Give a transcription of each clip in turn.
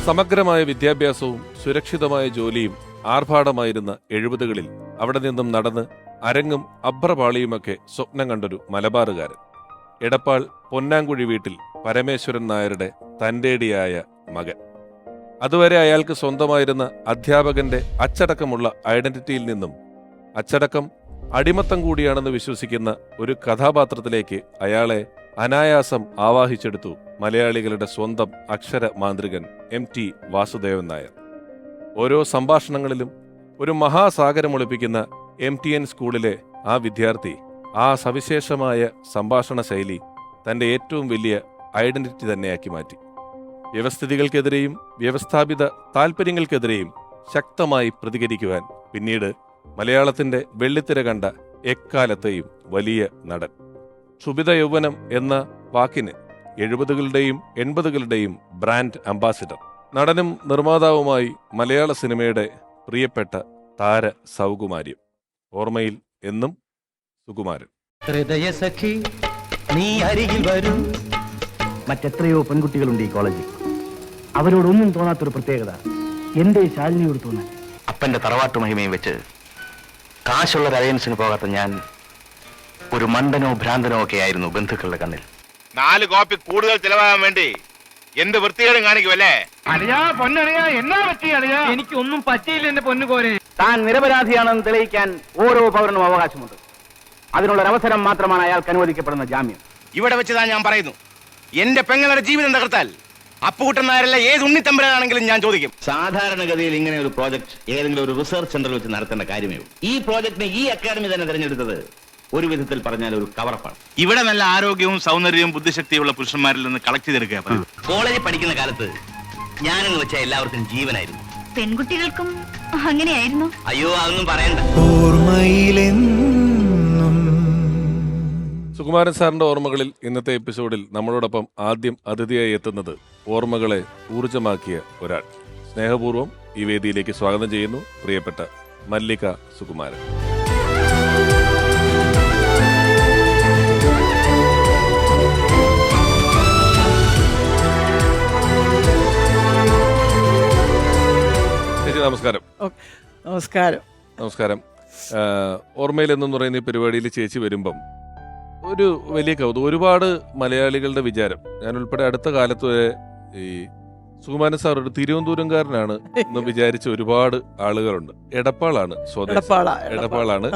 സമഗ്രമായ വിദ്യാഭ്യാസവും സുരക്ഷിതമായ ജോലിയും ആർഭാടമായിരുന്ന 70കളിൽ അവിടെ നിന്നും നടന്ന് അരങ്ങും അഭ്രപാളിയുമൊക്കെ സ്വപ്നം കണ്ടൊരു മലബാറുകാരൻ. എടപ്പാൾ പൊന്നാങ്കുഴി വീട്ടിൽ പരമേശ്വരൻ നായരുടെ തന്റേടിയായ മകൻ. അതുവരെ അയാൾക്ക് സ്വന്തമായിരുന്ന അധ്യാപകന്റെ അച്ചടക്കമുള്ള ഐഡന്റിറ്റിയിൽ നിന്നും അച്ചടക്കം അടിമത്തം കൂടിയാണെന്ന് വിശ്വസിക്കുന്ന ഒരു കഥാപാത്രത്തിലേക്ക് അയാളെ അനായാസം ആവാഹിച്ചെടുത്തു മലയാളികളുടെ സ്വന്തം അക്ഷര മാന്ത്രികൻ MT വാസുദേവൻ നായർ. ഓരോ സംഭാഷണങ്ങളിലും ഒരു മഹാസാഗരമൊളിപ്പിക്കുന്ന MTN സ്കൂളിലെ ആ വിദ്യാർത്ഥി ആ സവിശേഷമായ സംഭാഷണ ശൈലി തന്റെ ഏറ്റവും വലിയ ഐഡന്റിറ്റി തന്നെയാക്കി മാറ്റി. വ്യവസ്ഥിതികൾക്കെതിരെയും വ്യവസ്ഥാപിത താൽപ്പര്യങ്ങൾക്കെതിരെയും ശക്തമായി പ്രതികരിക്കുവാൻ പിന്നീട് മലയാളത്തിന്റെ വെള്ളിത്തിര കണ്ട എക്കാലത്തെയും വലിയ നടൻ. ക്ഷുഭിത യൗവനം എന്ന വാക്കിന് 70കളുടെയും 80കളുടെയും ബ്രാൻഡ് അംബാസിഡർ. നടനും നിർമ്മാതാവുമായി മലയാള സിനിമയുടെ പ്രിയപ്പെട്ട താര സൗകുമാര്യം. ഓർമ്മയിൽ എന്നും സുകുമാരൻ. ഹൃദയസഖി നീ അരികിൽ വരൂ. മറ്റെത്രയോ പെൺകുട്ടികളുണ്ട് ഈ കോളേജിൽ. അവരോടൊന്നും തോന്നാത്തൊരു പ്രത്യേകത എന്റെ ശാലിനിയോട് തോന്നാൻ. അപ്പന്റെ തറവാട്ടു മഹിമയും വെച്ച് കാശുള്ള അലയൻസിന് പോകാത്ത ഞാൻ ഒരു മണ്ടനോ ഭ്രാന്തനോ ഒക്കെ ആയിരുന്നു ബന്ധുക്കളുടെ കണ്ണിൽ. 4 കോപ്പി കൂടുതൽ ചിലവാകാൻ വേണ്ടി എന്ത് വൃത്തികേടും കാണിക്കുമല്ലേ? എനിക്കൊന്നും പറ്റിയില്ല എന്റെ പൊന്നുകോരെ. താൻ നിരപരാധിയാണെന്ന് തെളിയിക്കാൻ ഓരോ പൗരനും അവകാശമുണ്ട്. അതിനുള്ളൊരവസരം മാത്രമാണ് അയാൾക്ക് അനുവദിക്കപ്പെടുന്ന ജാമ്യം. ഇവിടെ വെച്ച് ഞാൻ പറയുന്നു, എന്റെ പെങ്ങളുടെ ജീവിതം തകർത്താൽ അപ്പുകുട്ടൻ നായരല്ല ഏത് ഉണ്ണിത്തമ്പരാണെങ്കിലും ഞാൻ ചോദിക്കും. സാധാരണഗതിയിൽ ഇങ്ങനെ ഒരു പ്രോജക്ട് ഏതെങ്കിലും ഒരു റിസർച്ച് സെന്ററിൽ വെച്ച് നടത്തേണ്ട കാര്യമേ ഉള്ളൂ. ഈ പ്രോജക്ടിനെ ഈ അക്കാദമി തന്നെ തിരഞ്ഞെടുത്തത് ഒരു വിധത്തിൽ പറഞ്ഞാൽ ഒരു കവറപ്പാണ്. ഇവിടെ നല്ല ആരോഗ്യവും സൗന്ദര്യവും ബുദ്ധിശക്തിയുള്ള പുരുഷന്മാരിൽ നിന്ന് കളക്ട് ചെയ്തെടുക്കുക. കോളേജിൽ പഠിക്കുന്ന കാലത്ത് ഞാനെന്ന് വെച്ചാൽ എല്ലാവർക്കും ജീവനായിരുന്നു. പെൺകുട്ടികൾക്കും അങ്ങനെയായിരുന്നു. അയ്യോ, അതൊന്നും പറയണ്ട. സുകുമാരൻ സാറിന്റെ ഓർമ്മകളിൽ ഇന്നത്തെ എപ്പിസോഡിൽ നമ്മളോടൊപ്പം ആദ്യം അതിഥിയായി എത്തുന്നത് ഓർമ്മകളെ ഊർജമാക്കിയ ഒരാൾ. സ്നേഹപൂർവ്വം ഈ വേദിയിലേക്ക് സ്വാഗതം ചെയ്യുന്നു പ്രിയപ്പെട്ട മല്ലിക സുകുമാരൻ. ചേച്ചി നമസ്കാരം. നമസ്കാരം. നമസ്കാരം. ഓർമ്മയിൽ എന്നു പറയുന്ന ഈ പരിപാടിയിൽ ചേച്ചി വരുമ്പം ഒരു വലിയ കൗതുകം. ഒരുപാട് മലയാളികളുടെ വിചാരം, ഞാൻ ഉൾപ്പെടെ അടുത്ത കാലത്ത് വരെ ഈ സുകുമാരൻ സാർ ഒരു തിരുവനന്തപുരംകാരനാണ് എന്ന് വിചാരിച്ച ഒരുപാട് ആളുകളുണ്ട്. എടപ്പാളാണ് സ്വദേശം. എടപ്പാളാണ്.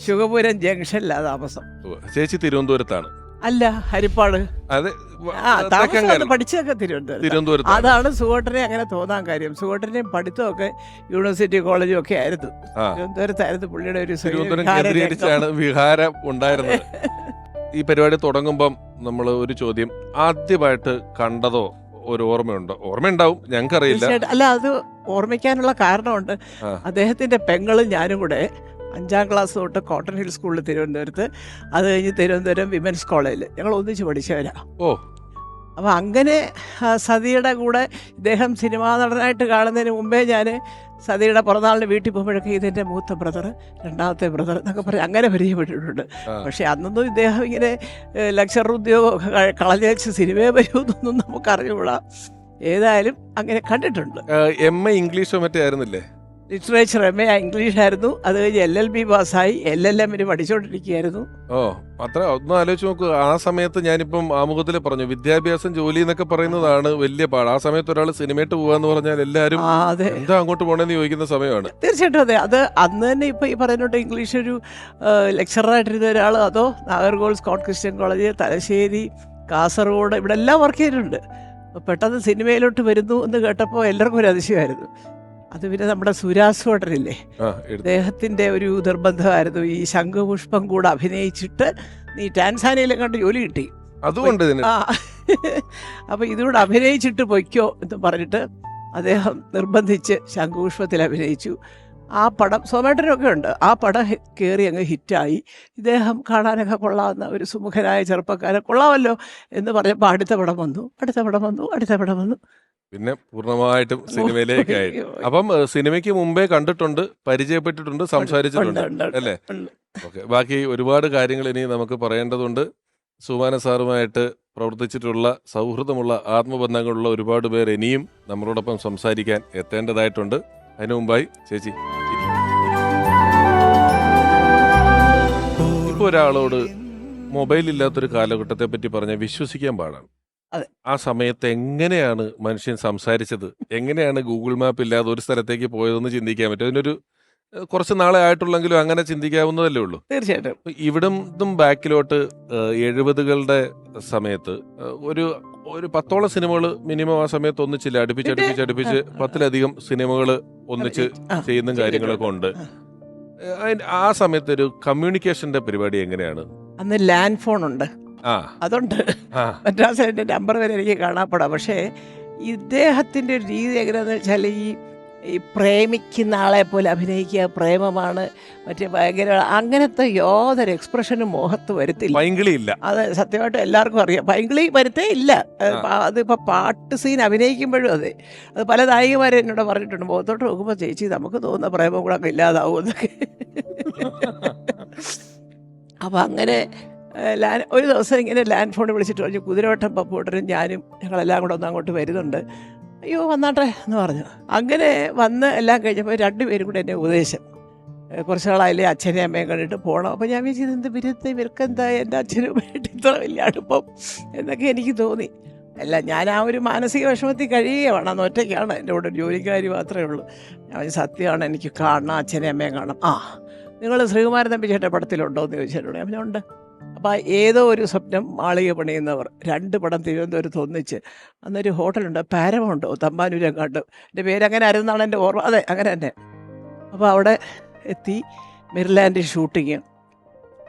ശുഗപുരം ജംഗ്ഷനിലാ താമസം. ചേച്ചി തിരുവനന്തപുരത്താണ്. അല്ല, ഹരിപ്പാട്. അതെ, പഠിച്ചതൊക്കെ തിരുവനന്തപുരത്ത്. അതാണ് സുഗോട്ടനെ അങ്ങനെ തോന്നാൻ കാര്യം. സുഗോട്ടനെയും പഠിത്തമൊക്കെ യൂണിവേഴ്സിറ്റി കോളേജും ഒക്കെ ആയിരുന്നു. തിരുവനന്തപുരത്തായിരുന്നു പുള്ളിയുടെ ഒരു തിരുവനന്തപുരം വിഹാരം ഉണ്ടായിരുന്നത്. ഈ പരിപാടി തുടങ്ങുമ്പം നമ്മൾ ഒരു ചോദ്യം, ആദ്യമായിട്ട് കണ്ടതോ ഒരു ഓർമ്മയുണ്ടോ? ഓർമ്മയുണ്ടാവും, ഞങ്ങൾക്കറിയില്ല. അല്ല, അത് ഓർമ്മിക്കാനുള്ള കാരണമുണ്ട്. അദ്ദേഹത്തിന്റെ പെങ്ങളും ഞാനും കൂടെ 5ാം ക്ലാസ് തൊട്ട് കോട്ടൺ ഹിൽ സ്കൂളിൽ തിരുവനന്തപുരത്ത്, അത് കഴിഞ്ഞ് തിരുവനന്തപുരം വിമൻസ് കോളേജിൽ ഞങ്ങൾ ഒന്നിച്ച് പഠിച്ചവരാ. അപ്പോൾ അങ്ങനെ സതിയുടെ കൂടെ ഇദ്ദേഹം സിനിമാ നടനായിട്ട് കാണുന്നതിന് മുമ്പേ ഞാൻ സതിയുടെ പിറന്നാളിന് വീട്ടിൽ പോകുമ്പോഴൊക്കെ ഇതെൻ്റെ മൂത്ത ബ്രദർ, രണ്ടാമത്തെ ബ്രദർ എന്നൊക്കെ പറഞ്ഞ് അങ്ങനെ പരിചയപ്പെട്ടിട്ടുണ്ട്. പക്ഷേ അന്നൊന്നും ഇദ്ദേഹം ഇങ്ങനെ ലെക്ചർ ഉദ്യോഗമൊക്കെ കളഞ്ഞേച്ച് സിനിമയെ വരുമെന്നൊന്നും നമുക്കറിഞ്ഞുകൂടാ. ഏതായാലും അങ്ങനെ കണ്ടിട്ടുണ്ട്. MA ഇംഗ്ലീഷോ മറ്റേ ആയിരുന്നില്ലേ? ലിറ്ററേച്ചർ MA ഇംഗ്ലീഷായിരുന്നു. അത് കഴിഞ്ഞ് LLB പാസ്സായി LLM പഠിച്ചുകൊണ്ടിരിക്കുകയായിരുന്നു. അത്ര ഒന്നും ആലോചിച്ച് നോക്കൂ. ആ സമയത്ത് ഞാനിപ്പം ആമുഖത്തിൽ പറഞ്ഞു, വിദ്യാഭ്യാസം ജോലി എന്നൊക്കെ പറയുന്നതാണ് വലിയ പാട്. ആ സമയത്ത് ഒരാൾ സിനിമയിട്ട് പോവാന്ന് പറഞ്ഞാൽ എല്ലാവരും എന്താ അങ്ങോട്ട് പോകണമെന്ന് ചോദിക്കുന്ന സമയമാണ്. തീർച്ചയായിട്ടും അതെ. അത് അന്ന് തന്നെ ഇപ്പം ഈ പറയുന്നുണ്ട്, ഇംഗ്ലീഷ് ഒരു ലെക്ചറായിട്ടിരുന്ന ഒരാൾ അതോ Nagercoil Scott Christian college, Thalassery, Kasaragod, ഇവിടെ എല്ലാം വർക്ക് ചെയ്തിട്ടുണ്ട്. പെട്ടെന്ന് സിനിമയിലോട്ട് വരുന്നു എന്ന് കേട്ടപ്പോൾ എല്ലാവർക്കും ഒരു അതിശയമായിരുന്നു. അത് പിന്നെ നമ്മുടെ സുരാസ് ഹോട്ടലില്ലേ, അദ്ദേഹത്തിൻ്റെ ഒരു നിർബന്ധമായിരുന്നു ഈ ശംഖുപുഷ്പം കൂടെ അഭിനയിച്ചിട്ട് നീ ടാൻസാനിയയിലെ കണ്ട് ജോലി കിട്ടി, അതുകൊണ്ട് അപ്പോൾ ഇതുകൂടെ അഭിനയിച്ചിട്ട് പൊയ്ക്കോ എന്ന് പറഞ്ഞിട്ട് അദ്ദേഹം നിർബന്ധിച്ച് ശംഖുപുഷ്പത്തിൽ അഭിനയിച്ചു. ആ പടം സോമേട്ടനൊക്കെ ഉണ്ട്. ആ പടം കയറി അങ്ങ് ഹിറ്റായി. ഇദ്ദേഹം കാണാനൊക്കെ കൊള്ളാവുന്ന ഒരു സുമുഖനായ ചെറുപ്പക്കാരൻ, കൊള്ളാമല്ലോ എന്ന് പറഞ്ഞപ്പോൾ അടുത്ത പടം വന്നു. പിന്നെ പൂർണ്ണമായിട്ടും സിനിമയിലേക്കായി. അപ്പം സിനിമയ്ക്ക് മുമ്പേ കണ്ടിട്ടുണ്ട്, പരിചയപ്പെട്ടിട്ടുണ്ട്, സംസാരിച്ചിട്ടുണ്ട് അല്ലേ? ഓക്കെ. ബാക്കി ഒരുപാട് കാര്യങ്ങൾ ഇനി നമുക്ക് പറയേണ്ടതുണ്ട്. സുകുമാരൻ സാറുമായിട്ട് പ്രവർത്തിച്ചിട്ടുള്ള സൗഹൃദമുള്ള ആത്മബന്ധങ്ങളുള്ള ഒരുപാട് പേർ ഇനിയും നമ്മളോടൊപ്പം സംസാരിക്കാൻ എത്തേണ്ടതായിട്ടുണ്ട്. അതിനു മുമ്പായി ചേച്ചി, ഇപ്പോൾ ഒരാളോട് മൊബൈൽ ഇല്ലാത്തൊരു കാലഘട്ടത്തെ പറ്റി പറഞ്ഞാൽ വിശ്വസിക്കാൻ പാടാണ്. അതെ. ആ സമയത്ത് എങ്ങനെയാണ് മനുഷ്യൻ സംസാരിച്ചത്, എങ്ങനെയാണ് ഗൂഗിൾ മാപ്പ് ഇല്ലാതെ ഒരു സ്ഥലത്തേക്ക് പോയതെന്ന് ചിന്തിക്കാൻ പറ്റും. അതിനൊരു കുറച്ച് നാളെ ആയിട്ടുള്ളെങ്കിലും അങ്ങനെ ചിന്തിക്കാവുന്നതല്ലേ ഉള്ളൂ. തീർച്ചയായിട്ടും. ഇവിടും ബാക്കിലോട്ട് 70കളുടെ സമയത്ത് ഒരു 10ഓളം സിനിമകൾ മിനിമം ആ സമയത്ത് ഒന്നിച്ചില്ല, അടുപ്പിച്ച് 10ലധികം സിനിമകൾ ഒന്നിച്ച് ചെയ്യുന്ന കാര്യങ്ങളൊക്കെ ഉണ്ട്. ആ സമയത്ത് ഒരു കമ്മ്യൂണിക്കേഷന്റെ പരിപാടി എങ്ങനെയാണ്? അന്ന് ലാൻഡ് ഫോൺ ഉണ്ട്, അതുണ്ട്. മദ്രാസിന്റെ നമ്പർ വരെ എനിക്ക് കാണാപ്പെടാം. പക്ഷേ ഇദ്ദേഹത്തിൻ്റെ ഒരു രീതി എങ്ങനെയാണെന്ന് വെച്ചാൽ ഈ പ്രേമിക്കുന്ന ആളെ പോലെ അഭിനയിക്കുക, പ്രേമമാണ്, മറ്റേ ഭയങ്കര അങ്ങനത്തെ യാതൊരു എക്സ്പ്രഷനും മോഹത്ത് വരുത്തില്ല. പൈങ്കിളിയില്ല. അത് സത്യമായിട്ട് എല്ലാവർക്കും അറിയാം. പൈങ്കിളി വരുത്തേ ഇല്ല. അതിപ്പോൾ പാട്ട് സീൻ അഭിനയിക്കുമ്പോഴും അതെ. അത് പല നായികമാരും എന്നോട് പറഞ്ഞിട്ടുണ്ട്, മുഖത്തോട്ട് നോക്കുമ്പോൾ ചേച്ചി നമുക്ക് തോന്നുന്ന പ്രേമം കൂടെ ഒക്കെ ഇല്ലാതാവും എന്നൊക്കെ. അപ്പം അങ്ങനെ ഒരു ദിവസം ഇങ്ങനെ ലാൻഡ് ഫോണിൽ വിളിച്ചിട്ട് പറഞ്ഞു, കുതിരവട്ടം പപ്പൂട്ടനും ഞാനും ഞങ്ങളെല്ലാം കൂടെ ഒന്ന് അങ്ങോട്ട് വരുന്നുണ്ട്. അയ്യോ വന്നാട്ടെ എന്ന് പറഞ്ഞു. അങ്ങനെ വന്ന് എല്ലാം കഴിഞ്ഞപ്പോൾ 2 പേരും കൂടെ എന്നെ ഉപദേശം, കുറച്ച് നാളായില്ലേ അച്ഛനെയും അമ്മയും കണ്ടിട്ട് പോകണം. അപ്പോൾ ഞാൻ വിചാരിച്ചത് എന്ത് വിരുദ്ധ ഇവർക്കെന്താ എൻ്റെ അച്ഛനുമായിട്ട് ഇത്ര വലിയ അടുപ്പം എന്നൊക്കെ എനിക്ക് തോന്നി. അല്ല, ഞാൻ ആ ഒരു മാനസിക വിഷമത്തിൽ കഴിയുകയാണ്. അന്ന് ഒറ്റയ്ക്കാണ്, എൻ്റെ കൂടെ ജോലിക്കാരി മാത്രമേ ഉള്ളൂ. ഞാൻ സത്യമാണ്, എനിക്ക് കാണണം, അച്ഛനെയും അമ്മയും കാണണം. നിങ്ങൾ ശ്രീകുമാരൻ തമ്പി ചേട്ടൻ പടത്തിലുണ്ടോ എന്ന് ചോദിച്ചിട്ടുണ്ട്. ഞാൻ ഉണ്ട്. അപ്പോൾ ഏതോ ഒരു സ്വപ്നം മാളിക പണിയുന്നവർ 2 പടം തിരുവനന്തപുരത്ത് ഒന്നിച്ച്. അന്നൊരു ഹോട്ടലുണ്ട്, പാരമൗണ്ടോ തമ്പാനൂരെങ്ങാണ്ട്, എൻ്റെ പേരങ്ങനെ ആയിരുന്നാണ് എൻ്റെ ഓർമ്മ. അതെ, അങ്ങനെ തന്നെ. അപ്പോൾ അവിടെ എത്തി, മെറിലാൻഡ് ഷൂട്ടിങ്.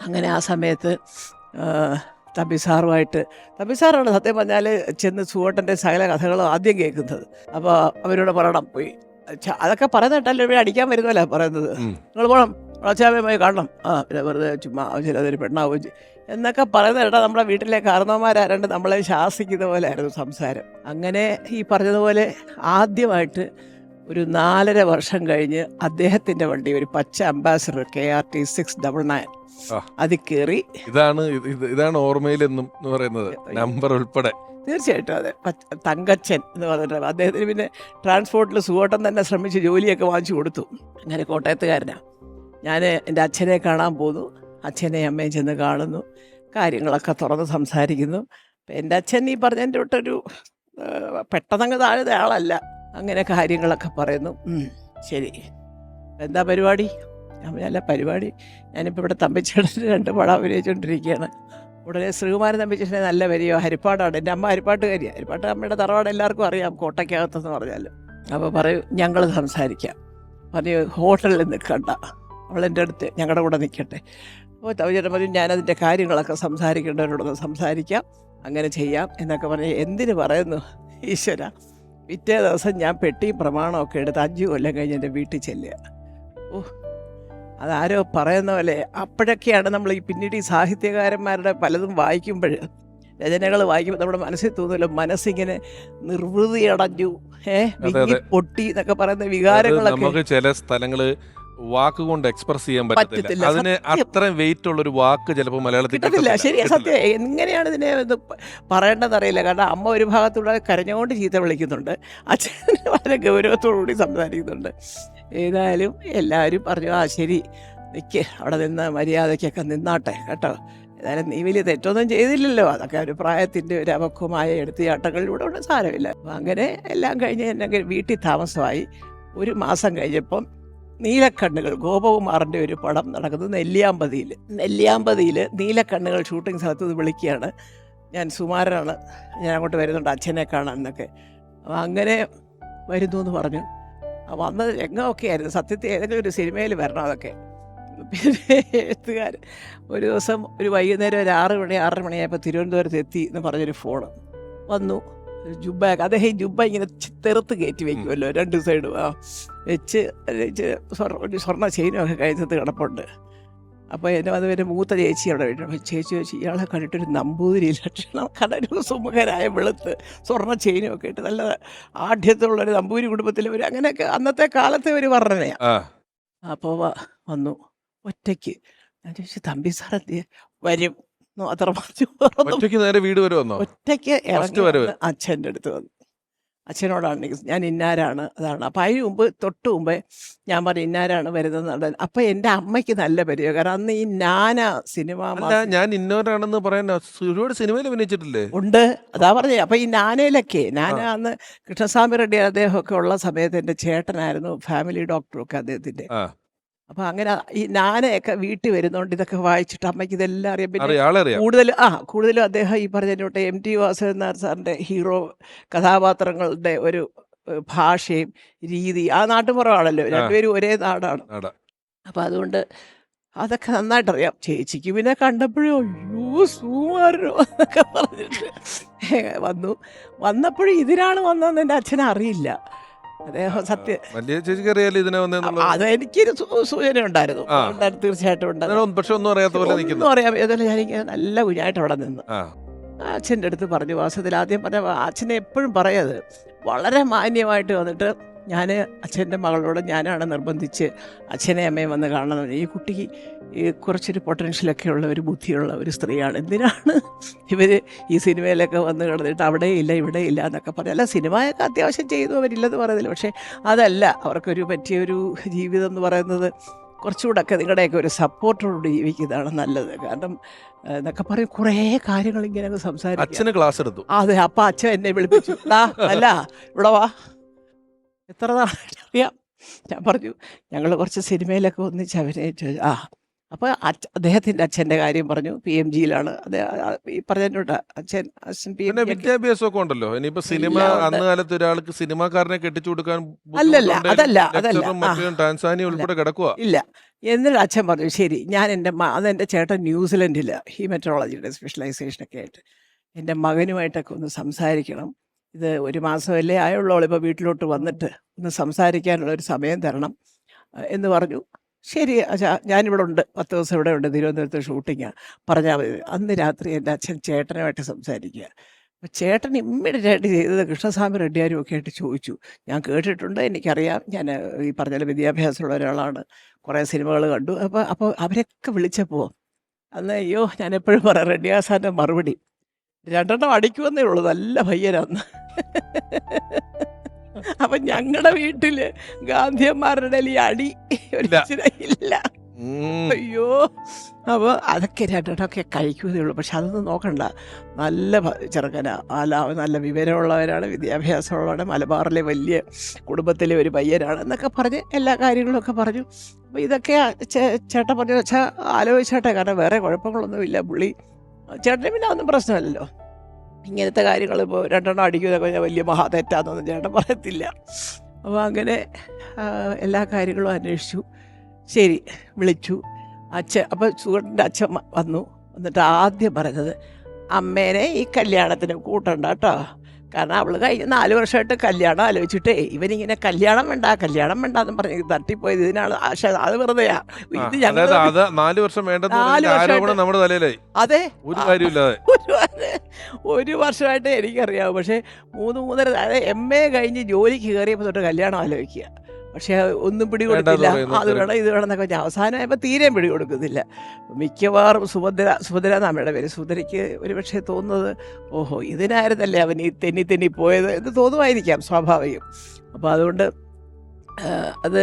അങ്ങനെ ആ സമയത്ത് തമ്പി സാറാണ് സത്യം പറഞ്ഞാൽ ചെന്ന് സുവോട്ടൻ്റെ സകല കഥകളും ആദ്യം കേൾക്കുന്നത്. അപ്പോൾ അവരോട് പറയണം, പോയി അതൊക്കെ പറയുന്നിട്ടല്ലോ ഇവിടെ അടിക്കാൻ വരുന്നല്ലോ പറയുന്നത്, നിങ്ങൾ പോകണം, അച്ഛാമ്മയുമായി കാണണം, പിന്നെ വെറുതെ ചുമ്മാ ആവശ്യമില്ലാതൊരു പെണ്ണാവും എന്നൊക്കെ പറയുന്നത് കേട്ടാ. നമ്മുടെ വീട്ടിലെ കാരണവന്മാരാരണ്ട് നമ്മളെ ശാസിക്കുന്ന പോലെ ആയിരുന്നു സംസാരം. അങ്ങനെ ഈ പറഞ്ഞതുപോലെ ആദ്യമായിട്ട് ഒരു 4.5 വർഷം കഴിഞ്ഞ് അദ്ദേഹത്തിൻ്റെ വണ്ടി, ഒരു പച്ച അംബാസഡർ KRT 699, അതിൽ കയറി. ഇതാണ് ഓർമ്മയിലെന്നും പറയുന്നത്, നമ്പർ ഉൾപ്പെടെ. തീർച്ചയായിട്ടും അതെ. തങ്കച്ചൻ എന്ന് പറഞ്ഞിട്ട് അദ്ദേഹത്തിന് പിന്നെ ട്രാൻസ്പോർട്ടിൽ സുഖോട്ടം തന്നെ ശ്രമിച്ച് ജോലിയൊക്കെ വാങ്ങിച്ചു കൊടുത്തു. അങ്ങനെ കോട്ടയത്തുകാരനാണ്. ഞാൻ എൻ്റെ അച്ഛനെ കാണാൻ പോന്നു, അച്ഛനെയും അമ്മയും ചെന്ന് കാണുന്നു, കാര്യങ്ങളൊക്കെ തുറന്ന് സംസാരിക്കുന്നു. അപ്പം എൻ്റെ അച്ഛൻ ഈ പറഞ്ഞതിൻ്റെ തൊട്ടൊരു പെട്ടെന്നങ്ങ് താഴെ ആളല്ല. അങ്ങനെ കാര്യങ്ങളൊക്കെ പറയുന്നു. ശരി, എന്താ പരിപാടി? നല്ല പരിപാടി, ഞാനിപ്പോൾ ഇവിടെ തമ്പിച്ചേട്ടന് 2 പടം അഭിനയിച്ചുകൊണ്ടിരിക്കുകയാണ്. ഉടനെ ശ്രീകുമാരൻ തമ്പിച്ചേട്ടനെ നല്ല വരികയോ, ഹരിപ്പാടാണ്, എൻ്റെ അമ്മ ഹരിപ്പാട്ടുകാരിയാണ്. ഹരിപ്പാട്ട് അമ്മയുടെ തറവാട് എല്ലാവർക്കും അറിയാം, കോട്ടയ്ക്കകത്തെന്ന് പറഞ്ഞാൽ. അപ്പോൾ പറയൂ, ഞങ്ങൾ സംസാരിക്കാം. പറഞ്ഞു ഹോട്ടലിൽ നിൽക്കണ്ട, അവളെൻ്റെ അടുത്ത് ഞങ്ങളുടെ കൂടെ നിൽക്കട്ടെ. അപ്പോൾ തമിഴ്ചേട്ടൻ പറഞ്ഞു, ഞാനതിൻ്റെ കാര്യങ്ങളൊക്കെ സംസാരിക്കേണ്ടവരോടൊന്ന് സംസാരിക്കാം, അങ്ങനെ ചെയ്യാം എന്നൊക്കെ പറഞ്ഞ്. എന്തിന് പറയുന്നു ഈശ്വര. പിറ്റേ ദിവസം ഞാൻ പെട്ടിയും പ്രമാണമൊക്കെ എടുത്ത് 5 കൊല്ലം കഴിഞ്ഞ് എൻ്റെ വീട്ടിൽ ചെല്ലുക. അതാരോ പറയുന്ന പോലെ അപ്പോഴൊക്കെയാണ് നമ്മൾ പിന്നീട് ഈ സാഹിത്യകാരന്മാരുടെ പലതും വായിക്കുമ്പോൾ, രചനകൾ വായിക്കുമ്പോൾ നമ്മുടെ മനസ്സിൽ തോന്നുമല്ലോ, മനസ്സിങ്ങനെ നിർവൃതി അടഞ്ഞു, പൊട്ടി എന്നൊക്കെ പറയുന്ന വികാരങ്ങളൊക്കെ. നമുക്ക് ചില സ്ഥലങ്ങള് വാക്കുകൊണ്ട് എക്സ്പ്രസ് ചെയ്യാൻ പറ്റത്തില്ല. അതിന് അത്രയും വെയിറ്റ് ഉള്ള ഒരു വാക്ക് ചിലപ്പോൾ മലയാളത്തിൽ കിട്ടത്തില്ല. ശരിയാ, സത്യം. എങ്ങനെയാണ് ഇതിനെ പറയേണ്ടതെന്ന് അറിയില്ല. കാരണം അമ്മ ഒരു ഭാഗത്തൂടെ കരഞ്ഞുകൊണ്ട് ചീത്ത വിളിക്കുന്നുണ്ട്, അച്ഛൻ വളരെ ഗൗരവത്തോടുകൂടി സംസാരിക്കുന്നുണ്ട്. ഏതായാലും എല്ലാവരും പറഞ്ഞു, ശരി നിൽക്ക്, അവിടെ നിന്ന് മര്യാദയ്ക്കൊക്കെ നിന്നാട്ടെ കേട്ടോ, ഏതായാലും നീ വലിയ തെറ്റൊന്നും ചെയ്തില്ലല്ലോ, അതൊക്കെ ഒരു പ്രായത്തിൻ്റെ ഒരു അപക്വമായ എടുത്തുചാട്ടങ്ങളിലൂടെ ഉണ്ട്, സാരമില്ല. അപ്പം അങ്ങനെ എല്ലാം കഴിഞ്ഞ് എന്നെ വീട്ടിൽ താമസമായി. 1 മാസം കഴിഞ്ഞപ്പം നീലക്കണ്ണുകൾ, ഗോപകുമാറിൻ്റെ ഒരു പടം നടക്കുന്നത് നെല്ലിയാമ്പതിയിൽ നീലക്കണ്ണുകൾ ഷൂട്ടിംഗ് സ്ഥലത്ത് നിന്ന് വിളിക്കുകയാണ്. ഞാൻ സുമാരനാണ്, ഞാൻ അങ്ങോട്ട് വരുന്നുണ്ട് അച്ഛനെ കാണാൻ എന്നൊക്കെ. അപ്പം അങ്ങനെ വരുന്നു എന്ന് പറഞ്ഞു. വന്ന രംഗമൊക്കെ ആയിരുന്നു സത്യത്തിൽ ഏതെങ്കിലും ഒരു സിനിമയിൽ വരണം അതൊക്കെ. പിന്നെ എഴുത്തുകാർ ഒരു ദിവസം ഒരു വൈകുന്നേരം ഒരു 6 മണിയായപ്പോൾ തിരുവനന്തപുരത്ത് എത്തി എന്ന് പറഞ്ഞൊരു ഫോണ് വന്നു. ജുബ്ബ, അദ്ദേഹം ഈ ജുബ്ബ ഇങ്ങനെ തെറുത്ത് കയറ്റി വയ്ക്കുമല്ലോ 2 സൈഡും, വെച്ച് ഒരു സ്വർണ്ണ ചെയിനൊക്കെ കഴുത്തത്ത് കിടപ്പുണ്ട്. അപ്പോൾ എന്നെ അത് പിന്നെ മൂത്ത ചേച്ചി അവിടെ വീട്ടിൽ. അപ്പോൾ ചേച്ചി ചോദിച്ചു, ഇയാളെ കണ്ടിട്ടൊരു നമ്പൂതിരി ലക്ഷണം, കടൊരു സുമുഖനായ വെളുത്ത് സ്വർണ്ണ ചെയിനും ഒക്കെ ഇട്ട് നല്ല ആഢ്യത്തുള്ളൊരു നമ്പൂതിരി കുടുംബത്തിൽ ഒരു അങ്ങനെയൊക്കെ അന്നത്തെ കാലത്തെ ഒരു വർണ്ണനയാണ്. അപ്പോൾ വന്നു ഒറ്റയ്ക്ക്. ഞാൻ ചോദിച്ചു, തമ്പി സാർ എന്ത് വരും മാത്രം പറഞ്ഞു. വേറൊന്നും ഒറ്റയ്ക്ക് നേരെ വീട് വരെ വന്നോ? ഒറ്റയ്ക്ക് ഇറങ്ങി വരവ്. വന്ന് അച്ഛൻ്റെ അടുത്ത് വന്നു. അച്ഛനോടാണ് ഞാൻ ഇന്നാരാണ് അതാണ്. അപ്പം അതിന് മുമ്പ് തൊട്ട് മുമ്പേ ഞാൻ പറഞ്ഞു ഇന്നാരാണ് വരുന്നത്. അപ്പം എൻ്റെ അമ്മയ്ക്ക് നല്ല പരിചയം. കാരണം അന്ന് ഈ നാന സിനിമ അല്ല, ഞാൻ ഇന്നോരാണെന്ന് പറയാൻ ഒരുപാട് സിനിമയിൽ അഭിനയിച്ചിട്ടില്ലേ? ഉണ്ട്. അതാ പറഞ്ഞേ. അപ്പം ഈ നാനയിലൊക്കെ അന്ന് കൃഷ്ണസ്വാമി റെഡ്ഡി അദ്ദേഹമൊക്കെ ഉള്ള സമയത്ത് എൻ്റെ ചേട്ടനായിരുന്നു ഫാമിലി ഡോക്ടറൊക്കെ അദ്ദേഹത്തിൻ്റെ. ആ, അപ്പം അങ്ങനെ ഈ നാനയൊക്കെ വീട്ടിൽ വരുന്നോണ്ട് ഇതൊക്കെ വായിച്ചിട്ട് അമ്മയ്ക്ക് ഇതെല്ലാം അറിയാം. പിന്നെ അറിയാം, ആളെ അറിയാം. കൂടുതലും അദ്ദേഹം ഈ പറഞ്ഞോട്ടെ MT വാസുദേവൻ നായർ സാറിൻ്റെ ഹീറോ കഥാപാത്രങ്ങളുടെ ഒരു ഭാഷയും രീതി ആ നാട്ടുപുറമാണല്ലോ, രണ്ടുപേരും ഒരേ നാടാണ്. ആടാ. അപ്പം അതുകൊണ്ട് അതൊക്കെ നന്നായിട്ടറിയാം. ചേച്ചിക്ക് പിന്നെ കണ്ടപ്പോഴും അയ്യോ സുമാരോ എന്നൊക്കെ പറഞ്ഞിട്ട് വന്നപ്പോഴും ഇതിനാണ് വന്നതെന്ന് എൻ്റെ അച്ഛനെ അറിയില്ല. അദ്ദേഹം വലിയ ചേച്ചിക്ക് അറിയാലോ ഇതിനെ വന്നെന്നുള്ളത്. അതെനിക്കൊരു സൂചന ഉണ്ടായിരുന്നു. തീർച്ചയായിട്ടും ഉണ്ടായിരുന്നു. പക്ഷെ ഒന്നും അറിയാത്ത പോലെ നിൽക്കുന്നു. ഒന്നും അറിയാം. ഏതായാലും ഞാനിങ്ങനെ നല്ല കുഞ്ഞായിട്ട് അവിടെ നിന്ന് ആ, അച്ഛൻ്റെ അടുത്ത് പറഞ്ഞു. വാസത്തിൽ ആദ്യം പറഞ്ഞ അച്ഛനെ എപ്പോഴും പറയാത് വളരെ മാന്യമായിട്ട് വന്നിട്ട് ഞാൻ അച്ഛൻ്റെ മകളോട് ഞാനാണ് നിർബന്ധിച്ച് അച്ഛനെ അമ്മയും വന്ന് കാണണം. ഈ കുട്ടിക്ക് ഈ കുറച്ചൊരു പൊട്ടൻഷ്യലൊക്കെ ഉള്ള ഒരു ബുദ്ധിയുള്ള ഒരു സ്ത്രീയാണ്. എന്തിനാണ് ഇവർ ഈ സിനിമയിലൊക്കെ വന്ന് കിടന്നിട്ട് അവിടെ ഇല്ല ഇവിടെ ഇല്ല എന്നൊക്കെ പറഞ്ഞു. അല്ല, സിനിമയൊക്കെ അത്യാവശ്യം ചെയ്തു, അവരില്ലെന്ന് പറയുന്നില്ല. പക്ഷേ അതല്ല അവർക്കൊരു പറ്റിയൊരു ജീവിതം എന്ന് പറയുന്നത് കുറച്ചുകൂടെ ഒക്കെ നിങ്ങളുടെയൊക്കെ ഒരു സപ്പോർട്ടോട് ജീവിക്കുന്നതാണ് നല്ലത്. കാരണം എന്നൊക്കെ പറയും കുറേ കാര്യങ്ങൾ ഇങ്ങനെ സംസാരിക്കും. അച്ഛന് ക്ലാസ് എടുത്തു. അതെ. അപ്പം അച്ഛൻ എന്നെ വിളിപ്പിച്ചു. അല്ല ഇവിടെ വാ, എത്ര നാളായിട്ട് അറിയാം. ഞാൻ പറഞ്ഞു ഞങ്ങൾ കുറച്ച് സിനിമയിലൊക്കെ ഒന്നിച്ച് അഭിനയിച്ചു. അപ്പോൾ അദ്ദേഹത്തിൻ്റെ അച്ഛൻ്റെ കാര്യം പറഞ്ഞു. PMGയിലാണ് ഈ പറഞ്ഞിട്ടുണ്ട്. അച്ഛൻ പിന്നെ വിദ്യാഭ്യാസമൊക്കെ ഉണ്ടല്ലോ. ഇനിയിപ്പോ സിനിമ അന്ന് കാലത്ത് ഒരാൾക്ക് സിനിമാക്കാരനെ കെട്ടിച്ചു കൊടുക്കാൻ ടാൻസാനിയ ഉൾപ്പെടെ കിടക്കുക ഇല്ല. എന്നിട്ട് അച്ഛൻ പറഞ്ഞു ശരി, ഞാൻ അതെൻ്റെ ചേട്ടൻ ന്യൂസിലൻഡിൽ ഈ മെട്രോളജിയുടെ സ്പെഷ്യലൈസേഷനൊക്കെ ആയിട്ട് എൻ്റെ മകനുമായിട്ടൊക്കെ ഒന്ന് സംസാരിക്കണം. ഇത് 1 മാസമല്ലേ ആയുള്ളൂ, ഇപ്പോൾ വീട്ടിലോട്ട് വന്നിട്ട് ഒന്ന് സംസാരിക്കാനുള്ളൊരു സമയം തരണം എന്ന് പറഞ്ഞു. ശരി അച്ഛാ, ഞാനിവിടെ ഉണ്ട്, 10 ദിവസം ഇവിടെ ഉണ്ട്, തിരുവനന്തപുരത്ത് ഷൂട്ടിങ്ങാണ്, പറഞ്ഞാൽ മതി. അന്ന് രാത്രി എൻ്റെ അച്ഛൻ ചേട്ടനുമായിട്ട് സംസാരിക്കുക. അപ്പോൾ ചേട്ടൻ ഇമ്മീഡിയറ്റായിട്ട് ചെയ്തത് കൃഷ്ണസ്വാമി റെഡ്ഡിയാരും ഒക്കെ ആയിട്ട് ചോദിച്ചു. ഞാൻ കേട്ടിട്ടുണ്ട്, എനിക്കറിയാം, ഞാൻ ഈ പറഞ്ഞ വിദ്യാഭ്യാസമുള്ള ഒരാളാണ്, കുറേ സിനിമകൾ കണ്ടു. അപ്പോൾ അവരൊക്കെ വിളിച്ചപ്പോൾ അന്ന് അയ്യോ ഞാൻ എപ്പോഴും പറയാം റെഡ്ഡിയാസാൻ്റെ മറുപടി 2 അടിക്കുമെന്നേ ഉള്ളൂ, നല്ല പയ്യനാന്ന്. അപ്പം ഞങ്ങളുടെ വീട്ടിൽ ഗാന്ധിയന്മാരുടെ ഈ അടി ഇല്ല. അയ്യോ, അപ്പോൾ അതൊക്കെ 2 കഴിക്കുന്നേ ഉള്ളൂ. പക്ഷെ അതൊന്നും നോക്കണ്ട, നല്ല ചെറുക്കനാ, നല്ല വിവരമുള്ളവരാണ്, വിദ്യാഭ്യാസമുള്ളവരാണ്, മലബാറിലെ വലിയ കുടുംബത്തിലെ ഒരു പയ്യനാണ് എന്നൊക്കെ പറഞ്ഞ് എല്ലാ കാര്യങ്ങളൊക്കെ പറഞ്ഞു. അപ്പോൾ ഇതൊക്കെ ചേട്ടൻ പറഞ്ഞു വെച്ചാൽ ആലോചിച്ചേട്ടെ, കാരണം വേറെ കുഴപ്പങ്ങളൊന്നുമില്ല പുള്ളി ചേട്ടന് പിന്നെ ഒന്നും പ്രശ്നമല്ലല്ലോ. ഇങ്ങനത്തെ കാര്യങ്ങൾ ഇപ്പോൾ 2 അടിക്കുന്നതൊക്കെ ഞാൻ വലിയ മഹാതെറ്റാന്നൊന്നും ചേട്ടൻ പറയത്തില്ല. അപ്പോൾ അങ്ങനെ എല്ലാ കാര്യങ്ങളും അന്വേഷിച്ചു. ശരി, വിളിച്ചു അച്ഛൻ. അപ്പോൾ സുഹൃത്തിൻ്റെ അച്ഛൻ വന്നിട്ട് ആദ്യം പറഞ്ഞത് അമ്മേനെ ഈ കല്യാണത്തിന് കൂട്ടണ്ട കേട്ടോ, കാരണം അവൾ കഴിഞ്ഞ 4 വർഷമായിട്ട് കല്യാണം ആലോചിച്ചിട്ടേ ഇവനിങ്ങനെ കല്യാണം വേണ്ടെന്ന് പറഞ്ഞ് തട്ടിപ്പോയത്. ഇതിനാണ് അത് വെറുതെയാ. ഇത് ഞങ്ങൾ 4 വർഷം നമ്മുടെ തലയിലായി. അതെ, ഒരു കാര്യമില്ലാതെ 1 വർഷമായിട്ട് എനിക്കറിയാവും. പക്ഷേ 3-3.5 അതായത് MA കഴിഞ്ഞ് ജോലിക്ക് കയറിയപ്പോൾ തൊട്ട് കല്യാണം ആലോചിക്കുക. പക്ഷേ ഒന്നും പിടികൊടുത്തില്ല. അത് വേണം ഇത് വേണം എന്നൊക്കെ പറഞ്ഞാൽ അവസാനമായപ്പോൾ തീരെയും പിടികൊടുക്കുന്നില്ല. മിക്കവാറും സുഭദ്ര നമ്മുടെ പേര്, സുഭദ്രയ്ക്ക് ഒരു പക്ഷേ തോന്നുന്നത് ഓഹോ ഇതിനായിരുന്നല്ലേ അവൻ ഈ തെന്നി പോയത് എന്ന് തോന്നുമായിരിക്കാം, സ്വാഭാവികം. അപ്പോൾ അതുകൊണ്ട് അത്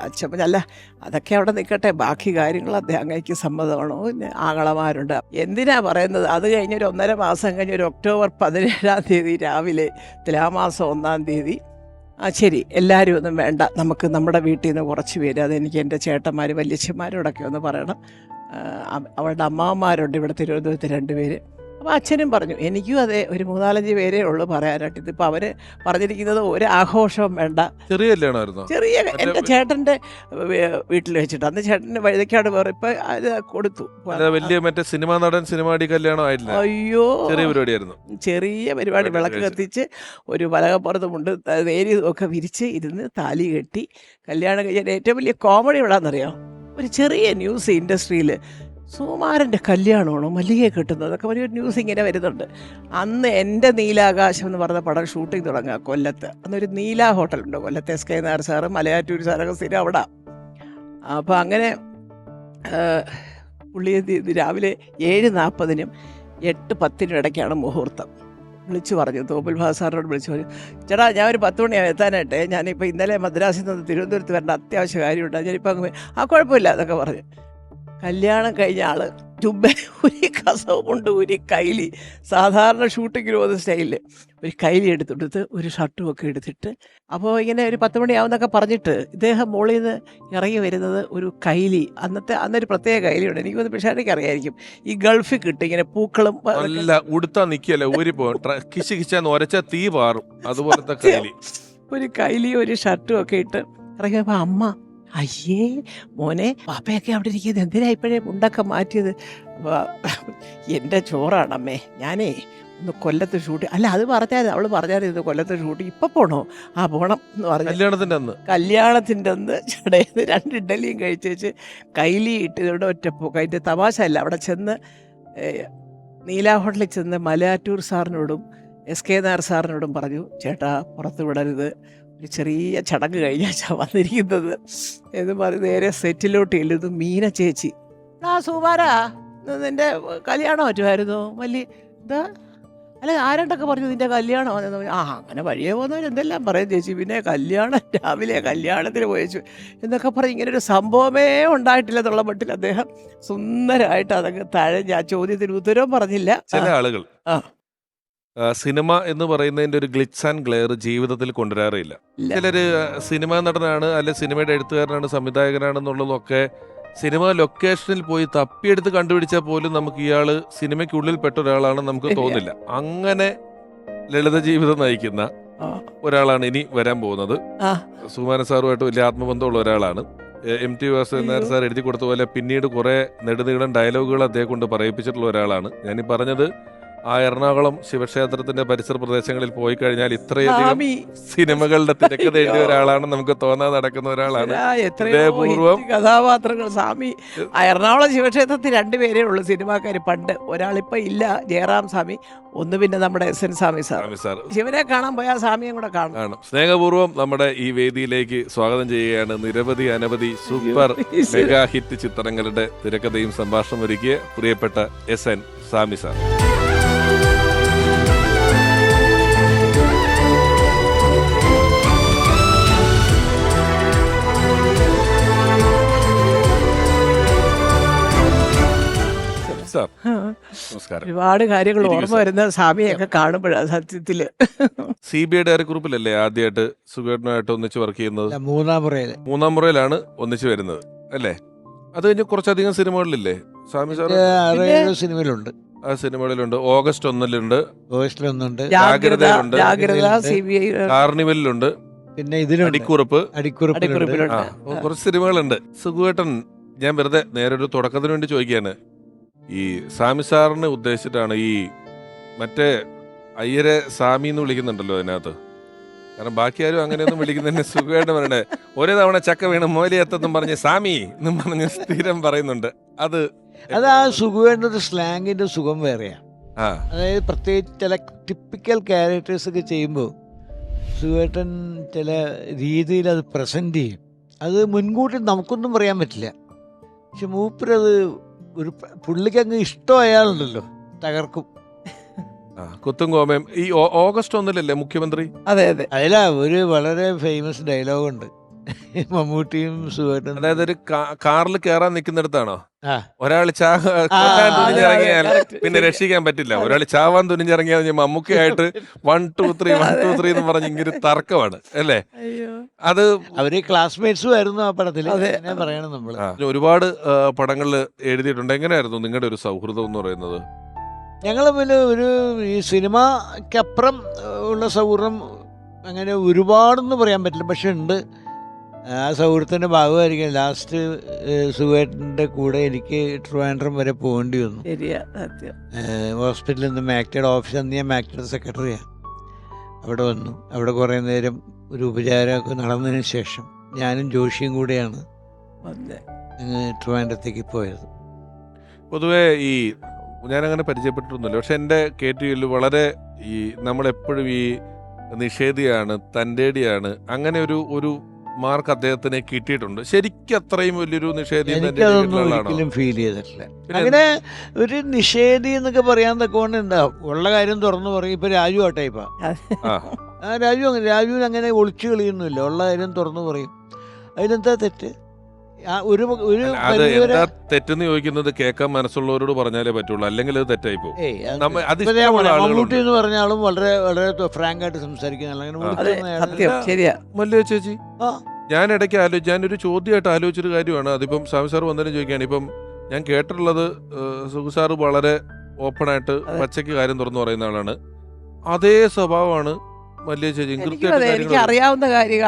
അച്ഛൻ അല്ല അതൊക്കെ അവിടെ നിൽക്കട്ടെ, ബാക്കി കാര്യങ്ങൾ അങ്ങേക്ക് സമ്മതമാണോ, പിന്നെ ആങ്ങളമാരുണ്ട്. എന്തിനാ പറയുന്നത്, അത് കഴിഞ്ഞൊരു 1.5 മാസം കഴിഞ്ഞ് ഒരു ഒക്ടോബർ 17-ാം തീയതി രാവിലെ തുലാമാസം 1-ാം തീയതി ശരി എല്ലാവരും ഒന്നും വേണ്ട, നമുക്ക് നമ്മുടെ വീട്ടിൽ നിന്ന് കുറച്ച് പേര്, അതെനിക്ക് എൻ്റെ ചേട്ടന്മാർ വല്യച്ഛന്മാരോടൊക്കെ ഒന്ന് പറയണം, അവളുടെ അമ്മാവന്മാരുണ്ട് ഇവിടെ തിരുവനന്തപുരത്ത് 2 പേര്. അപ്പോൾ അച്ഛനും പറഞ്ഞു എനിക്കും അതെ, ഒരു 3-4 പേരേ ഉള്ളൂ പറയാനായിട്ട്. ഇതിപ്പോൾ അവർ പറഞ്ഞിരിക്കുന്നത് ഒരു ആഘോഷവും വേണ്ട, ചെറിയ എൻ്റെ ചേട്ടൻ്റെ വീട്ടിൽ വെച്ചിട്ട്. അന്ന് ചേട്ടൻ്റെ വഴുതക്കാട് വേറെ ഇപ്പം അത് കൊടുത്തു. വലിയ മറ്റേ സിനിമാ നടൻ സിനിമാടി കല്യാണം ആയിട്ടില്ല. അയ്യോ, ചെറിയ പരിപാടിയായിരുന്നു. ചെറിയ പരിപാടി, വിളക്ക് കത്തിച്ച് ഒരു പലകപ്പുറത്തുമുണ്ട് നേരിയൊക്കെ വിരിച്ച് ഇരുന്ന് താലി കെട്ടി കല്യാണം കഴിഞ്ഞാൽ ഏറ്റവും വലിയ കോമഡി എവിടാന്നറിയാം, ഒരു ചെറിയ ന്യൂസ് ഇൻഡസ്ട്രിയിൽ സുകുമാരൻ്റെ കല്യാണമാണോ മല്ലികയെ കിട്ടുന്നത് അതൊക്കെ ഒരു ന്യൂസ് ഇങ്ങനെ വരുന്നുണ്ട്. അന്ന് എൻ്റെ നീലാകാശം എന്ന് പറഞ്ഞ പടം ഷൂട്ടിംഗ് തുടങ്ങുക കൊല്ലത്ത്. അന്നൊരു നീല ഹോട്ടലുണ്ട് കൊല്ലത്ത്, SK നായർ സാറ് മലയാറ്റൂർ സാറൊക്കെ സ്ഥിരം അവിടെ. അപ്പോൾ അങ്ങനെ പുള്ളി എന്ത് ചെയ്തു, രാവിലെ 7:40-നും 8:10-നും ഇടയ്ക്കാണ് മുഹൂർത്തം. വിളിച്ചു പറഞ്ഞു, തോപ്പിൽ ഭാഗ സാറിനോട് വിളിച്ചു പറഞ്ഞു, ചേട്ടാ ഞാൻ ഒരു 10 മണിയാവും എത്താനായിട്ട്, ഞാനിപ്പോൾ ഇന്നലെ മദ്രാസിൽ നിന്ന് തിരുവനന്തപുരത്ത് വരേണ്ട അത്യാവശ്യ കാര്യമുണ്ട്, ഞാനിപ്പോൾ അങ്ങ് കുഴപ്പമില്ല എന്നൊക്കെ പറഞ്ഞു. കല്യാണം കഴിഞ്ഞ ആള് ചുമ്പ ഒരു കസവുമുണ്ട്, ഒരു കൈലി, സാധാരണ ഷൂട്ടിങ്ങിന് പോകുന്ന സ്റ്റൈലിൽ ഒരു കൈലി എടുത്തിട്ട് ഒരു ഷർട്ടും ഒക്കെ എടുത്തിട്ട്, അപ്പോൾ ഇങ്ങനെ ഒരു 10 മണിയാവുന്നൊക്കെ പറഞ്ഞിട്ട് ഇദ്ദേഹം മോളിൽ നിന്ന് ഇറങ്ങി വരുന്നത് ഒരു കൈലി, അന്നൊരു പ്രത്യേക കൈലിയുണ്ട്, എനിക്കൊന്ന് പിഷാരയ്ക്ക് അറിയായിരിക്കും, ഈ ഗൾഫിൽ കിട്ടും ഇങ്ങനെ പൂക്കളും നല്ല ഉടുത്താ നിക്കല്ലേ ഊരിപ്പോ കിശി കിശാന്ന് ഒരച്ച തീ പാറും അതുപോലത്തെ കൈലി, ഒരു കൈലിയും ഒരു ഷർട്ടും ഒക്കെ ഇട്ട് ഇറങ്ങിയപ്പോൾ അമ്മ, അയ്യേ മോനെ പാപ്പയൊക്കെ അവിടെ ഇരിക്കുന്നത്, എന്തിനാ ഇപ്പോഴേ മുണ്ടൊക്കെ മാറ്റിയത്? എൻ്റെ ചോറാണ് അമ്മേ, ഞാനേ ഒന്ന് കൊല്ലത്ത് ഷൂട്ട്, അല്ല അത് പറഞ്ഞാൽ അവള് പറഞ്ഞാൽ കൊല്ലത്ത് ഷൂട്ട് ഇപ്പം പോണോ? ആ പോണം എന്ന് പറഞ്ഞു. കല്യാണത്തിൻ്റെ അന്ന് ചടയിൽ 2 ഇഡ്ഡലിയും കഴിച്ചേച്ച് കൈലി ഇട്ടതുകൊണ്ട് ഒറ്റപ്പോക്ക്. അതിൻ്റെ തമാശ അല്ല, അവിടെ ചെന്ന് നീല ഹോട്ടലിൽ ചെന്ന് മലയാറ്റൂർ സാറിനോടും SK നായർ സാറിനോടും പറഞ്ഞു, ചേട്ടാ പുറത്ത് വിടരുത്, ഒരു ചെറിയ ചടങ്ങ് കഴിഞ്ഞാച്ചാ വന്നിരിക്കുന്നത് എന്ന് പറഞ്ഞ് നേരെ സെറ്റിലോട്ട് എഴുതും. മീന ചേച്ചി, ആ സുമാരാ നിൻ്റെ കല്യാണം പറ്റുമായിരുന്നു വലിയ എന്താ, അല്ല ആരണ്ടൊക്കെ പറഞ്ഞു നിൻ്റെ കല്യാണം വന്നെന്ന് പറഞ്ഞു. ആ അങ്ങനെ വഴിയെ പോകുന്നവർ എന്തെല്ലാം പറയും ചേച്ചി, പിന്നെ കല്യാണം രാവിലെ കല്യാണത്തിന് പോയച്ചു എന്നൊക്കെ പറഞ്ഞ് ഇങ്ങനെ ഒരു സംഭവമേ ഉണ്ടായിട്ടില്ല എന്നുള്ള മട്ടിൽ അദ്ദേഹം സുന്ദരമായിട്ട് അതങ്ങ് തഴഞ്ഞ് ആ ചോദ്യത്തിന് ഉത്തരവും പറഞ്ഞില്ല. ചില ആളുകൾ സിനിമ എന്ന് പറയുന്നതിന്റെ ഒരു ഗ്ലിറ്റ്സ് ആൻഡ് ഗ്ലെയർ ജീവിതത്തിൽ കൊണ്ടുവരാറില്ല. ചിലര് സിനിമാ നടനാണ്, അല്ലെ സിനിമയുടെ എഴുത്തുകാരനാണ്, സംവിധായകനാണെന്നുള്ളതൊക്കെ സിനിമ ലൊക്കേഷനിൽ പോയി തപ്പിയെടുത്ത് കണ്ടുപിടിച്ചാൽ പോലും നമുക്ക് ഇയാള് സിനിമയ്ക്കുള്ളിൽ പെട്ട ഒരാളാണെന്ന് നമുക്ക് തോന്നില്ല. അങ്ങനെ ലളിത ജീവിതം നയിക്കുന്ന ഒരാളാണ് ഇനി വരാൻ പോകുന്നത്. സുകുമാരൻ സാറുമായിട്ട് വലിയ ആത്മബന്ധമുള്ള ഒരാളാണ്. MT വാസുദേവൻ നായർ സാർ എഴുതി കൊടുത്ത പോലെ പിന്നീട് കുറെ നെടുനീളം ഡയലോഗുകൾ അദ്ദേഹം കൊണ്ട് പറയിപ്പിച്ചിട്ടുള്ള ഒരാളാണ്. ഞാനീ പറഞ്ഞത് ആ എറണാകുളം ശിവക്ഷേത്രത്തിന്റെ പരിസര പ്രദേശങ്ങളിൽ പോയി കഴിഞ്ഞാൽ ഇത്രയധികം സിനിമകളുടെ തിരക്കഥ എഴുതിയ ഒരാളാണ് നമുക്ക് തോന്നാതെ നടക്കുന്ന ഒരാളാണ്. കഥാപാത്രങ്ങൾ സ്വാമി എറണാകുളം ശിവക്ഷേത്രത്തിൽ 2 പേരേ ഉള്ളൂ സിനിമാക്കാർ പണ്ട്. ഒരാളിപ്പോ ഇല്ല, ജയറാം സ്വാമി, ഒന്ന് പിന്നെ നമ്മുടെ SN സ്വാമി സാർ. ശിവനെ കാണാൻ പോയാൽ സ്വാമിയും കൂടെ കാണും. സ്നേഹപൂർവ്വം നമ്മുടെ ഈ വേദിയിലേക്ക് സ്വാഗതം ചെയ്യുകയാണ് നിരവധി അനവധി സൂപ്പർ മെഗാ ഹിറ്റ് ചിത്രങ്ങളുടെ തിരക്കഥയും സംഭാഷണം ഒരുക്കിയ പ്രിയപ്പെട്ട SN സ്വാമി സാർ. നമസ്കാരം. ഒരുപാട് കാര്യങ്ങൾ ഓർമ്മ വരുന്ന സ്വാമിയൊക്കെ കാണുമ്പോഴാണ് സത്യത്തില്. CBI ഡയറക്ടർ ആദ്യമായിട്ട് സുഖേട്ടനായിട്ട് ഒന്നിച്ച് വർക്ക് ചെയ്യുന്നത് 3-ാം മുറയിലാണ് ഒന്നിച്ച് വരുന്നത് അല്ലേ? അത് കഴിഞ്ഞ് കുറച്ചധികം സിനിമകളിലില്ലേ സ്വാമി സാർ? സിനിമയിലുണ്ട്, ആ സിനിമകളിലുണ്ട്. ഓഗസ്റ്റ് 1-ലുണ്ട്, ജാഗ്രതയിലുണ്ട്, കാർണിവലിലുണ്ട്, പിന്നെ ഇതിലുണ്ട് അടിക്കുറിപ്പ്. കുറച്ച് സിനിമകളുണ്ട്. സുഖേട്ടൻ, ഞാൻ വെറുതെ നേരെ ഒരു തുടക്കത്തിന് വേണ്ടി ചോദിക്കുകയാണ്, ഈ സ്വാമി സാറിനെ ഉദ്ദേശിച്ചിട്ടാണ് ഈ മറ്റേ അയ്യരെ സ്വാമി എന്ന് വിളിക്കുന്നുണ്ടല്ലോ അതിനകത്ത്? കാരണം ബാക്കി ആരും അങ്ങനെയൊന്നും വിളിക്കുന്നതിന് സുഖമായിട്ട് പറയണേ. ഒരേ തവണ ചക്ക വീണ് മോലിയെത്തെന്നും പറഞ്ഞ് സ്വാമി എന്നും പറഞ്ഞ് സ്ഥിരം പറയുന്നുണ്ട്. അത് ആ സുഖവേണ്ട ഒരു സ്ലാങ്ങിന്റെ സുഖം വേറെയാണ്. അതായത് പ്രത്യേകിച്ച് ചില ടിപ്പിക്കൽ ക്യാരക്ടേഴ്സ് ഒക്കെ ചെയ്യുമ്പോൾ സുഖേട്ടൻ ചില രീതിയിൽ അത് പ്രസന്റ് ചെയ്യും. അത് മുൻകൂട്ടി നമുക്കൊന്നും പറയാൻ പറ്റില്ല. പക്ഷെ മൂപ്പരത് ഒരു പുള്ളിക്ക് അങ്ങ് ഇഷ്ടമായാലുണ്ടല്ലോ തകർക്കും. കുത്തും കോമയും. ഈ ഓഗസ്റ്റ് 1-ലല്ലേ മുഖ്യമന്ത്രി? അതെ അതെ. അതിലാ ഒരു വളരെ ഫേമസ് ഡയലോഗുണ്ട് മമ്മൂട്ടിയും സുഖേട്ടനും. അതായത് ഒരു കാറിൽ കയറാൻ നിൽക്കുന്നിടത്താണോ ഒരാൾ തുനിഞ്ഞിറങ്ങിയാൽ പിന്നെ രക്ഷിക്കാൻ പറ്റില്ല. ഒരാൾ ചാവാൻ തുനിഞ്ഞിറങ്ങിയാൽ മമ്മൂക്കയായിട്ട് 1 2 3 1 2 3 എന്ന് പറഞ്ഞ് ഇങ്ങനെ തർക്കമാണ് അല്ലേ? അത് അവര് ക്ലാസ്മേറ്റ്സും ആയിരുന്നു ആ പടത്തിൽ. പറയണം നമ്മള്. ഒരുപാട് പടങ്ങളിൽ എഴുതിയിട്ടുണ്ട്. എങ്ങനെയായിരുന്നു നിങ്ങളുടെ ഒരു സൗഹൃദം എന്ന് പറയുന്നത്? ഞങ്ങൾ പിന്നെ ഈ സിനിമക്കപ്പുറം ഉള്ള സൗഹൃദം അങ്ങനെ ഒരുപാടൊന്നും പറയാൻ പറ്റില്ല, പക്ഷെ ഉണ്ട്. ആ സൗഹൃദത്തിൻ്റെ ഭാഗമായിരിക്കും ലാസ്റ്റ് സുഖേട്ടൻ്റെ കൂടെ എനിക്ക് ട്രിവാൻഡ്രം വരെ പോകേണ്ടി വന്നു. ഹോസ്പിറ്റലിൽ നിന്ന് മാക്ടയുടെ ഓഫീസ്, അന്ന് ഞാൻ മാക്ടയുടെ സെക്രട്ടറിയാണ്. അവിടെ വന്നു. അവിടെ കുറേ നേരം ഒരു ഉപചാരമൊക്കെ നടന്നതിന് ശേഷം ഞാനും ജോഷിയും കൂടെയാണ് ട്രിവാൻഡ്രത്തേക്ക് പോയത്. പൊതുവേ ഈ ഞാനങ്ങനെ പരിചയപ്പെട്ടിട്ടൊന്നുമില്ല, പക്ഷെ എൻ്റെ കേട്ടിയിൽ വളരെ ഈ നമ്മളെപ്പോഴും ഈ നിഷേധിയാണ്, തൻ്റെടിയാണ്, അങ്ങനെ ഒരു മാർക്ക് അദ്ദേഹത്തിന് കിട്ടിയിട്ടുണ്ട്. ശരിക്കും അത്രയും വലിയൊരു നിഷേധി എനിക്കതൊന്നും ഒരിക്കലും ഫീൽ ചെയ്തിട്ടില്ല. അങ്ങനെ ഒരു നിഷേധി എന്നൊക്കെ പറയാൻ തക്കോണ്ട് എന്താ ഉള്ള കാര്യം തുറന്നു പറയും. ഇപ്പൊ രാജു ആ ടൈപ്പാ. രാജുവിന് അങ്ങനെ ഒളിച്ചു കളിയൊന്നുമില്ല, ഉള്ള കാര്യം തുറന്നു പറയും. അതിനെന്താ തെറ്റ്? ഒരു എന്താ തെറ്റെന്ന് ചോദിക്കുന്നത് കേൾക്കാൻ മനസ്സുള്ളവരോട് പറഞ്ഞാലേ പറ്റുള്ളൂ, അല്ലെങ്കിൽ അത് തെറ്റായി പോകും. മമ്മൂട്ടി എന്ന് പറഞ്ഞ ആളും വളരെ വളരെ ഫ്രാങ്ക് ആയിട്ട് സംസാരിക്കുന്ന ശരിയാ മല്ലു ചേച്ചി. ഞാൻ ഇടയ്ക്ക് ഞാനൊരു ചോദ്യമായിട്ട് ആലോചിച്ചൊരു കാര്യമാണ്. അതിപ്പം സ്വാമി സാർ വന്നതിന് ചോദിക്കുകയാണ്. ഇപ്പം ഞാൻ കേട്ടിട്ടുള്ളത് സുഖു സാറ് വളരെ ഓപ്പണായിട്ട് പച്ചയ്ക്ക് കാര്യം തുറന്നു പറയുന്ന ആളാണ്. അതേ സ്വഭാവമാണ് മല്ലു ചേച്ചി. എനിക്ക് അറിയാവുന്ന കാര്യം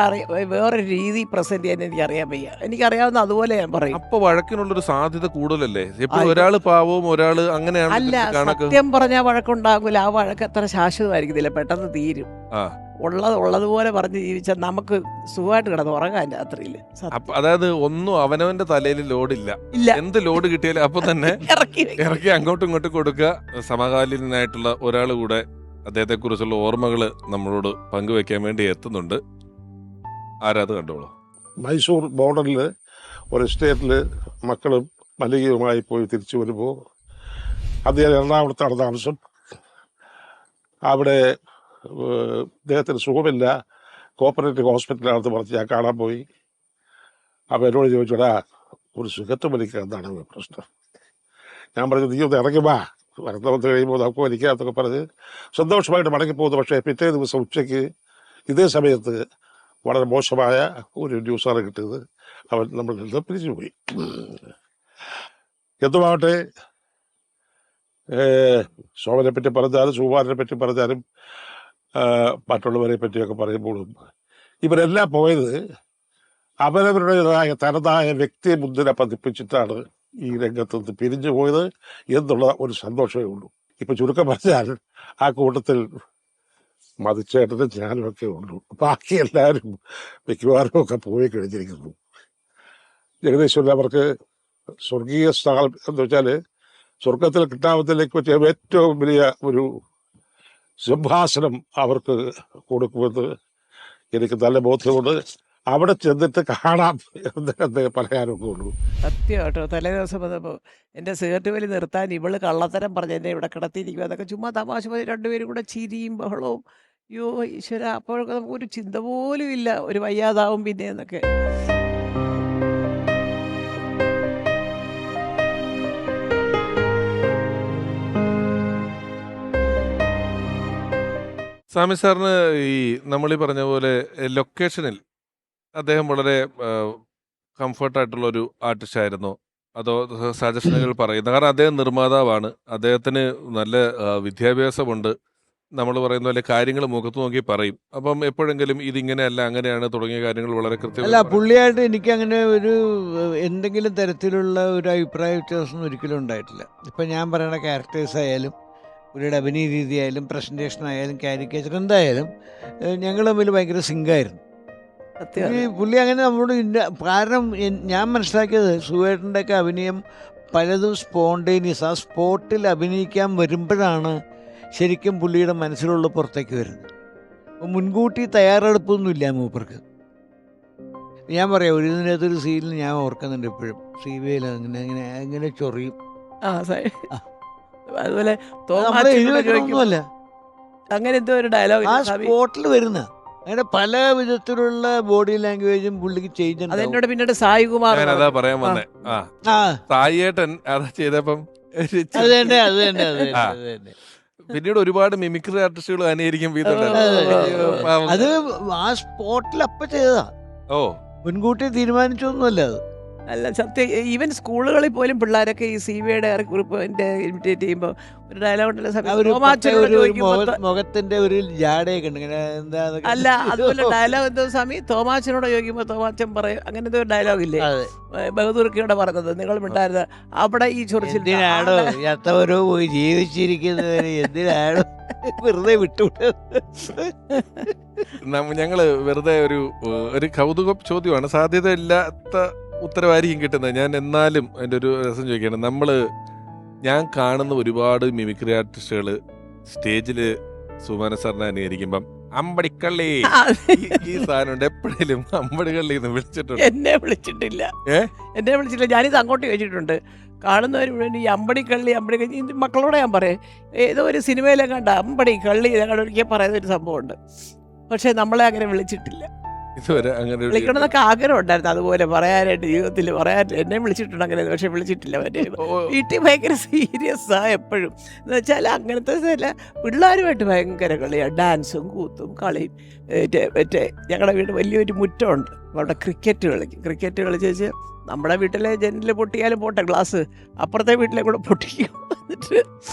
വേറൊരു രീതി പ്രസന്റ് ചെയ്യാൻ എനിക്ക് അറിയാൻ വയ്യ. എനിക്കറിയാവുന്ന അതുപോലെ ഞാൻ പറയും. അപ്പൊ വഴക്കിനുള്ളൊരു സാധ്യത കൂടുതലല്ലേ? എപ്പോഴും ഒരാള് പാവവും ഒരാള് അങ്ങനെയാണ്. അല്ല, സത്യം പറഞ്ഞാൽ വഴക്കുണ്ടാകൂല. ആ വഴക്ക് അത്ര ശാശ്വതമായിരിക്കത്തില്ല, പെട്ടെന്ന് തീരും. ഉള്ളതുപോലെ പറഞ്ഞ് ജീവിച്ചാൽ നമുക്ക് സുഖമായിട്ട് കിടന്ന് ഉറങ്ങാൻ രാത്രിയില്. അതായത് ഒന്നും അവനവന്റെ തലയിൽ ലോഡില്ല. എന്ത് ലോഡ് കിട്ടിയാലും അപ്പൊ തന്നെ ഇറക്കി അങ്ങോട്ടും ഇങ്ങോട്ടും കൊടുക്കുക. സമകാലീനായിട്ടുള്ള ഒരാൾ കൂടെ അദ്ദേഹത്തെ കുറിച്ചുള്ള ഓർമ്മകൾ നമ്മളോട് പങ്കുവെക്കാൻ വേണ്ടി എത്തുന്നുണ്ട്. ആരാത് കണ്ടോളൂ. മൈസൂർ ബോർഡറിൽ ഒരു എസ്റ്റേറ്റില് മക്കളും മല്ലികയുമായി പോയി തിരിച്ചു വരുമ്പോൾ അദ്ദേഹം എറണാകുളത്താണ് താമസം. അവിടെ അദ്ദേഹത്തിന് സുഖമില്ല, കോപ്പറേറ്റീവ് ഹോസ്പിറ്റലാണെന്ന് പറഞ്ഞ് ഞാൻ കാണാൻ പോയി. അപ്പോൾ എന്നോട് ചോദിച്ചോടാ, ഒരു സുഖത്ത് വലിക്കുക എന്താണ് പ്രശ്നം? ഞാൻ പറഞ്ഞു, നീ ഒന്ന് ഇറങ്ങി വാ, വരത്തവത്ത് കഴിയുമ്പോൾ നമുക്ക് വലിക്കാത്തൊക്കെ പറഞ്ഞ് സന്തോഷമായിട്ട് മടങ്ങിപ്പോകുന്നു. പക്ഷേ പിറ്റേ ദിവസം ഉച്ചയ്ക്ക് ഇതേ സമയത്ത് വളരെ മോശമായ ഒരു ന്യൂസാണ് കിട്ടിയത്. അവൻ നമ്മളിൽ നിന്ന് പിരിച്ചുപോയി. എന്തുമാവട്ടെ, ശോഭനെ പറ്റി പറഞ്ഞാലും സുകുമാരനെ പറ്റി പറഞ്ഞാലും മറ്റുള്ളവരെ പറ്റിയൊക്കെ പറയുമ്പോഴും ഇവരെല്ലാം പോയത് അവരവരുടേതായ തനതായ വ്യക്തി മുദ്ര പതിപ്പിച്ചിട്ടാണ് ഈ രംഗത്ത് നിന്ന് പിരിഞ്ഞു പോയത് എന്നുള്ള ഒരു സന്തോഷമേ ഉള്ളൂ. ഇപ്പൊ ചുരുക്കം പറഞ്ഞാൽ ആ കൂട്ടത്തിൽ മതിച്ചേട്ടനും ഞാനും ഒക്കെ ഉള്ളൂ. ബാക്കി എല്ലാവരും മിക്കവാറും ഒക്കെ പോയി കഴിഞ്ഞിരിക്കുന്നു. ഏകദേശം അവർക്ക് സ്വർഗീയ സ്ഥാനം എന്ന് വെച്ചാൽ സ്വർഗത്തിൽ കിട്ടാമത്തിലേക്ക് വെച്ച ഏറ്റവും വലിയ ഒരു സിംഹാസനം അവർക്ക് കൊടുക്കുമെന്ന് എനിക്ക് നല്ല ബോധ്യമുണ്ട്. അവിടെ ചെന്നിട്ട് കാണാം എന്ന് പറയാനൊക്കെ ഉള്ളൂ. സത്യം കേട്ടോ. തലേ ദിവസം വന്നപ്പോൾ എൻ്റെ സിഗരറ്റ് വലി നിർത്താൻ ഇവള് കള്ളത്തരം പറഞ്ഞ് എന്നെ ഇവിടെ കിടത്തിയിരിക്കുക. അതൊക്കെ ചുമ്മാ തമാശ പോലെ രണ്ടുപേരും കൂടെ ചിരിയും ബഹളവും. അയ്യോ ഈശ്വര, അപ്പോഴൊക്കെ നമുക്കൊരു ചിന്ത പോലും ഇല്ല ഒരു വയ്യാതാവും പിന്നെ എന്നൊക്കെ. സ്വാമി സാറിന് ഈ നമ്മളീ പറഞ്ഞ പോലെ ലൊക്കേഷനിൽ അദ്ദേഹം വളരെ കംഫർട്ടായിട്ടുള്ള ഒരു ആർട്ടിസ്റ്റ് ആയിരുന്നു, അതോ സജഷനുകൾ പറയുന്നത്? കാരണം അദ്ദേഹം നിർമ്മാതാവാണ്, അദ്ദേഹത്തിന് നല്ല വിദ്യാഭ്യാസമുണ്ട്. നമ്മൾ പറയുന്ന പോലെ കാര്യങ്ങൾ മുഖത്ത് നോക്കി പറയും. അപ്പം എപ്പോഴെങ്കിലും ഇതിങ്ങനെയല്ല അങ്ങനെയാണ് തുടങ്ങിയ കാര്യങ്ങൾ വളരെ കൃത്യമായി. അല്ല, പുള്ളിയായിട്ട് എനിക്ക് അങ്ങനെ ഒരു എന്തെങ്കിലും തരത്തിലുള്ള ഒരു അഭിപ്രായ വ്യത്യാസം ഒരിക്കലും ഉണ്ടായിട്ടില്ല. ഇപ്പം ഞാൻ പറയുന്ന ക്യാരക്ടേഴ്സ് ആയാലും പുള്ളിയുടെ അഭിനയ രീതി ആയാലും പ്രസൻറ്റേഷൻ ആയാലും കാരിക്കേച്ചർ എന്തായാലും ഞങ്ങൾ തമ്മിൽ ഭയങ്കര സിങ്കായിരുന്നു. പുള്ളി അങ്ങനെ നമ്മളോട് ഇല്ല. കാരണം ഞാൻ മനസ്സിലാക്കിയത് സുവേട്ടൻ്റെ ഒക്കെ അഭിനയം പലതും സ്പോണ്ടേനിയസ്, ആ സ്പോട്ടിൽ അഭിനയിക്കാൻ വരുമ്പോഴാണ് ശരിക്കും പുള്ളിയുടെ മനസ്സിലുള്ള പുറത്തേക്ക് വരുന്നത്. മുൻകൂട്ടി തയ്യാറെടുപ്പൊന്നുമില്ല മൂപ്പർക്ക്. ഞാൻ പറയാം, ഒരു ഇതിനകത്തൊരു സീനിൽ ഞാൻ ഓർക്കുന്നുണ്ട് ഇപ്പോഴും. സീവയിൽ അങ്ങനെ അങ്ങനെ അങ്ങനെ ചൊറിയും. അതുപോലെ അങ്ങനെ എന്തോ ഒരു ഡയലോഗ് ആ സ്പോട്ടിൽ വരുന്ന അങ്ങനെ പല വിധത്തിലുള്ള ബോഡി ലാംഗ്വേജും പുള്ളിക്ക് ചേഞ്ച് ഉണ്ട്. അതെന്നോട് പിന്നീട് സായികുമാർ അതാ പറയാൻ വന്നേ. സായിയേട്ടൻ അത് ചെയ്തപ്പം അത് തന്നെ പിന്നീട് ഒരുപാട് മിമിക്രി ആർട്ടിസ്റ്റുകൾ അനുകരിക്കും. അത് ആ സ്പോട്ടിൽ അപ്പ ചെയ്തതാ. മുൻകൂട്ടി തീരുമാനിച്ചൊന്നുമല്ല അത്. അല്ല, സത്യം. ഈവൻ സ്കൂളുകളിൽ പോലും പിള്ളേരൊക്കെ ഈ CV-യുടെ കുറിപ്പിന്റെ ഇമിറ്റേറ്റ് ചെയ്യുമ്പോൾ ഒരു ഡയലോഗ് മുഖത്തിന്റെ ഒരു ജാടയൊക്കെ ഉണ്ട്. എന്താ അല്ല, അതുപോലെ ഡയലോഗ് എന്തോ സ്വാമി തോമാച്ചനോട് ചോദിക്കുമ്പോൾ തോമാച്ചൻ പറയും. അങ്ങനത്തെ ഒരു ഡയലോഗ് ഇല്ലേ ബഹദൂർക്കയോടെ പറഞ്ഞത്, നിങ്ങൾ മിണ്ടായിരുന്ന അവിടെ ഈ ചൊറിച്ചിലാണോ എത്തവരോ പോയി ജീവിച്ചിരിക്കുന്നവര് എന്തിനാണോ വെറുതെ വിട്ടുവിട്ടത്? ഞങ്ങള് വെറുതെ ഒരു കൗതുക ചോദ്യമാണ്, സാധ്യതയില്ലാത്ത ഉത്തരവായിരിക്കും കിട്ടുന്നത്. ഞാൻ എന്നാലും അതിൻ്റെ ഒരു രസം ചോദിക്കുകയാണ്. ഞാൻ കാണുന്ന ഒരുപാട് മിമിക്രി ആർട്ടിസ്റ്റുകൾ സ്റ്റേജിൽ സുകുമാരൻ സാറിനെ അനുകരിക്കുമ്പം അമ്പടിക്കള്ളി ഈ സാധനം എപ്പോഴേലും അമ്പടിക്കള്ളി എന്ന് വിളിച്ചിട്ടുണ്ട്? എന്നെ വിളിച്ചിട്ടില്ല. ഏ? എന്നെ വിളിച്ചിട്ടില്ല. ഞാനിത് അങ്ങോട്ട് ചോദിച്ചിട്ടുണ്ട്. കാണുന്നവർ മുഴുവൻ ഈ അമ്പടിക്കള്ളി അമ്പടിക്കള്ളി ഇത് മക്കളോട് ഞാൻ പറയും, ഏതോ ഒരു സിനിമയിലെ കണ്ട അമ്പടി കള്ളി ഞങ്ങളുടെ ഒരിക്കൽ പറയുന്ന ഒരു സംഭവമുണ്ട്. പക്ഷെ നമ്മളെ അങ്ങനെ വിളിച്ചിട്ടില്ല. ഇതുവരെ അങ്ങനെ വിളിക്കണമെന്നൊക്കെ ആഗ്രഹം ഉണ്ടായിരുന്നു, അതുപോലെ പറയാനായിട്ട് ജീവിതത്തിൽ പറയാൻ. എന്നെ വിളിച്ചിട്ടുണ്ട് അങ്ങനെ, പക്ഷെ വിളിച്ചിട്ടില്ല. മറ്റേ വീട്ടിൽ ഭയങ്കര സീരിയസ് എപ്പോഴും എന്ന് വെച്ചാൽ അങ്ങനത്തെ ചില പിള്ളേരുമായിട്ട് ഭയങ്കര കളിയാണ്, ഡാൻസും കൂത്തും കളിയും. മറ്റേ ഞങ്ങളുടെ വീട് വലിയൊരു മുറ്റമുണ്ട്, അവിടെ ക്രിക്കറ്റ് കളിച്ച് നമ്മുടെ വീട്ടിലെ ജനലിൽ പൊട്ടിയാലും പോട്ടെ ഗ്ലാസ്, അപ്പുറത്തെ വീട്ടിലെ കൂടെ പൊട്ടിക്കും. എന്നിട്ട്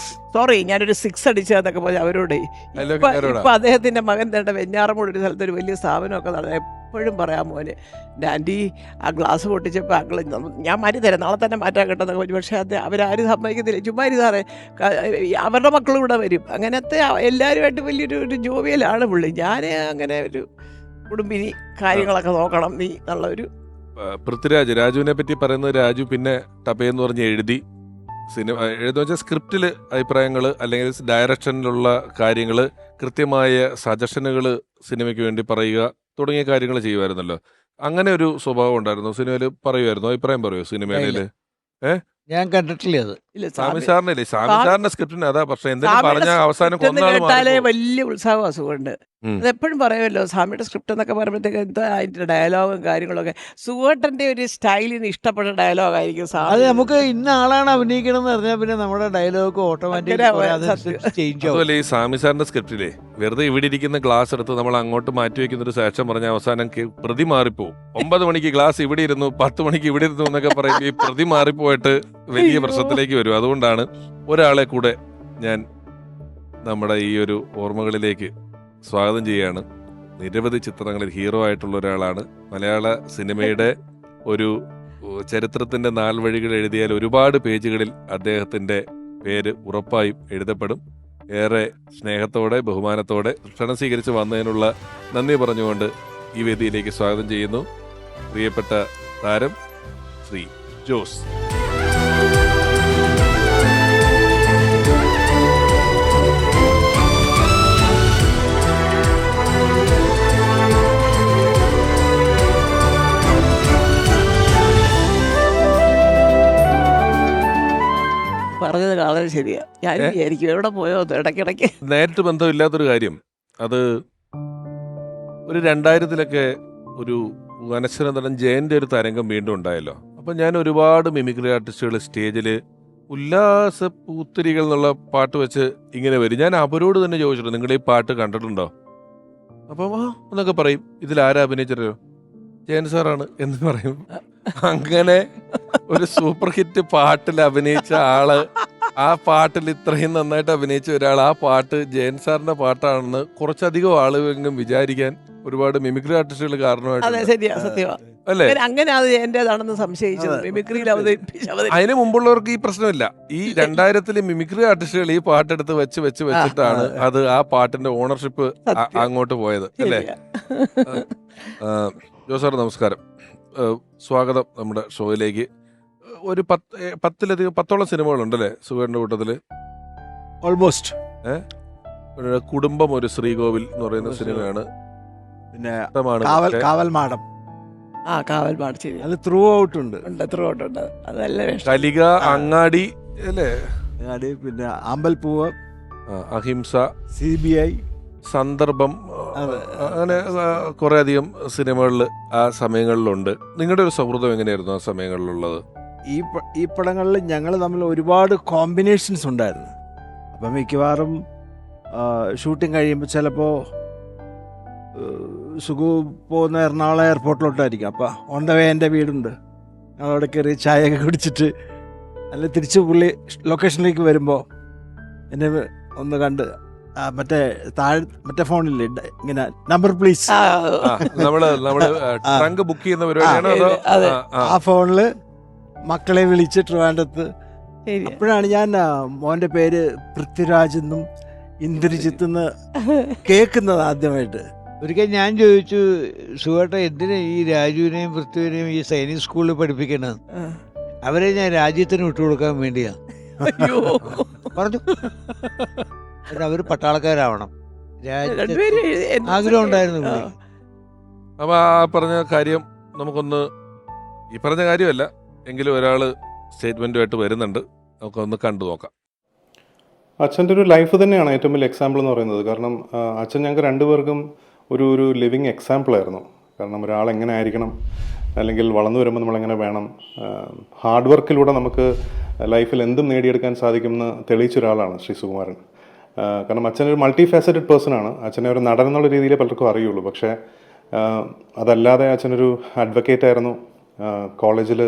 സോറി ഞാനൊരു 6 അടിച്ചതെന്നൊക്കെ പറഞ്ഞ് അവരോട്. ഇപ്പം അദ്ദേഹത്തിൻ്റെ മകൻ തേണ്ട വെഞ്ഞാറമൂട് ഒരു സ്ഥലത്ത് ഒരു വലിയ സ്ഥാപനമൊക്കെ നടന്നത്. എപ്പോഴും പറയാം മോന്, ആൻറ്റി ആ ഗ്ലാസ് പൊട്ടിച്ചപ്പോൾ അങ്കിൾ ഞാൻ മാറ്റി തരാം, നാളെ തന്നെ മാറ്റാൻ കിട്ടുന്നൊക്കെ പറഞ്ഞു. പക്ഷേ അവരാരും സമ്മതിക്കത്തില്ല. ചുമ്മാ സാറേ, അവരുടെ മക്കളും ഇവിടെ വരും. അങ്ങനത്തെ എല്ലാവരുമായിട്ട് വലിയൊരു ജോവിയലാണ് പുള്ളി. ഞാൻ അങ്ങനെ ഒരു കുടുംബിനി കാര്യങ്ങളൊക്കെ നോക്കണം നീ എന്നുള്ളൊരു. പൃഥ്വിരാജ്, രാജുവിനെ പറ്റി പറയുന്നത്, രാജു പിന്നെ ടപ്പയെന്ന് പറഞ്ഞ് എഴുതി സിനിമ എഴുതുന്ന വെച്ചാൽ സ്ക്രിപ്റ്റിൽ അഭിപ്രായങ്ങൾ അല്ലെങ്കിൽ ഡയറക്ഷനിലുള്ള കാര്യങ്ങൾ, കൃത്യമായ സജഷനുകൾ സിനിമയ്ക്ക് വേണ്ടി പറയുക തുടങ്ങിയ കാര്യങ്ങൾ ചെയ്യുമായിരുന്നല്ലോ. അങ്ങനെ ഒരു സ്വഭാവം ഉണ്ടായിരുന്നു സിനിമയിൽ? പറയുമായിരുന്നു, അഭിപ്രായം പറയുമോ സിനിമയിൽ? ഞാൻ കണ്ടിട്ടില്ല അത്. സ്വാമി സാറിന്റെ സ്ക്രിപ്റ്റിന് അതാ. പക്ഷെ എന്തെങ്കിലും പറഞ്ഞ അവസാനം കേട്ടാലേ വലിയ ഉത്സാഹം അസുഖമുണ്ട്. അതെപ്പോഴും പറയുമല്ലോ, സ്വാമിയുടെ സ്ക്രിപ്റ്റ് എന്നൊക്കെ പറയുമ്പോഴത്തേക്ക് എന്താ അതിന്റെ ഡയലോഗും കാര്യങ്ങളൊക്കെ. സുഖേട്ടന്റെ ഒരു സ്റ്റൈലിന് ഇഷ്ടപ്പെട്ട ഡയലോഗ് ആയിരിക്കും. അത് നമുക്ക് ഇന്ന ആളാണ് അഭിനയിക്കണം എന്ന് പറഞ്ഞാൽ പിന്നെ നമ്മുടെ ഡയലോഗ് ഓട്ടോമാറ്റിക് ചേഞ്ച് ആവും. അതുപോലെ ഈ സ്വാമി സാറിന്റെ സ്ക്രിപ്റ്റിലെ വെറുതെ ഇവിടെ ഇരിക്കുന്ന ഗ്ലാസ് എടുത്ത് നമ്മൾ അങ്ങോട്ട് മാറ്റി വെക്കുന്ന ഒരു സാക്ഷ്യം പറഞ്ഞ അവസാനം പ്രതി മാറിപ്പോവും. 9 മണിക്ക് ഗ്ലാസ് ഇവിടെ ഇരുന്നു, 10 മണിക്ക് ഇവിടെ ഇരുന്നു എന്നൊക്കെ പറയുമ്പോൾ ഈ പ്രതി മാറിപ്പോയിട്ട് വലിയ പ്രശ്നത്തിലേക്ക് വരും. അതുകൊണ്ടാണ് ഒരാളെ കൂടെ ഞാൻ നമ്മുടെ ഈ ഒരു ഓർമ്മകളിലേക്ക് സ്വാഗതം ചെയ്യാണ്. നിരവധി ചിത്രങ്ങളിൽ ഹീറോ ആയിട്ടുള്ള ഒരാളാണ്. മലയാള സിനിമയുടെ ഒരു ചരിത്രത്തിന്റെ 4 വഴികൾ എഴുതിയാൽ ഒരുപാട് പേജുകളിൽ അദ്ദേഹത്തിന്റെ പേര് ഉറപ്പായും എഴുതപ്പെടും. ഏറെ സ്നേഹത്തോടെ ബഹുമാനത്തോടെ ക്ഷണം സ്വീകരിച്ച് വന്നതിനുള്ള നന്ദി പറഞ്ഞുകൊണ്ട് ഈ വേദിയിലേക്ക് സ്വാഗതം ചെയ്യുന്നു പ്രിയപ്പെട്ട താരം ശ്രീ ജോസ്. പറഞ്ഞത് വളരെ ശരിയാ. ഞാൻ വിചാരിക്കും എവിടെ പോയോ ഇടയ്ക്കിടയ്ക്ക്. നേരിട്ട് ബന്ധമില്ലാത്തൊരു കാര്യം, അത് ഒരു 2000-ലൊക്കെ ഒരു അനശ്വര നടൻ ജയന്റെ ഒരു തരംഗം വീണ്ടും ഉണ്ടായല്ലോ. അപ്പം ഞാൻ ഒരുപാട് മിമിക്രി ആർട്ടിസ്റ്റുകൾ സ്റ്റേജിൽ ഉല്ലാസ പൂത്തിരികൾ എന്നുള്ള പാട്ട് വെച്ച് ഇങ്ങനെ വരും. ഞാൻ അവരോട് തന്നെ ചോദിച്ചിട്ടുണ്ട്, നിങ്ങൾ ഈ പാട്ട് കണ്ടിട്ടുണ്ടോ? അപ്പം എന്നൊക്കെ പറയും. ഇതിലാരാ അഭിനയിച്ചോ? ജയൻ സാറാണ് എന്ന് പറയും. അങ്ങനെ ഒരു സൂപ്പർ ഹിറ്റ് പാട്ടിൽ അഭിനയിച്ച ആള്, ആ പാട്ടിൽ ഇത്രയും നന്നായിട്ട് അഭിനയിച്ച ഒരാൾ, ആ പാട്ട് ജയൻ സാറിന്റെ പാട്ടാണെന്ന് കുറച്ചധികം ആളുകളെങ്കിലും വിചാരിക്കാൻ ഒരുപാട് മിമിക്രി ആർട്ടിസ്റ്റുകൾ കാരണമായിട്ട് അല്ലേ? അങ്ങനെ അത് എന്റേതാണെന്ന് സംശയിച്ചത് മിമിക്രിയിൽ അതിന് മുമ്പുള്ളവർക്ക് ഈ പ്രശ്നമില്ല. ഈ 2000-ലെ മിമിക്രി ആർട്ടിസ്റ്റുകൾ ഈ പാട്ടെടുത്ത് വെച്ചിട്ടാണ് അത് ആ പാട്ടിന്റെ ഓണർഷിപ്പ് അങ്ങോട്ട് പോയത് അല്ലേ? ജോസാർ നമസ്കാരം, സ്വാഗതം നമ്മുടെ ഷോയിലേക്ക്. ഒരു 10-ഓളം സിനിമകളുണ്ടല്ലേ സുഖേന്റെ കൂട്ടത്തില്? ഓൾമോസ്റ്റ്. കുടുംബം ഒരു ശ്രീകോവിൽ എന്ന് പറയുന്ന സിനിമയാണ്. പിന്നെ കാവൽമാടം, കാവൽമാടം ശരി, അത് ത്രൂ ഔട്ട് ഉണ്ട്. അതല്ല കലിക, അങ്ങാടി അല്ലേ? അങ്ങാടി, പിന്നെ അമ്പൽപ്പൂവ്, അഹിംസ, CBI, സന്ദർഭം, അങ്ങനെ കുറെ അധികം സിനിമകളിൽ ആ സമയങ്ങളിലുണ്ട്. നിങ്ങളുടെ ഒരു സൗഹൃദം എങ്ങനെയായിരുന്നു ആ സമയങ്ങളിലുള്ളത്? ഈ പടങ്ങളിൽ ഞങ്ങൾ തമ്മിൽ ഒരുപാട് കോമ്പിനേഷൻസ് ഉണ്ടായിരുന്നു. അപ്പം മിക്കവാറും ഷൂട്ടിങ് കഴിയുമ്പോൾ ചിലപ്പോൾ സുഖു പോകുന്ന എറണാകുളം എയർപോർട്ടിലോട്ടായിരിക്കും. അപ്പം ഓൺ ദ വേ എൻ്റെ വീടുണ്ട്, ഞങ്ങളവിടെ കയറി ചായയൊക്കെ കുടിച്ചിട്ട് അല്ല തിരിച്ച് പുള്ളി ലൊക്കേഷനിലേക്ക് വരുമ്പോൾ എന്നെ ഒന്ന് കണ്ട് മറ്റേ ഫോണില്ലേ ഇങ്ങനെ നമ്പർ പ്ലീസ്, ട്രങ്ക് ബുക്ക് ചെയ്യുന്ന പരിപാടിയാണോ? ആ ഫോണില് മക്കളെ വിളിച്ച് ട്രിവാൻഡ്രത്ത്. അപ്പോഴാണ് ഞാൻ മോൻ്റെ പേര് പൃഥ്വിരാജ് എന്നും ഇന്ദ്രജിത്ത് എന്ന് കേൾക്കുന്നത് ആദ്യമായിട്ട്. ഒരിക്കൽ ഞാൻ ചോദിച്ചു, സുഖേട്ട എന്തിനാ ഈ രാജുവിനെയും പൃഥ്വിനെയും ഈ സൈനിക് സ്കൂളിൽ പഠിപ്പിക്കണത്? അവരെ ഞാൻ രാജ്യത്തിന് വിട്ടുകൊടുക്കാൻ വേണ്ടിയാ പറഞ്ഞു. അവര് പട്ടാളക്കാരാവണം, രണ്ടുപേരും ആഗ്രഹം ഉണ്ടായിരുന്നു പുള്ളിക്ക്. അപ്പൊ ആ പറഞ്ഞ കാര്യം നമുക്കൊന്ന്, ഈ പറഞ്ഞ കാര്യമല്ല എങ്കിലും ഒരാള് സ്റ്റേറ്റ്മെന്റുമായിട്ട് വരുന്നുണ്ട്, നമുക്കൊന്ന് കണ്ടു നോക്കാം. അച്ഛൻ്റെ ഒരു ലൈഫ് തന്നെയാണ് ഏറ്റവും വലിയ എക്സാമ്പിൾ എന്ന് പറയുന്നത്. കാരണം അച്ഛൻ ഞങ്ങൾക്ക് രണ്ടുപേർക്കും ഒരു ലിവിങ് എക്സാമ്പിൾ ആയിരുന്നു. കാരണം ഒരാൾ എങ്ങനെ ആയിരിക്കണം, അല്ലെങ്കിൽ വളർന്നു വരുമ്പോൾ നമ്മളെങ്ങനെ വേണം, ഹാർഡ് വർക്കിലൂടെ നമുക്ക് ലൈഫിൽ എന്തും നേടിയെടുക്കാൻ സാധിക്കുമെന്ന് തെളിയിച്ച ഒരാളാണ് ശ്രീ സുകുമാരൻ. കാരണം അച്ഛനൊരു മൾട്ടി ഫാസറ്റഡ് പേഴ്സൺ ആണ്. അച്ഛനെ ഒരു നടൻ എന്നുള്ള രീതിയിൽ പലർക്കും അറിയുള്ളൂ. പക്ഷേ അതല്ലാതെ അച്ഛനൊരു അഡ്വക്കേറ്റ് ആയിരുന്നു, കോളേജിൽ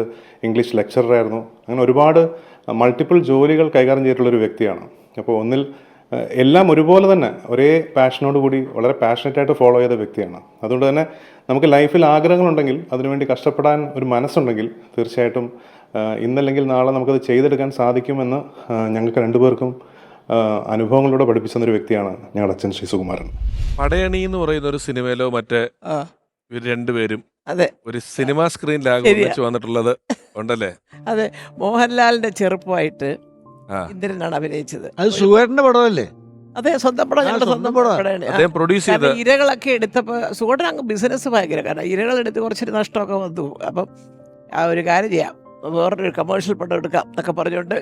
ഇംഗ്ലീഷ് ലെക്ചററായിരുന്നു. അങ്ങനെ ഒരുപാട് മൾട്ടിപ്പിൾ ജോലികൾ കൈകാര്യം ചെയ്തിട്ടുള്ളൊരു വ്യക്തിയാണ്. അപ്പോൾ ഒന്നിൽ എല്ലാം ഒരുപോലെ തന്നെ ഒരേ പാഷനോട് കൂടി വളരെ പാഷനറ്റായിട്ട് ഫോളോ ചെയ്ത വ്യക്തിയാണ്. അതുകൊണ്ട് തന്നെ നമുക്ക് ലൈഫിൽ ആഗ്രഹങ്ങളുണ്ടെങ്കിൽ അതിനുവേണ്ടി കഷ്ടപ്പെടാൻ ഒരു മനസ്സുണ്ടെങ്കിൽ തീർച്ചയായിട്ടും ഇന്നല്ലെങ്കിൽ നാളെ നമുക്കത് ചെയ്തെടുക്കാൻ സാധിക്കുമെന്ന് ഞങ്ങൾക്ക് രണ്ടുപേർക്കും അനുഭവങ്ങളിലൂടെ പഠിപ്പിച്ചൊരു വ്യക്തിയാണ് ഞങ്ങളുടെ അച്ഛൻ ശ്രീ സുകുമാരൻ. പടയണി എന്ന് പറയുന്ന ഒരു സിനിമയിലോ മറ്റേ ഇവർ രണ്ടുപേരും അതെ ഒരു സിനിമാ സ്ക്രീനിലാകും വെച്ച് വന്നിട്ടുള്ളത് ഉണ്ടല്ലേ? അതെ, മോഹൻലാലിന്റെ ചെറുപ്പമായിട്ട് ഇന്ദ്രനാണ് അഭിനയിച്ചത്. അത് സുഖേട്ടന്റെ പടമല്ലേ? അതെ, സ്വന്തം പടം, ഞങ്ങളുടെ സ്വന്തം പടമാണ്. അദ്ദേഹം പ്രൊഡ്യൂസ് ചെയ്ത ഇരകളൊക്കെ എടുത്തപ്പോൾ സുഖേട്ടൻ അങ്ങ് ബിസിനസ് ഭയങ്കര, കാരണം ഇരകളെടുത്ത് കുറച്ചൊരു നഷ്ടമൊക്കെ വന്നു. അപ്പം ആ ഒരു കാര്യം ചെയ്യാം, വേറൊരു കമേഴ്ഷ്യൽ പടം എടുക്കാം എന്നൊക്കെ പറഞ്ഞുകൊണ്ട്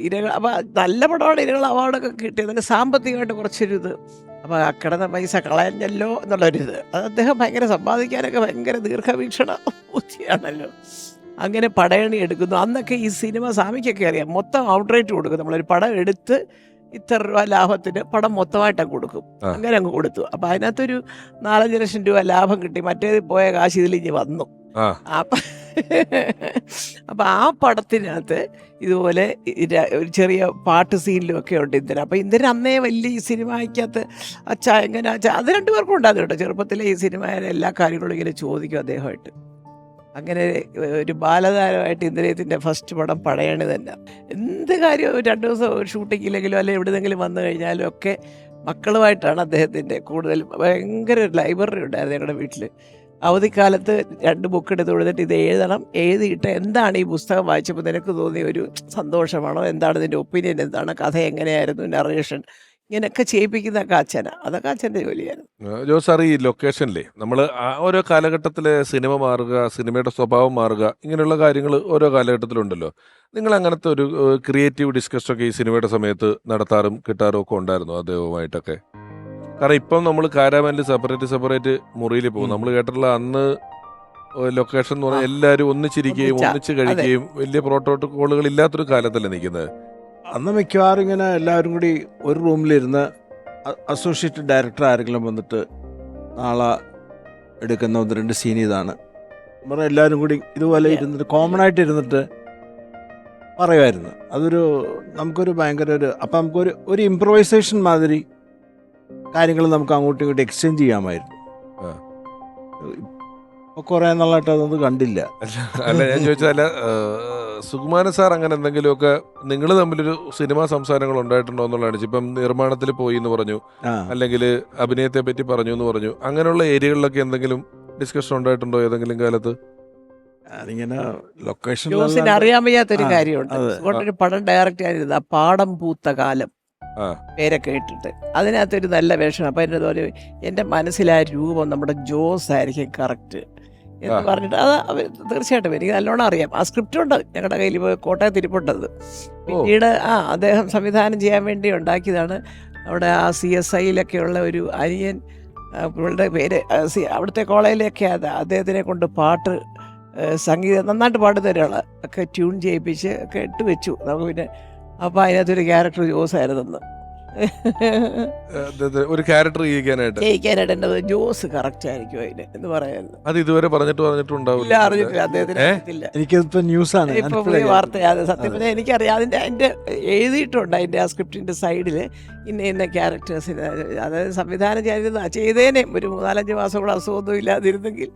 ഇരകൾ, അപ്പോൾ നല്ല പടമാണ്, ഇരകൾ അവാർഡൊക്കെ കിട്ടിയത്. അതിന് സാമ്പത്തികമായിട്ട് കുറച്ചൊരു ഇത്, അപ്പോൾ ആ കിടന്ന പൈസ കളയഞ്ഞല്ലോ എന്നുള്ളൊരിത്. അത് അദ്ദേഹം ഭയങ്കര സമ്പാദിക്കാനൊക്കെ ഭയങ്കര ദീർഘവീക്ഷണ ബുദ്ധിയാണല്ലോ. അങ്ങനെ പടയണി എടുക്കുന്നു. അന്നൊക്കെ ഈ സിനിമ സ്വാമിക്കൊക്കെ അറിയാം, മൊത്തം ഔട്ട്റേറ്റ് കൊടുക്കും. നമ്മളൊരു പടം എടുത്ത് ഇത്ര രൂപ ലാഭത്തിന് പടം മൊത്തമായിട്ട് കൊടുക്കും. അങ്ങനെ അങ്ങ് കൊടുത്തു. അപ്പം അതിനകത്തൊരു 4-5 ലക്ഷം രൂപ ലാഭം കിട്ടി. മറ്റേത് പോയ കാശ് ഇതിലിഞ്ഞ് വന്നു. അപ്പം ആ പടത്തിനകത്ത് ഇതുപോലെ ഒരു ചെറിയ പാട്ട് സീനിലും ഒക്കെ ഉണ്ട് ഇന്ദ്രൻ. അപ്പം ഇന്ദ്രൻ അന്നേ വലിയ ഈ സിനിമയ്ക്കകത്ത് അച്ഛാ എങ്ങനെ അച്ഛാ, അത് രണ്ടുപേർക്കും ഉണ്ടാകും കേട്ടോ. ചെറുപ്പത്തിലെ ഈ സിനിമയിലെ എല്ലാ കാര്യങ്ങളും ഇങ്ങനെ ചോദിക്കും അദ്ദേഹമായിട്ട്. അങ്ങനെ ഒരു ബാലതാരമായിട്ട് ഇന്ദ്രയത്തിൻ്റെ ഫസ്റ്റ് പടം പടയണി തന്നെ. എന്ത് കാര്യവും 2 ദിവസം ഒരു ഷൂട്ടിങ്ങില്ലെങ്കിലും അല്ലെങ്കിൽ എവിടെന്നെങ്കിലും വന്നു കഴിഞ്ഞാലും ഒക്കെ മക്കളുമായിട്ടാണ് അദ്ദേഹത്തിൻ്റെ കൂടുതൽ. ഭയങ്കര ഒരു ലൈബ്രറി ഉണ്ടായിരുന്നു ഞങ്ങളുടെ വീട്ടിൽ. അവധിക്കാലത്ത് 2 ബുക്ക് എടുത്ത് കൊടുത്തിട്ട് ഇത് എഴുതണം, എഴുതിയിട്ട് എന്താണ് ഈ പുസ്തകം വായിച്ചപ്പോൾ നിനക്ക് തോന്നിയ ഒരു സന്തോഷമാണോ, എന്താണ് ഇതിൻ്റെ ഒപ്പീനിയൻ, എന്താണ് കഥ, എങ്ങനെയായിരുന്നു നറേഷൻ, ഇങ്ങനെയൊക്കെ ചെയ്യിപ്പിക്കുന്നതൊക്കെ അച്ഛനാണ്. അതൊക്കെ അച്ഛൻ്റെ ജോലിയാണ്. ജോസ് സാർ, ഈ ലൊക്കേഷനിലെ നമ്മൾ ഓരോ കാലഘട്ടത്തിലെ സിനിമ മാറുക, സിനിമയുടെ സ്വഭാവം മാറുക, ഇങ്ങനെയുള്ള കാര്യങ്ങൾ ഓരോ കാലഘട്ടത്തിലുണ്ടല്ലോ. നിങ്ങൾ അങ്ങനത്തെ ഒരു ക്രിയേറ്റീവ് ഡിസ്കഷനൊക്കെ ഈ സിനിമയുടെ സമയത്ത് നടത്താറും കിട്ടാറും ഒക്കെ ഉണ്ടായിരുന്നു അദ്ദേഹവുമായിട്ടൊക്കെ? കാരണം ഇപ്പം നമ്മൾ കാരാവാനിൽ സെപ്പറേറ്റ് മുറിയിൽ പോകും. നമ്മൾ കേട്ടിട്ടുള്ള അന്ന് ലൊക്കേഷൻ എന്ന് പറഞ്ഞാൽ എല്ലാവരും ഒന്നിച്ചിരിക്കുകയും ഒന്നിച്ച് കഴിക്കുകയും വലിയ പ്രോട്ടോകോളുകൾ ഇല്ലാത്തൊരു കാലത്തല്ലേ നിൽക്കുന്നത്. അന്ന് മിക്കവാറും ഇങ്ങനെ എല്ലാവരും കൂടി ഒരു റൂമിലിരുന്ന് അസോസിയേറ്റ് ഡയറക്ടർ ആരെങ്കിലും വന്നിട്ട് നാളെ എടുക്കുന്ന 1-2 സീൻ ഇതാണ് പറഞ്ഞാൽ എല്ലാവരും കൂടി ഇതുപോലെ ഇരുന്നിട്ട് കോമൺ ആയിട്ട് ഇരുന്നിട്ട് പറയുമായിരുന്നു. അതൊരു നമുക്കൊരു ഭയങ്കര അപ്പം നമുക്കൊരു ഇംപ്രവൈസേഷൻ മാതിരി കാര്യങ്ങൾ നമുക്ക് അങ്ങോട്ടും ഇങ്ങോട്ടും എക്സ്ചേഞ്ച് ചെയ്യാമായിരുന്നു. ഇപ്പോൾ കുറേ നാളായിട്ട് അതൊന്നും കണ്ടില്ല. അല്ല, ഞാൻ ചോദിച്ചാൽ സുകുമാരൻ സാർ അങ്ങനെ എന്തെങ്കിലുമൊക്കെ നിങ്ങൾ തമ്മിലൊരു സിനിമാ സംസാരങ്ങൾ ഉണ്ടായിട്ടുണ്ടോ എന്നുള്ളതാണ്. ഇപ്പം നിർമ്മാണത്തിൽ പോയി എന്ന് പറഞ്ഞു, അല്ലെങ്കിൽ അഭിനയത്തെ പറ്റി പറഞ്ഞു എന്ന് പറഞ്ഞു, അങ്ങനെയുള്ള ഏരിയകളിലൊക്കെ എന്തെങ്കിലും ഡിസ്കഷൻ ഉണ്ടായിട്ടുണ്ടോ ഏതെങ്കിലും കാലത്ത്? അതിങ്ങനെ ലൊക്കേഷൻ അറിയാൻ വയ്യാത്തൊരു കാര്യമുണ്ട്. ഒരു പടം ഡയറക്റ്റ് ആയിരുന്നു, ആ പാടം പൂത്ത കാലം പേരൊക്കെ ഇട്ടിട്ട് അതിനകത്തൊരു നല്ല വേഷം. അപ്പം എൻ്റെ പോലെ എൻ്റെ മനസ്സിലായ രൂപം നമ്മുടെ ജോസ് ആയിരിക്കും കറക്റ്റ് എന്ന് പറഞ്ഞിട്ട് അത് തീർച്ചയായിട്ടും എനിക്ക് നല്ലോണം അറിയാം. ആ സ്ക്രിപ്റ്റ് ഉണ്ട് ഞങ്ങളുടെ കയ്യിൽ, ഇപ്പോൾ കോട്ടയത്ത് ഇരിപ്പുണ്ടത്. പിന്നീട് അദ്ദേഹം സംവിധാനം ചെയ്യാൻ വേണ്ടി ഉണ്ടാക്കിയതാണ്. അവിടെ ആ CSIയിലൊക്കെയുള്ള ഒരു അനിയൻ, പുള്ളിയുടെ പേര് അവിടുത്തെ കോളേജിലൊക്കെ അദ്ദേഹത്തിനെ കൊണ്ട് പാട്ട് സംഗീതം നന്നായിട്ട് പാടുന്ന ഒരാൾ ഒക്കെ ട്യൂൺ ചെയ്യിപ്പിച്ച് ഒക്കെ ഇട്ട് വെച്ചു നമുക്ക്. പിന്നെ അപ്പോൾ അതിനകത്തൊരു ക്യാരക്ടർ ജോസായിരുന്നെന്ന്, ഒരു ക്യാരക്ടർ ജയിക്കാനായിട്ട് എൻ്റെ ജോസ് കറക്റ്റ് ആയിരിക്കും അതിന് എന്ന് പറയായിരുന്നു. അത് ഇതുവരെ പറഞ്ഞിട്ടുണ്ടാവില്ല, അറിഞ്ഞിട്ടില്ല അദ്ദേഹത്തിന്. എനിക്കിപ്പോ ന്യൂസാണ്, ഇപ്പൊ പുതിയ വാർത്തയാണ് സത്യം പറഞ്ഞാൽ. എനിക്കറിയാം അതിൻ്റെ എഴുതിയിട്ടുണ്ട് അതിൻ്റെ ആ സ്ക്രിപ്റ്റിൻ്റെ സൈഡിൽ ഇന്ന ക്യാരക്ടേഴ്സിന്. അതായത് സംവിധാനം ചെയ്തേനെ ഒരു 4-5 മാസം കൂടെ അസുഖമൊന്നും ഇല്ലാതിരുന്നെങ്കിൽ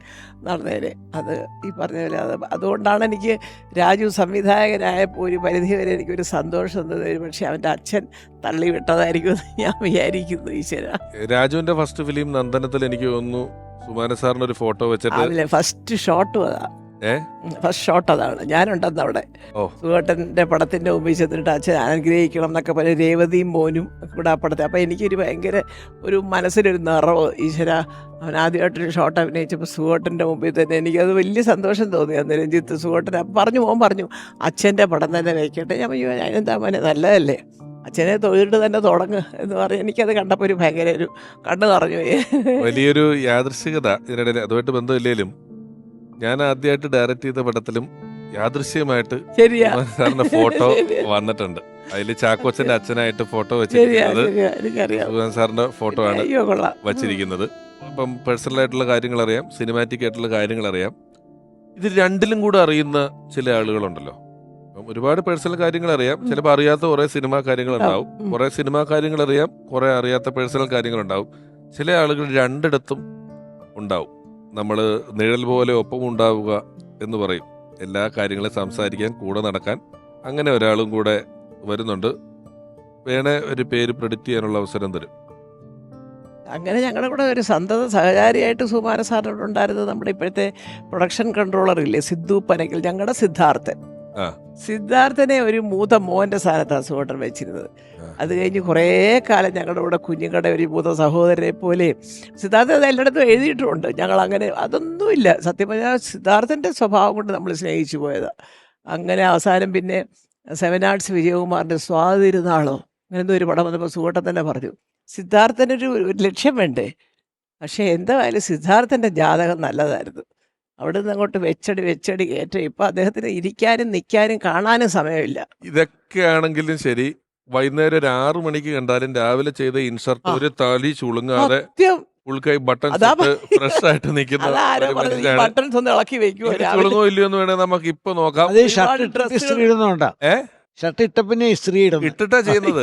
നടന്നേനെ. അത് ഈ പറഞ്ഞ പോലെ അതുകൊണ്ടാണ് എനിക്ക് രാജു സംവിധായകനായപ്പോൾ ഒരു പരിധിവരെ എനിക്കൊരു സന്തോഷം തന്നത്. പക്ഷെ അവൻ്റെ അച്ഛൻ തള്ളി വിട്ടതായിരിക്കും ഞാൻ വിചാരിക്കുന്നു. ഈശ്വര, രാജുവിന്റെ ഫസ്റ്റ് ഫിലിം നന്ദനത്തിൽ എനിക്ക് തോന്നുന്നു സുകുമാരൻ സാറിന് ഒരു ഫോട്ടോ വെച്ചിട്ട് ഫസ്റ്റ് ഷോട്ടും അതാ. ഫസ്റ്റ് ഷോട്ട് അതാണ്. ഞാനുണ്ടെന്ന് അവിടെ സുഖേട്ടൻ്റെ പടത്തിൻ്റെ മുമ്പിൽ ചെന്നിട്ട് അച്ഛൻ അനുഗ്രഹിക്കണം എന്നൊക്കെ പറഞ്ഞ് രേവതിയും മോനും കൂടെ ആ പടത്തിൽ. അപ്പോൾ എനിക്കൊരു ഭയങ്കര ഒരു മനസ്സിലൊരു നിറവ്, ഈശ്വര അവൻ ആദ്യമായിട്ടൊരു ഷോട്ട് അഭിനയിച്ചപ്പോൾ സുഖേട്ടൻ്റെ മുമ്പിൽ തന്നെ എനിക്കത് വലിയ സന്തോഷം തോന്നി. അന്ന് രഞ്ജിത്ത് സുഖേട്ടൻ മോൻ പറഞ്ഞു അച്ഛൻ്റെ പടം തന്നെ വയ്ക്കട്ടെ. ഞാൻ പറഞ്ഞു അതിനെന്താ മോനെ നല്ലതല്ലേ, അച്ഛനെ തൊഴിലിട്ട് തന്നെ തുടങ്ങുക എന്ന് പറഞ്ഞ് എനിക്കത് കണ്ടപ്പോൾ ഒരു ഭയങ്കര ഒരു കണ്ണു നിറഞ്ഞു. വലിയൊരു യാദൃശ്ചികത ഇതിനിടയിൽ. അതുമായിട്ട് ബന്ധമില്ലേലും ഞാൻ ആദ്യമായിട്ട് ഡയറക്റ്റ് ചെയ്ത പടത്തിലും യാദൃശ്യമായിട്ട് സാറിന്റെ ഫോട്ടോ വന്നിട്ടുണ്ട്. അതിൽ ചാക്കോച്ചന്റെ അച്ഛനായിട്ട് ഫോട്ടോ വെച്ചിരിക്കുന്നത് സാറിന്റെ ഫോട്ടോ ആണ് വച്ചിരിക്കുന്നത്. അപ്പം പേഴ്സണൽ ആയിട്ടുള്ള കാര്യങ്ങൾ അറിയാം, സിനിമാറ്റിക് ആയിട്ടുള്ള കാര്യങ്ങൾ അറിയാം. ഇത് രണ്ടിലും കൂടെ അറിയുന്ന ചില ആളുകളുണ്ടല്ലോ. ഒരുപാട് പേഴ്സണൽ കാര്യങ്ങൾ അറിയാം, ചിലപ്പോൾ അറിയാത്ത കുറെ സിനിമാ കാര്യങ്ങൾ ഉണ്ടാവും. കുറെ സിനിമാ കാര്യങ്ങൾ അറിയാം, കുറെ അറിയാത്ത പേഴ്സണൽ കാര്യങ്ങൾ ഉണ്ടാവും. ചില ആളുകൾ രണ്ടിടത്തും ഉണ്ടാവും. നമ്മൾ നിഴൽ പോലെ ഒപ്പം ഉണ്ടാവുക എന്ന് പറയും. എല്ലാ കാര്യങ്ങളും സംസാരിക്കാൻ, കൂടെ നടക്കാൻ. അങ്ങനെ ഒരാളും കൂടെ വരുന്നുണ്ട്. വേണേ ഒരു പേര് പ്രെഡിക്റ്റ് ചെയ്യാനുള്ള അവസരം തരും. അങ്ങനെ ഞങ്ങളുടെ കൂടെ ഒരു സന്തത സഹചാരിയായിട്ട് സുകുമാരൻ സാറിനോട് ഉണ്ടായിരുന്നത് നമ്മുടെ ഇപ്പോഴത്തെ പ്രൊഡക്ഷൻ കൺട്രോളർ ഇല്ലേ, സിദ്ധു പനക്കിൽ, ഞങ്ങളുടെ സിദ്ധാർത്ഥനെ ഒരു മൂത്ത മോൻ്റെ സ്ഥാനത്താണ് സുഖേട്ടൻ വെച്ചിരുന്നത്. അത് കഴിഞ്ഞ് കുറേ കാലം ഞങ്ങളുടെ കൂടെ കുഞ്ഞുങ്ങളുടെ ഒരു മൂത്ത സഹോദരനെ പോലെ സിദ്ധാർത്ഥൻ അത് എല്ലായിടത്തും എഴുതിയിട്ടുമുണ്ട്. ഞങ്ങൾ അങ്ങനെ അതൊന്നുമില്ല. സത്യം പറഞ്ഞാൽ സിദ്ധാർത്ഥൻ്റെ സ്വഭാവം കൊണ്ട് നമ്മൾ സ്നേഹിച്ചു പോയതാണ്. അങ്ങനെ അവസാനം പിന്നെ 7 ആർട്സ് വിജയകുമാറിൻ്റെ സ്വാതിരുന്നാളോ അങ്ങനെന്തോ ഒരു പടം വന്നപ്പോൾ സുഖേട്ടൻ തന്നെ പറഞ്ഞു സിദ്ധാർത്ഥനൊരു ലക്ഷ്യം വേണ്ടേ. പക്ഷേ എന്തായാലും സിദ്ധാർത്ഥൻ്റെ ജാതകം നല്ലതായിരുന്നു. അവിടെ നിന്ന് അങ്ങോട്ട് വെച്ചടി കയറ്റം. ഇപ്പൊ അദ്ദേഹത്തിന് ഇരിക്കാനും നിൽക്കാനും കാണാനും സമയമില്ല. ഇതൊക്കെ ആണെങ്കിലും ശരി, വൈകുന്നേരം ഒരു 6 മണിക്ക് കണ്ടാലും രാവിലെ ചെയ്ത ഇൻസർട്ട് ഒരു തലി ചുളുങ്ങാതെ ഉൾക്കൈ ബട്ടൺ ഫ്രഷ് ആയിട്ട് നിൽക്കുന്ന ബട്ടൺസ് ഒന്ന് ഇളക്കി വെക്കുമോ, ചുളുങ്ങോ ഇല്ലയോ എന്ന് വേണേ നമുക്ക് ഇപ്പൊ നോക്കാം. ഷർട്ട് ഇട്ട പിന്നെ ഇസ്ത്രീ ഇട്ടിട്ടാ ചെയ്യുന്നത്.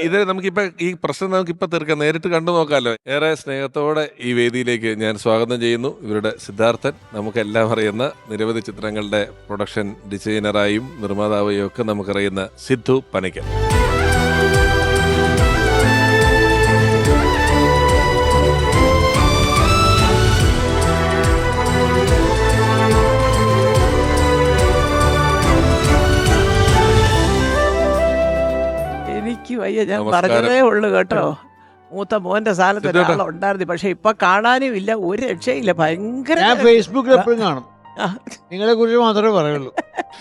ഇത് നമുക്കിപ്പോ ഈ പ്രശ്നം നമുക്കിപ്പോ തീർക്കാം, നേരിട്ട് കണ്ടു നോക്കാമല്ലോ. ഏറെ സ്നേഹത്തോടെ ഈ വേദിയിലേക്ക് ഞാൻ സ്വാഗതം ചെയ്യുന്നു ഇവരുടെ സിദ്ധാർത്ഥൻ. നമുക്കെല്ലാം അറിയുന്ന നിരവധി ചിത്രങ്ങളുടെ പ്രൊഡക്ഷൻ ഡിസൈനറായും നിർമ്മാതാവായും ഒക്കെ നമുക്കറിയുന്ന സിദ്ധു പനക്കൽ. വയ്യ, ഞാൻ പറഞ്ഞതേ ഉള്ളു കേട്ടോ. മൂത്ത മോന്റെ സ്ഥാനത്ത് ഒരാളുണ്ടായിരുന്നു, പക്ഷെ ഇപ്പൊ കാണാനും ഇല്ല, ഒരു രക്ഷയില്ല. ഭയങ്കര ഫേസ്ബുക്കിൽ എപ്പോഴും കാണും, നിങ്ങളെ കുറിച്ച് മാത്രമേ പറയുള്ളൂ.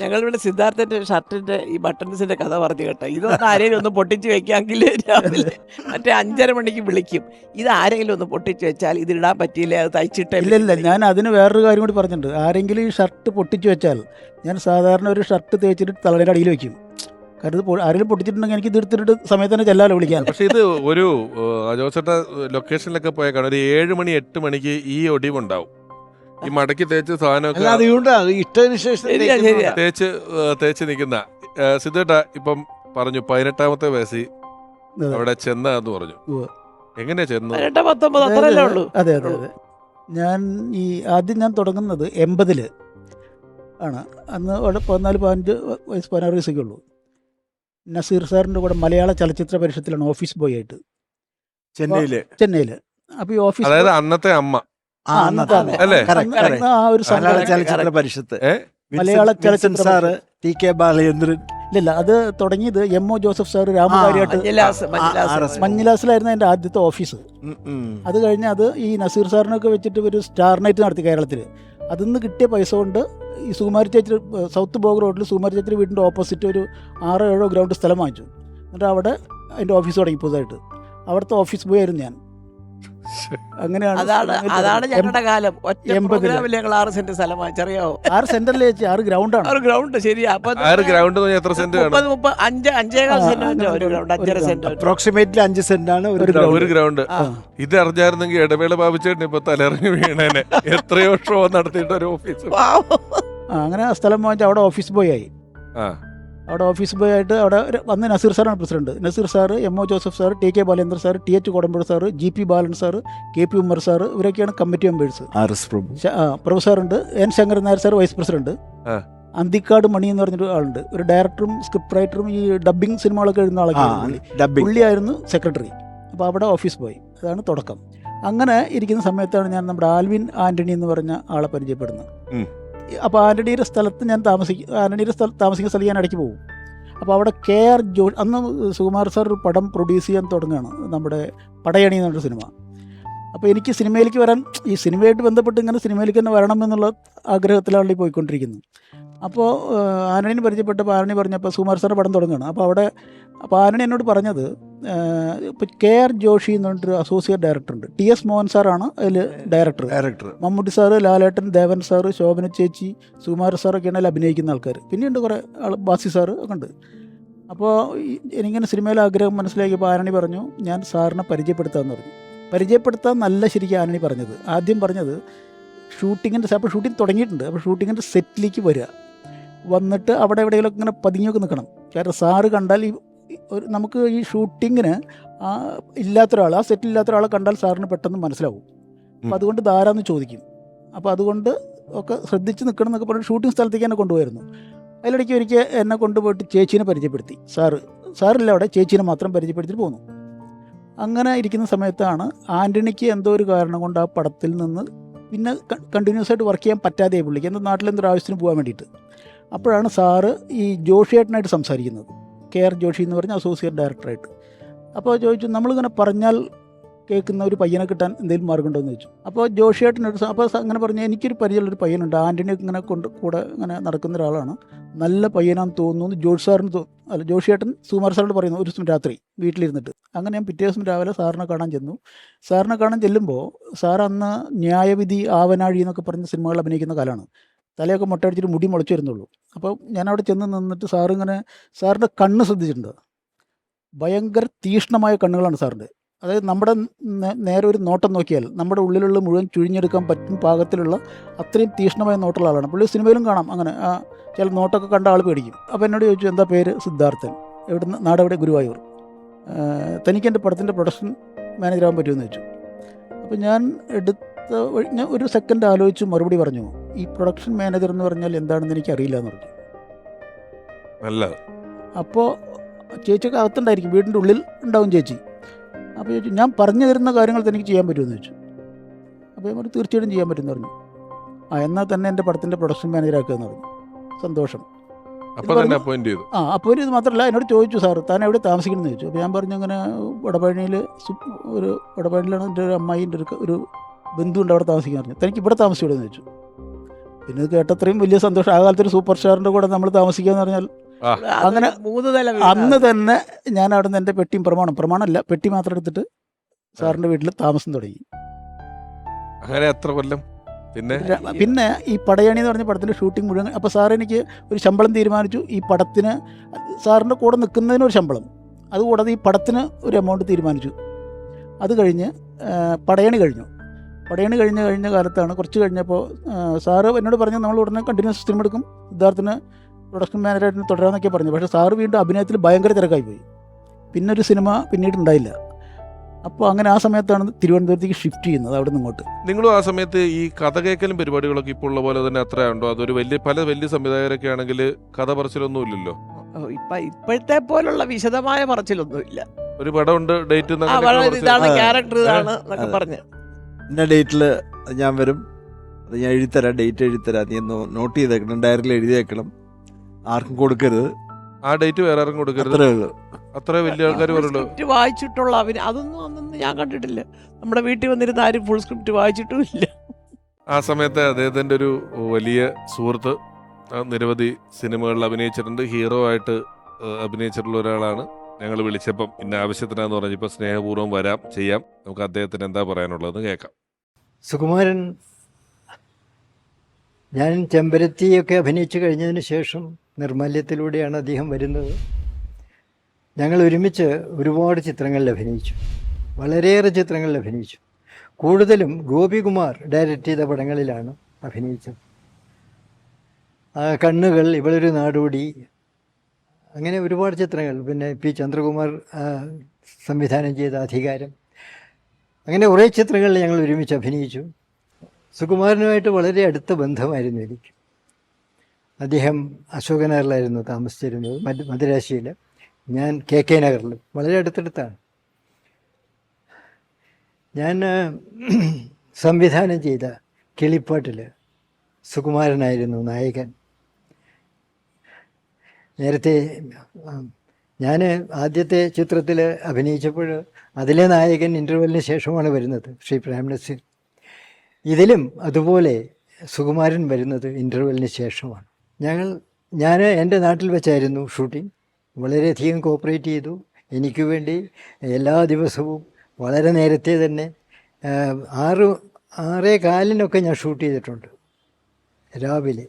ഞങ്ങളിവിടെ സിദ്ധാർത്ഥന്റെ ഷർട്ടിന്റെ ഈ ബട്ടൺസിന്റെ കഥ പറഞ്ഞു കേട്ടോ. ഇതൊന്നും ആരെങ്കിലും ഒന്ന് പൊട്ടിച്ച് വെക്കാമെങ്കിൽ രാവിലെ മറ്റേ 5:30 മണിക്ക് വിളിക്കും. ഇത് ആരെങ്കിലും ഒന്ന് പൊട്ടിച്ച് വെച്ചാൽ ഇത് ഇടാൻ പറ്റിയില്ല, അത് തയ്ച്ചിട്ട് ഇല്ല. ഞാൻ അതിന് വേറൊരു കാര്യം കൂടി പറഞ്ഞിട്ടുണ്ട്. ആരെങ്കിലും ഈ ഷർട്ട് പൊട്ടിച്ച് വെച്ചാൽ ഞാൻ സാധാരണ ഒരു ഷർട്ട് തേച്ചിട്ട് തലയുടെ അടിയിൽ വെക്കും. കാരണം ആരെങ്കിലും പൊട്ടിച്ചിട്ടുണ്ടെങ്കിൽ എനിക്ക് തീർത്തിട്ട് സമയത്ത് തന്നെ ചെല്ലാലോ വിളിക്കാൻ. പക്ഷെ ഇത് ഒരു ജോസേട്ട ലൊക്കേഷനിലൊക്കെ പോയാൽ കാണാം, ഒരു 7 മണി 8 മണിക്ക് ഈ ഒടിവുണ്ടാവും. ഈ മടക്കി തേച്ച് സാധനമൊക്കെ തേച്ച് നിൽക്കുന്ന സിദ്ധേട്ട ഇപ്പം പറഞ്ഞു 18ാമത്തെ വയസ്സിൽ അവിടെ ചെന്നു പറഞ്ഞു. എങ്ങനെയാ ചെന്നത്? 19 അത്രയല്ലേ ഉള്ളൂ. അതെ. ഞാൻ ഈ ആദ്യം ഞാൻ തുടങ്ങുന്നത് 80 ആണ്. അന്ന് അവിടെ 14-15 വയസ്സ് 16 വയസ്സൊക്കെ ഉള്ളൂ. നസീർ സാറിൻ്റെ കൂടെ മലയാള ചലച്ചിത്ര പരിഷത്തിലാണ് ഓഫീസ് ബോയ് ആയിട്ട് ചെന്നൈയിൽ. അപ്പൊ ഈ ഓഫീസ്, അതായത് അന്നത്തെ അമ്മ ചലച്ചിത്ര പരിഷത്ത്, മലയാള ചലച്ചിത്ര സാറ്, ടി കെ ബാലചന്ദ്രൻ. ഇല്ല, അത് തുടങ്ങിയത് MO ജോസഫ് സാറ് രാമകാരിയായിട്ട് മഞ്ഞിലാസിലായിരുന്നു എൻ്റെ ആദ്യത്തെ ഓഫീസ്. അത് കഴിഞ്ഞ് അത് ഈ നസീർ സാറിനൊക്കെ വെച്ചിട്ട് ഒരു സ്റ്റാർ നൈറ്റ് നടത്തി കേരളത്തിൽ. അതിൽ നിന്ന് കിട്ടിയ പൈസ കൊണ്ട് ഈ സുകുമാരി ചേച്ചി സൗത്ത് ബോഗ് റോഡിൽ സുകുമാരി ചേച്ചി വീടിൻ്റെ ഓപ്പോസിറ്റ് ഒരു 6-7 ഗ്രൗണ്ട് സ്ഥലം വാങ്ങിച്ചു. എന്നിട്ട് അവിടെ അതിൻ്റെ ഓഫീസ് തുടങ്ങി പുതുതായിട്ട്. അവിടുത്തെ ഓഫീസ് ബോയ് ആയിരുന്നു ഞാൻ. അങ്ങനെയാണ്. അതാണ് ഞങ്ങളുടെ കാലം. 6 സെന്റ് സ്ഥലം വാങ്ങിച്ചറിയാവോ? 6 സെന്ററിൽ 6 ഗ്രൗണ്ടാണ്. 6 ഗ്രൗണ്ട് ശരിയാ. എത്ര സെന്റ്? 5.5 സെന്റ് ഒരു ഗ്രൗണ്ട്, 5.5 സെന്റ്, അപ്രോക്സിമേറ്റ്ലി 5 സെന്റാണ് ഒരു ഗ്രൗണ്ട്. ഇത് അറിഞ്ഞായിരുന്നെങ്കിൽ ഇടവേള ബാബുച്ചേട്ടൻ ഇപ്പൊ തലയിറങ്ങി വീണേനെ. എത്രയോ ഷോ നടത്തിയിട്ട് ഒരു ഓഫീസ്. അങ്ങനെ ആ സ്ഥലം വാങ്ങിച്ച് അവിടെ ഓഫീസ് ബോയ് ആയി. അവിടെ ഓഫീസ് ബോയ് ആയിട്ട് അവിടെ വന്ന് നസീർ സാറാണ് president. Nazeer sir, MO Joseph sir, T K Balendra sir, TH Kodampuzha sir, GP Balan sir, KP Ummer sir, ഇവരൊക്കെയാണ് കമ്മിറ്റി മെമ്പേഴ്സ്. പ്രഭു സാറുണ്ട്, N Sankaran Nair sir vice president, Anthikad Mani എന്ന് പറഞ്ഞൊരു ആളുണ്ട്, ഒരു ഡയറക്ടറും സ്ക്രിപ്റ്റ് റൈറ്ററും ഈ ഡബ്ബിംഗ് സിനിമകളൊക്കെ എഴുതുന്ന ആളൊക്കെ, പുള്ളിയായിരുന്നു സെക്രട്ടറി. അപ്പോൾ അവിടെ ഓഫീസ് ബോയ്, അതാണ് തുടക്കം. അങ്ങനെ ഇരിക്കുന്ന സമയത്താണ് ഞാൻ നമ്മുടെ ആൽവിൻ ആൻ്റണി എന്ന് പറഞ്ഞ ആളെ പരിചയപ്പെടുന്നത്. അപ്പോൾ ആൻ്റണിയുടെ സ്ഥലത്ത് ഞാൻ ആൻ്റണിയുടെ താമസിക്കുന്ന സ്ഥലത്ത് ഞാൻ ഇടയ്ക്ക് പോകും. അപ്പോൾ അവിടെ KR ജോഷി, അന്ന് സുകുമാർ സാർ ഒരു പടം പ്രൊഡ്യൂസ് ചെയ്യാൻ തുടങ്ങുകയാണ്, നമ്മുടെ പടയണി എന്നൊരു സിനിമ. അപ്പോൾ എനിക്ക് സിനിമയിലേക്ക് വരാൻ, ഈ സിനിമയായിട്ട് ബന്ധപ്പെട്ട് ഇങ്ങനെ സിനിമയിലേക്ക് തന്നെ വരണം എന്നുള്ള ആഗ്രഹത്തിലാണ് ഈ പോയിക്കൊണ്ടിരിക്കുന്നത്. അപ്പോൾ ആന്റണിനെ പരിചയപ്പെട്ടപ്പോൾ ആന്റണി പറഞ്ഞപ്പോൾ സുകുമാർ സാറിൻ്റെ പടം തുടങ്ങുകയാണ്. അപ്പോൾ ആന്റണി എന്നോട് പറഞ്ഞത്, ഇപ്പോൾ KR ജോഷി എന്ന് പറഞ്ഞിട്ടൊരു അസോസിയേറ്റ് ഡയറക്ടറുണ്ട്, TS മോഹൻ സാറാണ് അതിൽ ഡയറക്ടർ. മമ്മൂട്ടി സാറ്, ലാലേട്ടൻ, ദേവൻ സാറ്, ശോഭന ചേച്ചി, സുകുമാർ സാറൊക്കെയാണ് അതിൽ അഭിനയിക്കുന്ന ആൾക്കാർ. പിന്നെയുണ്ട് കുറേ ബാസി സാറ് ഒക്കെ ഉണ്ട്. അപ്പോൾ എനിക്കിങ്ങനെ സിനിമയിലെ ആഗ്രഹം മനസ്സിലാക്കിയപ്പോൾ ആന്റണി പറഞ്ഞു, ഞാൻ സാറിനെ പരിചയപ്പെടുത്താമെന്ന് പറഞ്ഞു. പരിചയപ്പെടുത്താൻ നല്ല ശരിക്കും ആന്റണി പറഞ്ഞത്. ആദ്യം പറഞ്ഞത് ഷൂട്ടിങ്ങിൻ്റെ, അപ്പോൾ ഷൂട്ടിംഗ് തുടങ്ങിയിട്ടുണ്ട്, അപ്പോൾ ഷൂട്ടിങ്ങിൻ്റെ സെറ്റിലേക്ക് വന്നിട്ട് അവിടെ എവിടെയെങ്കിലുമൊക്കെ ഇങ്ങനെ പതുങ്ങിയൊക്കെ നിൽക്കണം. കാരണം സാറ് കണ്ടാൽ നമുക്ക് ഈ ഷൂട്ടിങ്ങിന് ഇല്ലാത്തൊരാൾ, ആ സെറ്റിലില്ലാത്ത ഒരാളെ കണ്ടാൽ സാറിന് പെട്ടെന്ന് മനസ്സിലാവും. അപ്പോൾ അതുകൊണ്ട് ധാരാന്ന് ചോദിക്കും. അപ്പോൾ അതുകൊണ്ട് ഒക്കെ ശ്രദ്ധിച്ച് നിൽക്കണം എന്നൊക്കെ പറഞ്ഞ് ഷൂട്ടിംഗ് സ്ഥലത്തേക്ക് എന്നെ കൊണ്ടുപോയിരുന്നു. അതിലിടയ്ക്ക് ഒരിക്കൽ എന്നെ കൊണ്ടുപോയിട്ട് ചേച്ചീനെ പരിചയപ്പെടുത്തി. സാറില്ല അവിടെ, ചേച്ചീനെ മാത്രം പരിചയപ്പെടുത്തിയിട്ട് പോന്നു. അങ്ങനെ ഇരിക്കുന്ന സമയത്താണ് ആൻ്റണിക്ക് എന്തോ ഒരു കാരണം കൊണ്ട് ആ പടത്തിൽ നിന്ന് പിന്നെ കണ്ടിന്യൂസ് ആയിട്ട് വർക്ക് ചെയ്യാൻ പറ്റാതെ പുള്ളിക്ക് എന്താ നാട്ടിലെന്തൊരു ആവശ്യത്തിന് പോകാൻ വേണ്ടിയിട്ട്. അപ്പോഴാണ് സാറ് ഈ ജോഷിയേട്ടനായിട്ട് സംസാരിക്കുന്നത്, KR ജോഷി എന്ന് പറഞ്ഞ അസോസിയേറ്റ് ഡയറക്ടറായിട്ട്. അപ്പോൾ ചോദിച്ചു, നമ്മളിങ്ങനെ പറഞ്ഞാൽ കേൾക്കുന്ന ഒരു പയ്യനെ കിട്ടാൻ എന്തെങ്കിലും മാർഗമുണ്ടോ എന്ന് ചോദിച്ചു. അപ്പോൾ ജോഷിയേട്ടനൊരു, അപ്പോൾ അങ്ങനെ പറഞ്ഞു, എനിക്കൊരു പരിചയമുള്ളൊരു പയ്യനുണ്ട്, ആൻ്റണി ഇങ്ങനെ കൂടെ ഇങ്ങനെ നടക്കുന്ന ഒരാളാണ്, നല്ല പയ്യനാന്ന് തോന്നുന്നു ജോഷിയേട്ടൻ സുകുമാർ സാറിനോട് പറയുന്നു ഒരു ദിവസം രാത്രി വീട്ടിലിരുന്നിട്ട്. അങ്ങനെ ഞാൻ പിറ്റേ ദിവസം രാവിലെ സാറിനെ കാണാൻ ചെന്നു. സാറിനെ കാണാൻ ചെല്ലുമ്പോൾ സാർ അന്ന് ന്യായവിധി, ആവനാഴി എന്നൊക്കെ പറഞ്ഞ സിനിമകൾ അഭിനയിക്കുന്ന കാലമാണ്. തലയൊക്കെ മുട്ടടിച്ചിട്ട് മുടി മുളച്ചു വരുന്നുള്ളൂ. അപ്പോൾ ഞാനവിടെ ചെന്ന് നിന്നിട്ട് സാറിൻ്റെ കണ്ണ് ശ്രദ്ധിച്ചിട്ടുണ്ട്. ഭയങ്കര തീക്ഷ്ണമായ കണ്ണുകളാണ് സാറിൻ്റെ. അതായത് നമ്മുടെ നേരെ ഒരു നോട്ടം നോക്കിയാൽ നമ്മുടെ ഉള്ളിലുള്ള മുഴുവൻ ചുഴിഞ്ഞെടുക്കാൻ പറ്റും പാകത്തിലുള്ള അത്രയും തീക്ഷ്ണമായ നോട്ടുള്ള ആളാണ്. പുള്ളി സിനിമയിലും കാണാം അങ്ങനെ, ചില നോട്ടൊക്കെ കണ്ട ആൾ പേടിക്കും. അപ്പോൾ എന്നോട് ചോദിച്ചു, എന്താ പേര്? സിദ്ധാർത്ഥൻ. എവിടുന്ന്? നാടെവിടെ? ഗുരുവായൂർ. തനിക്ക് എൻ്റെ പടത്തിൻ്റെ പ്രൊഡക്ഷൻ മാനേജറാകാൻ പറ്റുമെന്ന് ചോദിച്ചു. അപ്പോൾ ഞാൻ ഒരു സെക്കൻഡ് ആലോചിച്ച് മറുപടി പറഞ്ഞു, ഈ പ്രൊഡക്ഷൻ മാനേജർ എന്ന് പറഞ്ഞാൽ എന്താണെന്ന് എനിക്ക് അറിയില്ല എന്ന് പറഞ്ഞു. അപ്പോൾ ചേച്ചിയൊക്കെ അകത്തുണ്ടായിരിക്കും, വീടിൻ്റെ ഉള്ളിൽ ഉണ്ടാവും ചേച്ചി. അപ്പോൾ ചോദിച്ചു, ഞാൻ പറഞ്ഞു തരുന്ന കാര്യങ്ങൾ തനിക്ക് ചെയ്യാൻ പറ്റുമെന്ന് ചോദിച്ചു. അപ്പോൾ ഞാൻ പറഞ്ഞു, തീർച്ചയായിട്ടും ചെയ്യാൻ പറ്റുമെന്ന് പറഞ്ഞു. എന്നാൽ തന്നെ എൻ്റെ പടത്തിൻ്റെ പ്രൊഡക്ഷൻ മാനേജറാക്കുക എന്ന് പറഞ്ഞു. സന്തോഷം. അപ്പോയിൻറ്റ് ചെയ്ത് മാത്രമല്ല, എന്നോട് ചോദിച്ചു, സാർ താൻ എവിടെ താമസിക്കണമെന്ന് ചോദിച്ചു. അപ്പോൾ ഞാൻ പറഞ്ഞു, അങ്ങനെ വടപഴനിയിലാണ് എൻ്റെ ഒരു അമ്മായിൻ്റെ ഒരു ബന്ധുണ്ട്, അവിടെ താമസിക്കാൻ പറഞ്ഞു. തനിക്ക് ഇവിടെ താമസിക്കൂടെന്ന് ചോദിച്ചു. പിന്നെ ഇത് കേട്ടത്രയും വലിയ സന്തോഷം. ആ കാലത്തൊരു സൂപ്പർ സ്റ്റാറിൻ്റെ കൂടെ നമ്മൾ താമസിക്കുക എന്ന് പറഞ്ഞാൽ അങ്ങനെ അന്ന് തന്നെ ഞാൻ അവിടെ നിന്ന് എൻ്റെ പെട്ടിയും പ്രമാണമല്ല പെട്ടി മാത്രം എടുത്തിട്ട് സാറിൻ്റെ വീട്ടിൽ താമസം തുടങ്ങി. അങ്ങനെ എത്ര കൊല്ലം? പിന്നെ ഈ പടയണി എന്ന് പറഞ്ഞ പടത്തിൻ്റെ ഷൂട്ടിംഗ് മുഴുവൻ. അപ്പോൾ സാർ എനിക്ക് ഒരു ശമ്പളം തീരുമാനിച്ചു. ഈ പടത്തിന് സാറിൻ്റെ കൂടെ നിൽക്കുന്നതിനൊരു ശമ്പളം, അതുകൂടാതെ ഈ പടത്തിന് ഒരു എമൗണ്ട് തീരുമാനിച്ചു. അത് കഴിഞ്ഞ് പടയണി കഴിഞ്ഞ കാലത്താണ്, കുറച്ച് കഴിഞ്ഞപ്പോൾ സാറ് എന്നോട് പറഞ്ഞു, നമ്മൾ ഉടനെ കണ്ടിന്യൂസ് സിനിമ എടുക്കും, സിദ്ധാർത്ഥിന് പ്രൊഡക്ഷൻ മാനേജറായിട്ട് തുടരാമെന്നൊക്കെ പറഞ്ഞു. പക്ഷേ സാറ് വീണ്ടും അഭിനയത്തിൽ ഭയങ്കര തിരക്കായി പോയി. പിന്നെ ഒരു സിനിമ പിന്നീട് ഉണ്ടായില്ല. അപ്പോൾ അങ്ങനെ ആ സമയത്താണ് തിരുവനന്തപുരത്തേക്ക് ഷിഫ്റ്റ് ചെയ്യുന്നത്, അവിടെ നിന്ന് ഇങ്ങോട്ട്. നിങ്ങളും ആ സമയത്ത് ഈ കഥ കേൾക്കലും പരിപാടികളൊക്കെ ഇപ്പോൾ ഉള്ള പോലെ തന്നെ അത്ര ഉണ്ടോ? അതൊരു വലിയ സംവിധായകരൊക്കെ ആണെങ്കിൽ കഥ പറച്ചിലൊന്നും ഇല്ലല്ലോ. ഇപ്പോഴത്തെ പോലുള്ള വിശദമായ പറച്ചിലൊന്നുമില്ല. ഒരു പടമുണ്ട്, ഡേറ്റ് ഇതാണ് ക്യാരക്ടർ ഇതാണ് എന്നൊക്കെ പറഞ്ഞ് ഇന്ന ഡേറ്റിൽ ഞാൻ വരും, അത് ഞാൻ എഴുതിത്തരാം, ഡേറ്റ് എഴുതിത്തരാം, നീ നോട്ട് ചെയ്തേക്കണം, ഡയറിയിൽ എഴുതിയേക്കണം, ആർക്കും കൊടുക്കരുത്, ആ ഡേറ്റ് വേറെ ആർക്കും കൊടുക്കരുത്. അത്ര വലിയ ആൾക്കാർ പറയുള്ളൂ. സ്ക്രിപ്റ്റ് വായിച്ചിട്ടുള്ള അതൊന്നും ഞാൻ കണ്ടിട്ടില്ല. നമ്മുടെ വീട്ടിൽ വന്നിരുന്ന ആരും ഫുൾ സ്ക്രിപ്റ്റ് വായിച്ചിട്ടുമില്ല. ആ സമയത്ത് അദ്ദേഹത്തിൻ്റെ ഒരു വലിയ സുഹൃത്ത് നിരവധി സിനിമകളിൽ അഭിനയിച്ചിട്ടുണ്ട്, ഹീറോ ആയിട്ട് അഭിനയിച്ചിട്ടുള്ള ഒരാളാണ്. ഞങ്ങൾ വിളിച്ചപ്പം ഇന്ന ആവശ്യത്തിനാന്ന് പറഞ്ഞപ്പോൾ സ്നേഹപൂർവ്വം വരാം, ചെയ്യാം, നമുക്ക് അദ്ദേഹത്തിന് എന്താ പറയാനുള്ളതെന്ന് കേൾക്കാം. സുകുമാരൻ, ഞാൻ ചെമ്പരത്തിയൊക്കെ അഭിനയിച്ചു കഴിഞ്ഞതിന് ശേഷം നിർമാല്യത്തിലൂടെയാണ് അദ്ദേഹം വരുന്നത്. ഞങ്ങൾ ഒരുമിച്ച് ഒരുപാട് ചിത്രങ്ങളിൽ അഭിനയിച്ചു, വളരെയേറെ ചിത്രങ്ങളിൽ അഭിനയിച്ചു. കൂടുതലും ഗോപികുമാർ ഡയറക്റ്റ് ചെയ്ത പടങ്ങളിലാണ് അഭിനയിച്ചത്. കണ്ണുകൾ, ഇവളൊരു നാടോടി, അങ്ങനെ ഒരുപാട് ചിത്രങ്ങൾ. പിന്നെ പി ചന്ദ്രകുമാർ സംവിധാനം ചെയ്ത അധികാരം, അങ്ങനെ കുറേ ചിത്രങ്ങളിൽ ഞങ്ങൾ ഒരുമിച്ച് അഭിനയിച്ചു. സുകുമാരനുമായിട്ട് വളരെ അടുത്ത ബന്ധമായിരുന്നു എനിക്ക്. അദ്ദേഹം അശോകനഗറിലായിരുന്നു താമസിച്ചിരുന്നത്, മദിരാശിയിൽ. ഞാൻ KK നഗറിലും, വളരെ അടുത്തടുത്താണ്. ഞാൻ സംവിധാനം ചെയ്ത കിളിപ്പാട്ടിൽ സുകുമാരനായിരുന്നു നായകൻ. നേരത്തെ ഞാൻ ആദ്യത്തെ ചിത്രത്തിൽ അഭിനയിച്ചപ്പോൾ അതിലെ നായകൻ ഇൻ്റർവെല്ലിന് ശേഷമാണ് വരുന്നത്, ശ്രീ പ്രേംനസീർ. ഇതിലും അതുപോലെ സുകുമാരൻ വരുന്നത് ഇൻ്റർവെല്ലിന് ശേഷമാണ്. ഞാൻ എൻ്റെ നാട്ടിൽ വെച്ചായിരുന്നു ഷൂട്ടിംഗ്. വളരെയധികം കോപ്പറേറ്റ് ചെയ്തു. എനിക്ക് വേണ്ടി എല്ലാ ദിവസവും വളരെ നേരത്തെ തന്നെ 6:15 ഞാൻ ഷൂട്ട് ചെയ്തിട്ടുണ്ട് രാവിലെ.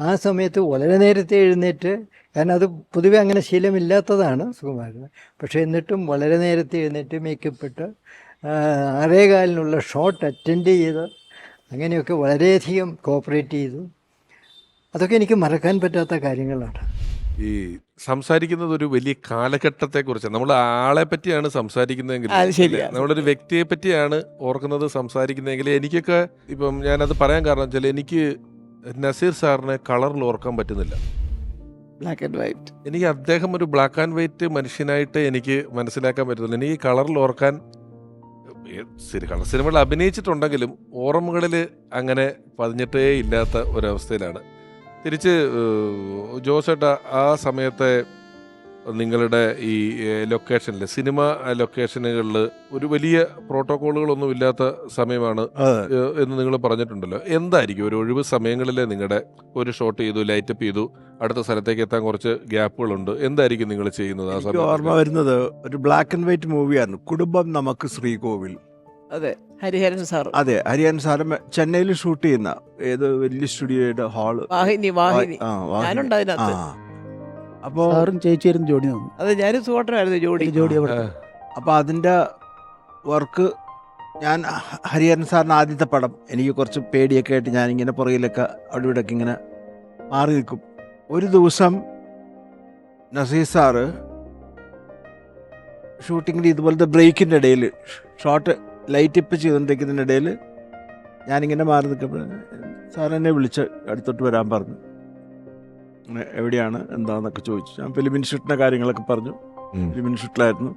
ആ സമയത്ത് വളരെ നേരത്തെ എഴുന്നേറ്റ്, കാരണം അത് പൊതുവെ അങ്ങനെ ശീലമില്ലാത്തതാണ് സുകുമാരന്. പക്ഷേ എന്നിട്ടും വളരെ നേരത്തെ എഴുന്നേറ്റ് മേക്കപ്പ് ഇട്ട് 6:15 ഷോട്ട് അറ്റൻഡ് ചെയ്ത് അങ്ങനെയൊക്കെ വളരെയധികം കോപ്പറേറ്റ് ചെയ്തു. അതൊക്കെ എനിക്ക് മറക്കാൻ പറ്റാത്ത കാര്യങ്ങളാണ്. ഈ സംസാരിക്കുന്നത് ഒരു വലിയ കാലഘട്ടത്തെ കുറിച്ച്, നമ്മൾ ആളെ പറ്റിയാണ് സംസാരിക്കുന്നതെങ്കിൽ, നമ്മളൊരു വ്യക്തിയെ പറ്റിയാണ് ഓർക്കുന്നത് സംസാരിക്കുന്നതെങ്കിൽ, എനിക്കൊക്കെ ഇപ്പം ഞാനത് പറയാൻ കാരണം വെച്ചാൽ എനിക്ക് നസീർ സാറിനെ കളറിൽ ഓർക്കാൻ പറ്റുന്നില്ല. Black and white. എനിക്ക് അദ്ദേഹം ഒരു ബ്ലാക്ക് ആൻഡ് വൈറ്റ് മനുഷ്യനായിട്ട് എനിക്ക് മനസ്സിലാക്കാൻ പറ്റുന്നില്ല. എനിക്ക് കളറിൽ ഓർക്കാൻ കളർ സിനിമകൾ അഭിനയിച്ചിട്ടുണ്ടെങ്കിലും ഓർമ്മകളിൽ അങ്ങനെ പതിഞ്ഞിട്ടേ ഇല്ലാത്ത ഒരവസ്ഥയിലാണ്. തിരിച്ച് ജോസേട്ട, ആ സമയത്തെ നിങ്ങളുടെ ഈ ലൊക്കേഷനിൽ, സിനിമ ലൊക്കേഷനുകളിൽ ഒരു വലിയ പ്രോട്ടോക്കോളുകളൊന്നും ഇല്ലാത്ത സമയമാണ് എന്ന് നിങ്ങൾ പറഞ്ഞിട്ടുണ്ടല്ലോ. എന്തായിരിക്കും ഒരു ഒഴിവ് സമയങ്ങളിൽ നിങ്ങളുടെ ഒരു ഷോട്ട് ചെയ്തു, ലൈറ്റപ്പ് ചെയ്തു, അടുത്ത സ്ഥലത്തേക്ക് എത്താൻ കുറച്ച് ഗ്യാപ്പുകളുണ്ട്, എന്തായിരിക്കും നിങ്ങൾ ചെയ്യുന്നത് ആ സമയത്ത്? ഓർമ്മ വരുന്നത് ഒരു ബ്ലാക്ക് ആൻഡ് വൈറ്റ് മൂവിയായിരുന്നു, കുടുംബം നമുക്ക് ശ്രീകോവിൽ. അതെ, ഹരിഹരൻ സാർ. അതെ, ഹരിഹരൻ സാറ് ചെന്നൈയിൽ ഷൂട്ട് ചെയ്യുന്ന ഏത് വലിയ സ്റ്റുഡിയോയുടെ ഹാള്. വാഹിനി. ഞാനുണ്ട് അതിനകത്ത്. അപ്പോൾ സാറും ചേച്ചിയായിരുന്നു ജോഡി. അത് ഞാനും സുഖമായിരുന്നു ജോഡി. അപ്പോൾ അതിൻ്റെ വർക്ക് ഞാൻ ഹരിഹരൻ സാറിന് ആദ്യത്തെ പടം, എനിക്ക് കുറച്ച് പേടിയൊക്കെ ആയിട്ട് ഞാനിങ്ങനെ പുറകിലൊക്കെ അവിടെ ഇവിടെയൊക്കെ ഇങ്ങനെ മാറി നിൽക്കും. ഒരു ദിവസം നസീർ സാറ് ഷൂട്ടിങ്ങിൽ ഇതുപോലത്തെ ബ്രേക്കിൻ്റെ ഇടയിൽ ഷോട്ട് ലൈറ്റ് ഇപ്പ് ചെയ്തുകൊണ്ടിരിക്കുന്നതിനിടയിൽ ഞാനിങ്ങനെ മാറി നിൽക്കുമ്പോൾ സാർ എന്നെ വിളിച്ച് അടുത്തോട്ട് വരാൻ പറഞ്ഞു. എവിടെയാണ് എന്താണെന്നൊക്കെ ചോദിച്ചു. ഞാൻ ഫിലിം ഇൻസ്റ്റിറ്റ്യൂട്ടിൻ്റെ കാര്യങ്ങളൊക്കെ പറഞ്ഞു. ഫിലിം ഇൻസ്റ്റിറ്റ്യൂട്ടിലായിരുന്നു.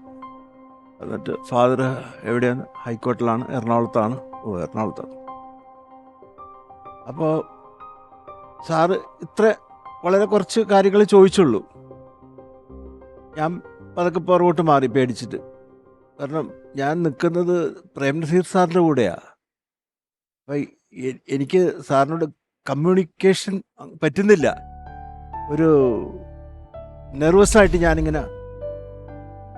എന്നിട്ട് ഫാദർ എവിടെയാണ്? ഹൈക്കോർട്ടിലാണ്, എറണാകുളത്താണ്. എറണാകുളത്താണ്. അപ്പോൾ സാറ് വളരെ കുറച്ച് കാര്യങ്ങൾ ചോദിച്ചുള്ളൂ. ഞാൻ പതൊക്കെ പുറകോട്ട് മാറി പേടിച്ചിട്ട്. കാരണം ഞാൻ നിൽക്കുന്നത് പ്രേംനസീർ സാറിൻ്റെ കൂടെയാണ്. അപ്പം എനിക്ക് സാറിനോട് കമ്മ്യൂണിക്കേഷൻ പറ്റുന്നില്ല. ഒരു നെർവസായിട്ട് ഞാനിങ്ങനെ.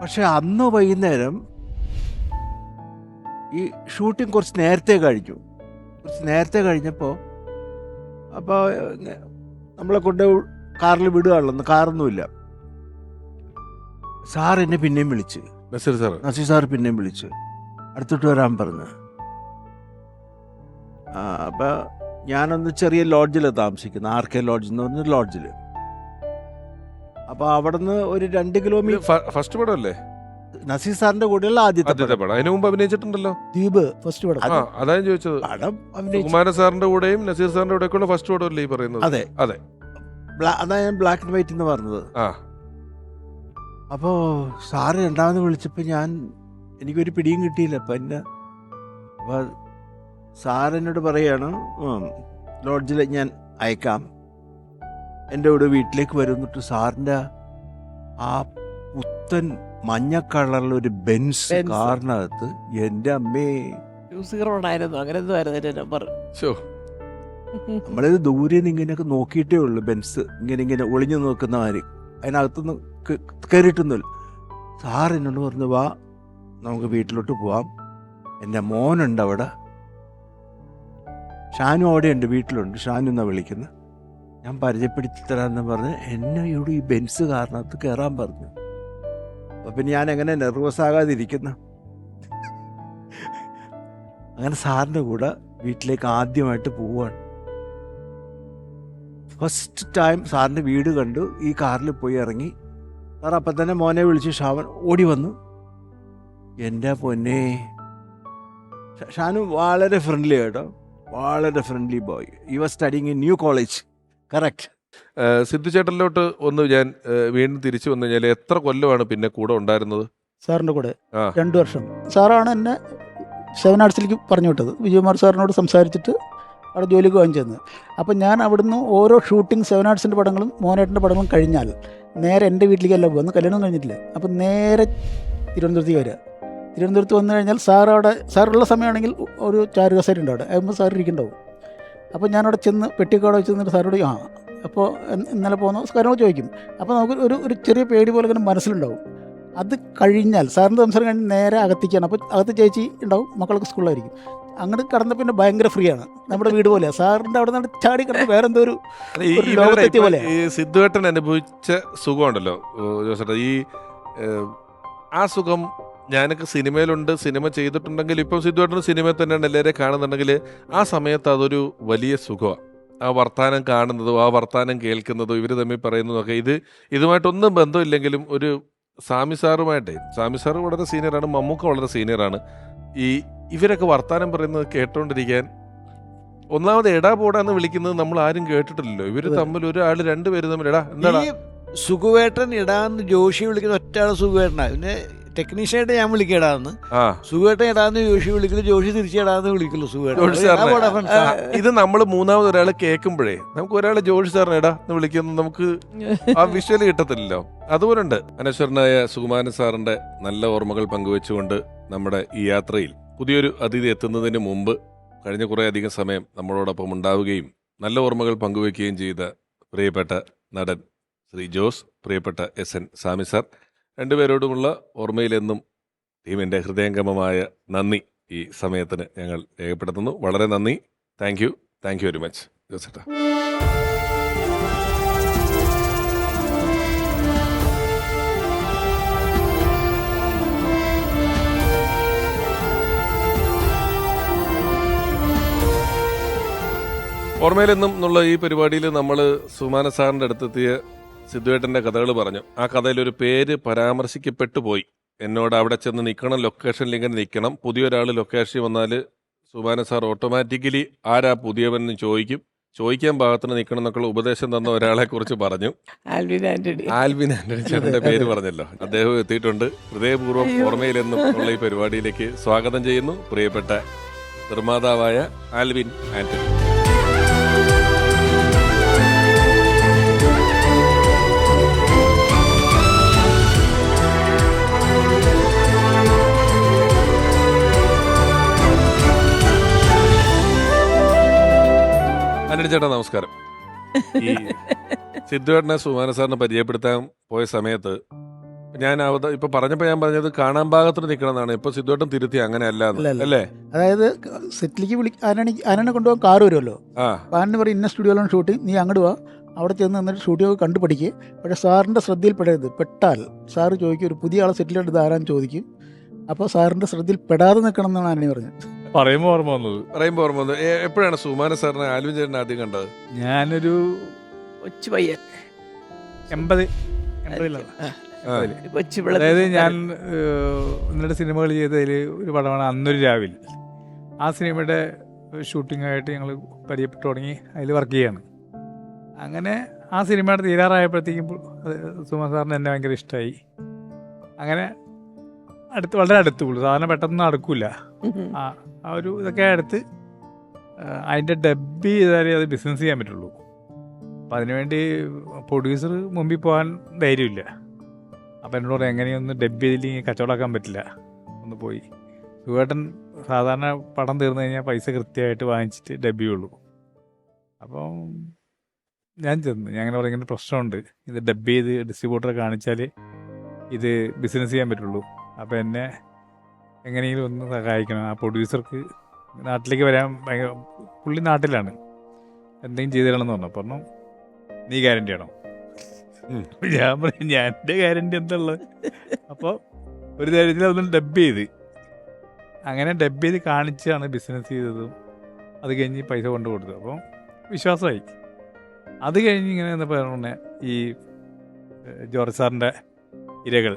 പക്ഷെ അന്ന് വൈകുന്നേരം ഈ ഷൂട്ടിംഗ് കുറച്ച് നേരത്തെ കഴിഞ്ഞപ്പോൾ അപ്പോൾ നമ്മളെ കൊണ്ട് കാറിൽ വിടുകയാണല്ലോ, കാറൊന്നുമില്ല. സാർ എന്നെ പിന്നെയും വിളിച്ച്, നസീർ സാർ പിന്നെയും വിളിച്ച് അടുത്തോട്ട് വരാൻ പറഞ്ഞു. അപ്പം ഞാനൊന്ന് ചെറിയ ലോഡ്ജിലാണ് താമസിക്കുന്നത്, RK ലോഡ്ജ് എന്ന് പറഞ്ഞ ലോഡ്ജിൽ. അപ്പോൾ അവിടെ നിന്ന് ഒരു 2 കിലോമീറ്റർ. ഫസ്റ്റ് പടം അല്ലേ നസീർ സാറിന്റെ കൂടെയുള്ള ആദ്യത്തെ പടം? അതിനു മുമ്പ് അഭിനയിച്ചിട്ടുണ്ടല്ലോ ദ്വീപ് ഫസ്റ്റ് പടം. അതാണ് ചോദിച്ചത്. കുമാരൻ സാറിന്റെ കൂടെയും നസീർ സാറിന്റെ കൂടെയൊക്കെയുള്ള ഫസ്റ്റ് പടം അല്ലേ ഈ പറയുന്നത്? അതെ. അതാ ഞാൻ ബ്ലാക്ക് ആൻഡ് വൈറ്റ് എന്ന് പറഞ്ഞത്. അപ്പോൾ സാറ് രണ്ടാമത് വിളിച്ചപ്പോൾ എനിക്കൊരു പിടിയും കിട്ടിയില്ല. അപ്പം അപ്പോൾ സാറെന്നോട് പറയാണ്, ലോഡ്ജിൽ ഞാൻ അയക്കാം, എൻ്റെ കൂടെ വീട്ടിലേക്ക് വരുന്നിട്ട് സാറിൻ്റെ ആ പുത്തൻ മഞ്ഞ കളറിലൊരു ബെൻസ് കാറിനകത്ത്, എൻ്റെ അമ്മേ, നമ്മളിത് ദൂരെ നിന്ന് ഇങ്ങനെയൊക്കെ നോക്കിയിട്ടേ ഉള്ളൂ. ബെൻസ് ഇങ്ങനെ ഒളിഞ്ഞു നോക്കുന്ന മാതിരി, അതിനകത്തൊന്നും കയറിയിട്ടൊന്നുമില്ല. സാർ എന്നോട് പറഞ്ഞു, വാ നമുക്ക് വീട്ടിലോട്ട് പോവാം, എൻ്റെ മോനുണ്ട് അവിടെ, ഷാനു അവിടെയുണ്ട്, വീട്ടിലുണ്ട്, ഷാനു എന്നാണ് വിളിക്കുന്നത്, ഞാൻ പരിചയപ്പെടുത്തി തരാമെന്ന് പറഞ്ഞ് എന്നെ ഇവിടെ ഈ ബെൻസ് കാറിനകത്ത് കയറാൻ പറഞ്ഞു. അപ്പം പിന്നെ ഞാൻ എങ്ങനെ നെർവസ് ആകാതിരിക്കുന്നു. അങ്ങനെ സാറിൻ്റെ കൂടെ വീട്ടിലേക്ക് ആദ്യമായിട്ട് പോവാണ്. ഫസ്റ്റ് ടൈം സാറിൻ്റെ വീട് കണ്ടു, ഈ കാറിൽ പോയി ഇറങ്ങി. സാർ അപ്പം തന്നെ മോനെ വിളിച്ച് ഷാവൻ ഓടി വന്നു. എൻ്റെ പൊന്നെ, ഷാനു വളരെ ഫ്രണ്ട്ലി കേട്ടോ, വളരെ friendly boy. You was studying in New College. Correct. Sidhu ചേട്ടനിലോട്ട് ഒന്ന് ഞാൻ വീണ്ടും തിരിച്ചു വന്നു കഴിഞ്ഞാൽ എത്ര കൊല്ലമാണ് പിന്നെ കൂടെ ഉണ്ടായിരുന്നത്? സാറിൻ്റെ കൂടെ 2 വർഷം. സാറാണ് എന്നെ 7 ആർട്സിലേക്ക് പറഞ്ഞു വിട്ടത്. വിജയകുമാർ സാറിനോട് സംസാരിച്ചിട്ട് അവിടെ ജോലിക്ക് വാങ്ങിച്ചെന്ന്. അപ്പം ഞാൻ അവിടുന്ന് ഓരോ ഷൂട്ടിംഗ് 7 ആർട്സിൻ്റെ പടങ്ങളും മോനേട്ടൻ്റെ പടങ്ങളും കഴിഞ്ഞാൽ നേരെ എൻ്റെ വീട്ടിലേക്കല്ല പോകുന്നത്, കല്യാണം കഴിഞ്ഞിട്ടില്ല. അപ്പം നേരെ തിരുവനന്തപുരത്തേക്ക് വരിക. തിരുവനന്തപുരത്ത് വന്നു കഴിഞ്ഞാൽ സാറുള്ള സമയമാണെങ്കിൽ ഒരു ചാരു കസേര ഉണ്ട് അവിടെ, ആകുമ്പോൾ സാർ ഇരിക്കുന്നുണ്ടാവും. അപ്പോൾ ഞാനവിടെ ചെന്ന് പെട്ടിക്കവിടെ വെച്ച് നിന്നിട്ട് സാറോട് അപ്പോൾ ഇന്നലെ പോകുന്ന കാര്യങ്ങൾ ചോദിക്കും. അപ്പോൾ നമുക്ക് ഒരു ചെറിയ പേടി പോലെ ഇങ്ങനെ മനസ്സിലുണ്ടാവും. അത് കഴിഞ്ഞാൽ സാറിൻ്റെ സംസാരം കഴിഞ്ഞ് നേരെ അകത്തേക്കാണ്. അപ്പോൾ അകത്ത് ചേച്ചി ഉണ്ടാവും, മക്കളൊക്കെ സ്കൂളിലായിരിക്കും. അങ്ങോട്ട് കടന്ന പിന്നെ ഭയങ്കര ഫ്രീ ആണ്, നമ്മുടെ വീട് പോലെയാണ്. സാറിൻ്റെ അവിടെ നിന്ന് ചാടി കിടന്ന് വേറെ എന്തോ ഒരു ലോകത്തെത്തിയ പോലെ. ഈ സിദ്ധുവേട്ടൻ അനുഭവിച്ച സുഖമുണ്ടല്ലോ ജോസേട്ടാ, ഈ ആ സുഖം ഞാനൊക്കെ സിനിമയിലുണ്ട്, സിനിമ ചെയ്തിട്ടുണ്ടെങ്കിൽ ഇപ്പം സിദ്ധുവേട്ടൻ സിനിമയിൽ തന്നെയാണ് എല്ലാവരെയും കാണുന്നുണ്ടെങ്കിൽ ആ സമയത്ത് അതൊരു വലിയ സുഖമാണ്. ആ വർത്താനം കാണുന്നതും ആ വർത്താനം കേൾക്കുന്നതും ഇവർ തമ്മിൽ പറയുന്നതൊക്കെ ഇതുമായിട്ടൊന്നും ബന്ധമില്ലെങ്കിലും ഒരു സാമി സാറ് വളരെ സീനിയറാണ്, മമ്മൂക്ക വളരെ സീനിയറാണ്. ഇവരൊക്കെ വർത്താനം പറയുന്നത് കേട്ടോണ്ടിരിക്കാൻ, ഒന്നാമത് എടാ പോടാന്ന് വിളിക്കുന്നത് നമ്മൾ ആരും കേട്ടിട്ടില്ലല്ലോ. ഇവര് തമ്മിൽ രണ്ടുപേരും തമ്മിൽ എടാ എന്താ സുഖുവേട്ടൻ ഇടാന്ന് ജോഷി വിളിക്കുന്ന ഒറ്റയാൾ സുഖുവേട്ടനാ. പിന്നെ ടെക്നീഷ്യനായിട്ട് ഞാൻ വിളിക്കടാന്ന്, സുഖുവേട്ടൻ ഇടാന്ന് ജോഷി വിളിക്കുന്നു, ജോഷി തിരിച്ചിടാന്ന് വിളിക്കുള്ളൂ സുഖുവേട്ടൻ. ഇത് നമ്മൾ മൂന്നാമത് ഒരാൾ കേൾക്കുമ്പോഴേ നമുക്ക് ഒരാളെ ജോഷി സാറിന് എടാ എന്ന് വിളിക്കുന്നു, നമുക്ക് ആ വിഷ്വല് കിട്ടത്തില്ലല്ലോ. അതുപോലെ ഉണ്ട്. അനശ്വരനായ സുകുമാരൻ സാറിന്റെ നല്ല ഓർമ്മകൾ പങ്കുവെച്ചുകൊണ്ട് നമ്മുടെ ഈ യാത്രയിൽ പുതിയൊരു അതിഥി എത്തുന്നതിന് മുമ്പ് കഴിഞ്ഞ കുറേ അധികം സമയം നമ്മളോടൊപ്പം ഉണ്ടാവുകയും നല്ല ഓർമ്മകൾ പങ്കുവെക്കുകയും ചെയ്ത പ്രിയപ്പെട്ട നടൻ ശ്രീ ജോസ്, പ്രിയപ്പെട്ട SN സാമി സാർ, രണ്ടുപേരോടുമുള്ള ഓർമ്മയിലെന്നും ടീമിൻ്റെ ഹൃദയംഗമമായ നന്ദി ഈ സമയത്തിന് ഞങ്ങൾ രേഖപ്പെടുത്തുന്നു. വളരെ നന്ദി. താങ്ക് യു വെരി മച്ച് ജോസേട്ടാ. ഓർമ്മയിലെന്നും എന്നുള്ള ഈ പരിപാടിയിൽ നമ്മൾ സുമാന സാറിൻ്റെ അടുത്തെത്തിയ സിദ്ധുവേട്ടൻ്റെ കഥകൾ പറഞ്ഞു. ആ കഥയിലൊരു പേര് പരാമർശിക്കപ്പെട്ടു പോയി. എന്നോട് അവിടെ ചെന്ന് നിൽക്കണം, ലൊക്കേഷനിൽ ഇങ്ങനെ നിൽക്കണം, പുതിയൊരാൾ ലൊക്കേഷനിൽ വന്നാൽ സുമാന സാർ ഓട്ടോമാറ്റിക്കലി ആരാ പുതിയവനെന്ന് ചോദിക്കാൻ പാകത്തിന് നിൽക്കണം എന്നൊക്കെയുള്ള ഉപദേശം തന്ന ഒരാളെ കുറിച്ച് പറഞ്ഞു. ആൽവിൻ ആന്റണി ചേട്ടൻ്റെ പേര് പറഞ്ഞല്ലോ, അദ്ദേഹം എത്തിയിട്ടുണ്ട്. ഹൃദയപൂർവ്വം ഓർമ്മയിലെന്നും ഉള്ള ഈ പരിപാടിയിലേക്ക് സ്വാഗതം ചെയ്യുന്നു പ്രിയപ്പെട്ട നിർമ്മാതാവായ ആൽവിൻ ആന്റണി. ആന്റണി ചേട്ടാ നമസ്കാരം. ഈ സിദ്ധുവേട്ടനെ സുമാന സാറിനെ പരിചയപ്പെടുത്താൻ പോയ സമയത്ത് ഞാൻ ഇപ്പൊ പറഞ്ഞപ്പോ ഞാൻ പറഞ്ഞത് കാണാൻ ഭാഗത്തിന് നിൽക്കണം എന്നാണ്. ഇപ്പൊ സിദ്ധുവേട്ടൻ തിരുത്തി അങ്ങനെ അല്ലേ? അതായത് സെറ്റിലേക്ക് ആനനെ കൊണ്ടുപോകാൻ കാറ് വരുമല്ലോ, ആനന് പറയും ഇന്ന സ്റ്റുഡിയോയിലാണ് ഷൂട്ടിങ്, നീ അങ്ങോട്ട് വാ, അവിടെ ചെന്ന് നിന്നിട്ട് സ്റ്റുഡിയോ കണ്ടു പഠിക്കുക. പക്ഷേ സാറിൻ്റെ ശ്രദ്ധയിൽപ്പെടരുത്. പെട്ടാൽ സാറ് ചോദിക്കും, ഒരു പുതിയ ആളെ സെറ്റിലോട്ട് ഇത് ആരാന്ന് ചോദിക്കും. അപ്പോൾ സാറിൻ്റെ ശ്രദ്ധയിൽ പെടാതെ നിൽക്കണം എന്നാണ് ആനനി പറഞ്ഞത്. പറയുമ്പോൾ ഓർമ്മ വന്നത് എപ്പോഴാണ് സുമാന സാറിനെ ആൽവിൻ ചേട്ടനെ ആദ്യം കണ്ടത്? ഞാനൊരു കൊച്ചു പയ്യൻ 80 അതായത് ഞാൻ ഒന്നിടെ സിനിമകൾ ചെയ്തതിൽ ഒരു പടമാണ് അന്നൊരു രാവിലെ. ആ സിനിമയുടെ ഷൂട്ടിങ്ങായിട്ട് ഞങ്ങൾ പരിചയപ്പെട്ടു തുടങ്ങി, അതിൽ വർക്ക് ചെയ്യാണ്. അങ്ങനെ ആ സിനിമയുടെ തീരാറായപ്പോഴത്തേക്കും സുമാൻ സാറിന് എന്നെ ഭയങ്കര ഇഷ്ടമായി. അങ്ങനെ വളരെ അടുത്ത് പോകുള്ളൂ, സാധാരണ പെട്ടെന്ന് നടക്കില്ല. ആ ഒരു ഇതൊക്കെ അടുത്ത് അതിൻ്റെ ഡബ്ബ് ചെയ്താലേ അത് ബിസിനസ് ചെയ്യാൻ പറ്റുള്ളൂ. അപ്പം അതിനുവേണ്ടി പ്രൊഡ്യൂസർ മുമ്പിൽ പോകാൻ ധൈര്യമില്ല. അപ്പം എന്നോട് പറയും, എങ്ങനെയൊന്ന് ഡബ്ബ് ചെയ്തില്ലെങ്കിൽ കച്ചവടമാക്കാൻ പറ്റില്ല, ഒന്ന് പോയി. സുഖേട്ടൻ സാധാരണ പടം തീർന്നു കഴിഞ്ഞാൽ പൈസ കൃത്യമായിട്ട് വാങ്ങിച്ചിട്ട് ഡബ്ബ് ചെയ്യുള്ളൂ. അപ്പം ഞാൻ ചെന്ന് അങ്ങനെ പറയും, ഇങ്ങനെ പ്രശ്നമുണ്ട്, ഇത് ഡബ്ബ് ചെയ്ത് ഡിസ്ട്രിബ്യൂട്ടറെ കാണിച്ചാൽ ഇത് ബിസിനസ് ചെയ്യാൻ പറ്റുള്ളൂ. അപ്പോൾ എന്നെ എങ്ങനെയെങ്കിലും ഒന്ന് സഹായിക്കണം. ആ പ്രൊഡ്യൂസർക്ക് നാട്ടിലേക്ക് വരാൻ ഭയങ്കര, പുള്ളി നാട്ടിലാണ്, എന്തെങ്കിലും ചെയ്തു തരണമെന്ന് പറഞ്ഞു. പറഞ്ഞു നീ ഗ്യാരണ്ടി ആണോ? ഞാൻ പറയും ഞാൻ എൻ്റെ ഗ്യാരണ്ടി എന്തുള്ളത്. അപ്പോൾ ഒരു ധൈര്യത്തിൽ അതൊന്ന് ഡബ്ബ് ചെയ്ത്, അങ്ങനെ ഡബ്ബ് ചെയ്ത് കാണിച്ചാണ് ബിസിനസ് ചെയ്തതും. അത് കഴിഞ്ഞ് പൈസ കൊണ്ട് കൊടുത്തത്. അപ്പോൾ വിശ്വാസമായി. അത് കഴിഞ്ഞ് ഇങ്ങനെ എന്താ പറഞ്ഞ ഈ ജോർജ് സാറിൻ്റെ ഇരകൾ.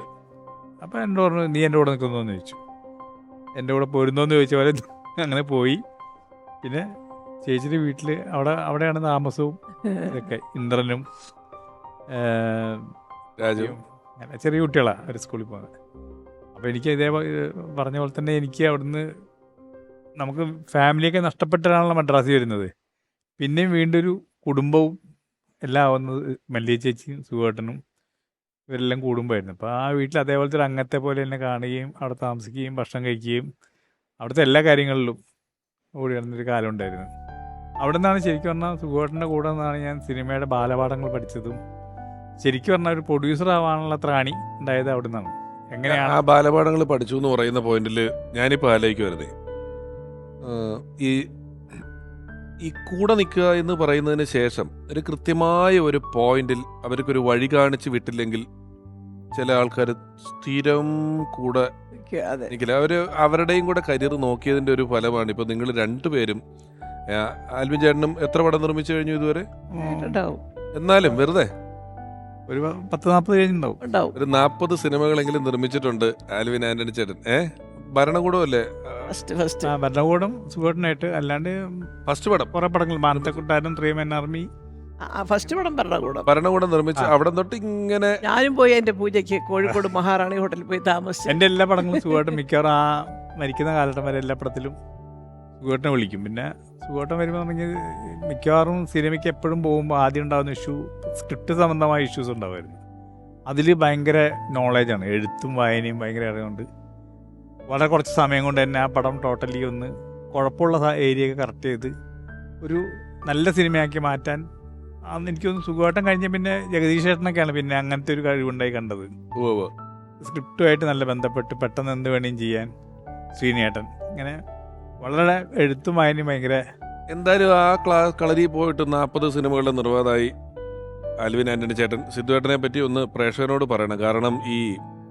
അപ്പോൾ എന്നോട് പറഞ്ഞു, നീ എൻ്റെ കൂടെ നിൽക്കുന്നോന്ന് ചോദിച്ചു. എൻ്റെ കൂടെ പോരുന്നോന്ന് ചോദിച്ച പോലെ അങ്ങനെ പോയി. പിന്നെ ചേച്ചിയുടെ വീട്ടിൽ അവിടെയാണ് താമസവും ഇതൊക്കെ. ഇന്ദ്രനും രാജുവും അങ്ങനെ ചെറിയ കുട്ടികളാണ് അവർ സ്കൂളിൽ പോകുന്നത്. അപ്പോൾ എനിക്ക് ഇതേ പറഞ്ഞ പോലെ തന്നെ എനിക്ക് അവിടുന്ന് നമുക്ക് ഫാമിലിയൊക്കെ നഷ്ടപ്പെട്ടാണല്ലോ മദ്രാസിൽ വരുന്നത്. പിന്നെയും വീണ്ടും ഒരു കുടുംബവും എല്ലാം ആവുന്നത് മല്ലിക ചേച്ചിയും സുഖേട്ടനും ഇവരെല്ലാം കൂടുമ്പോഴായിരുന്നു. അപ്പോൾ ആ വീട്ടിൽ അതേപോലത്തെ ഒരു അംഗത്തെ പോലെ തന്നെ കാണുകയും അവിടെ താമസിക്കുകയും ഭക്ഷണം കഴിക്കുകയും അവിടുത്തെ എല്ലാ കാര്യങ്ങളിലും ഓടി നടന്നൊരു കാലം ഉണ്ടായിരുന്നു. അവിടെ നിന്നാണ് ശരിക്കും പറഞ്ഞാൽ സുഖേട്ടൻ്റെ കൂടെ നിന്നാണ് ഞാൻ സിനിമയുടെ ബാലപാഠങ്ങൾ പഠിച്ചതും ശരിക്കും പറഞ്ഞാൽ ഒരു പ്രൊഡ്യൂസർ ആവാനുള്ള ത്രാണി ഉണ്ടായത് അവിടെ നിന്നാണ്. എങ്ങനെയാണ് ആ ബാലപാഠങ്ങൾ പഠിച്ചു എന്ന് പറയുന്ന പോയിന്റിൽ ഞാനിപ്പോൾ ആലോചിക്കുമായിരുന്നേ, ഈ ഈ കൂടെ നിൽക്കുക എന്ന് പറയുന്നതിന് ശേഷം ഒരു കൃത്യമായ ഒരു പോയിന്റിൽ അവർക്കൊരു വഴി കാണിച്ച് വിട്ടില്ലെങ്കിൽ ചില ആൾക്കാർ സ്ഥിരം കൂടെ നിൽക്കില്ല. അവർ അവരുടെയും കൂടെ കരിയർ നോക്കിയതിൻ്റെ ഒരു ഫലമാണ് ഇപ്പോൾ നിങ്ങൾ രണ്ടുപേരും. ആൽവിൻ ചേട്ടനും എത്ര പടം നിർമ്മിച്ചു കഴിഞ്ഞു ഇതുവരെ? എന്നാലും വെറുതെ ഒരു 10-40 കഴിഞ്ഞിട്ടുണ്ടാവും. ഒരു 40 സിനിമകളെങ്കിലും നിർമ്മിച്ചിട്ടുണ്ട് ആൽവിൻ ആന്റണി ചേട്ടൻ. ഭരണകൂടമല്ലേ ഭരണകൂടം സുഖേട്ടനായിട്ട്, അല്ലാണ്ട് ഫസ്റ്റ് പടം കുറെ പടങ്ങൾ മാനത്തക്കുട്ടാനും 3 Men Army ഫസ്റ്റ് പടം ഭരണകൂടം നിർമ്മിച്ച് അവിടെ തൊട്ട് ഇങ്ങനെ ഞാനും പോയി എൻ്റെ പൂജയ്ക്ക് കോഴിക്കോട് മഹാറാണി ഹോട്ടലിൽ പോയി താമസിച്ചു. എൻ്റെ എല്ലാ പടങ്ങളും സുഖേട്ടൻ മിക്കവാറും ആ മരിക്കുന്ന കാലഘട്ടം വരെ എല്ലാ പടത്തിലും സുഖേട്ടനെ വിളിക്കും. പിന്നെ സുഖേട്ടൻ വരുമ്പോൾ നമുക്ക് മിക്കവാറും സിനിമയ്ക്ക് എപ്പോഴും പോകുമ്പോൾ ആദ്യം ഉണ്ടാകുന്ന ഇഷ്യൂ സ്ക്രിപ്റ്റ് സംബന്ധമായ ഇഷ്യൂസ് ഉണ്ടാവുമായിരുന്നു. അതിൽ ഭയങ്കര നോളേജാണ്, എഴുത്തും വായനയും ഭയങ്കര അറിവുണ്ട്. വളരെ കുറച്ച് സമയം കൊണ്ട് തന്നെ ആ പടം ടോട്ടലി ഒന്ന് കുഴപ്പമുള്ള ഏരിയയൊക്കെ കറക്റ്റ് ചെയ്ത് ഒരു നല്ല സിനിമയാക്കി മാറ്റാൻ അന്ന് എനിക്കൊന്ന് സുഖമായിട്ടും കഴിഞ്ഞ പിന്നെ ജഗദീഷ് ചേട്ടനൊക്കെയാണ് പിന്നെ അങ്ങനത്തെ ഒരു കഴിവുണ്ടായി കണ്ടത്. സ്ക്രിപ്റ്റുമായിട്ട് നല്ല ബന്ധപ്പെട്ട് പെട്ടെന്ന് എന്ത് വേണേലും ചെയ്യാൻ ശ്രീനേട്ടൻ ഇങ്ങനെ വളരെ എഴുത്തും വായനയും ഭയങ്കര. എന്തായാലും ആ കളരി പോയിട്ട് 40 സിനിമകളുടെ നിർമ്മാതായി ആൽവിൻ ആന്റണി ചേട്ടൻ. സിദ്ധുവേട്ടനെ പറ്റി ഒന്ന് പ്രേക്ഷകരോട് പറയണം. കാരണം ഈ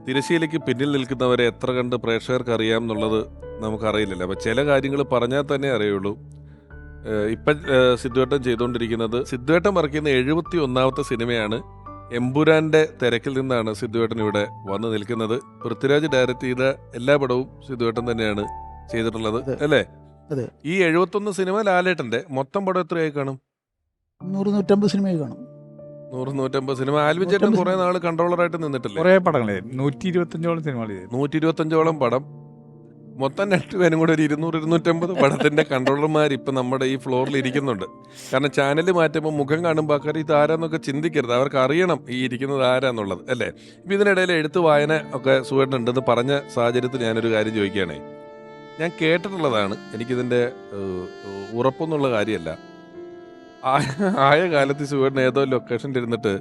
തിരശ്ശീലയ്ക്ക് പിന്നിൽ നിൽക്കുന്നവരെ എത്ര കണ്ട് പ്രേക്ഷകർക്ക് അറിയാം എന്നുള്ളത് നമുക്കറിയില്ലല്ലോ. അപ്പം ചില കാര്യങ്ങൾ പറഞ്ഞാൽ തന്നെ അറിയുള്ളൂ. ഇപ്പം സിദ്ധുവേട്ടൻ ചെയ്തുകൊണ്ടിരിക്കുന്നത്, സിദ്ധുവേട്ടൻ വർക്ക് ചെയ്യുന്ന 71ാമത്തെ സിനിമയാണ്. എമ്പുരാന്റെ തിരക്കിൽ നിന്നാണ് സിദ്ധുവേട്ടൻ ഇവിടെ വന്നു നിൽക്കുന്നത്. പൃഥ്വിരാജ് ഡയറക്റ്റ് ചെയ്ത എല്ലാ പടവും സിദ്ധുവേട്ടൻ തന്നെയാണ് ചെയ്തിട്ടുള്ളത് അല്ലേ? ഈ 71 സിനിമ ലാലേട്ടന്റെ മൊത്തം പടം എത്രയായി കാണും? 100-150 സിനിമയായി കാണും. 100-150 സിനിമ. ആൽവിൻ ചേട്ടൻ കുറെ നാള് കൺട്രോളറായിട്ട് നിന്നിട്ടില്ലേ? കുറെ പടങ്ങൾ 125ഓളം സിനിമകൾ 125ഓളം പടം. മൊത്തം രണ്ടുപേരും കൂടെ ഒരു 200-250 പടത്തിന്റെ കൺട്രോളർമാർ ഇപ്പം നമ്മുടെ ഈ ഫ്ലോറിൽ ഇരിക്കുന്നുണ്ട്. കാരണം ചാനൽ മാറ്റുമ്പോൾ മുഖം കാണുമ്പോൾ ആൾക്കാർ ഇത് ആരാന്നൊക്കെ ചിന്തിക്കരുത്, അവർക്ക് അറിയണം ഈ ഇരിക്കുന്നത് ആരാന്നുള്ളത് അല്ലേ? ഇപ്പം ഇതിനിടയിൽ എഴുത്ത് വായന ഒക്കെ സുഖേട്ടനുണ്ടെന്ന് പറഞ്ഞ സാഹചര്യത്തിൽ ഞാനൊരു കാര്യം ചോദിക്കുകയാണേ. ഞാൻ കേട്ടിട്ടുള്ളതാണ്, എനിക്കിതിൻ്റെ ഉറപ്പൊന്നുള്ള കാര്യമല്ല. ആയ കാലത്ത് സുഖേട്ടൻ ഏതോ ലൊക്കേഷനിൽ ഇരുന്നിട്ട്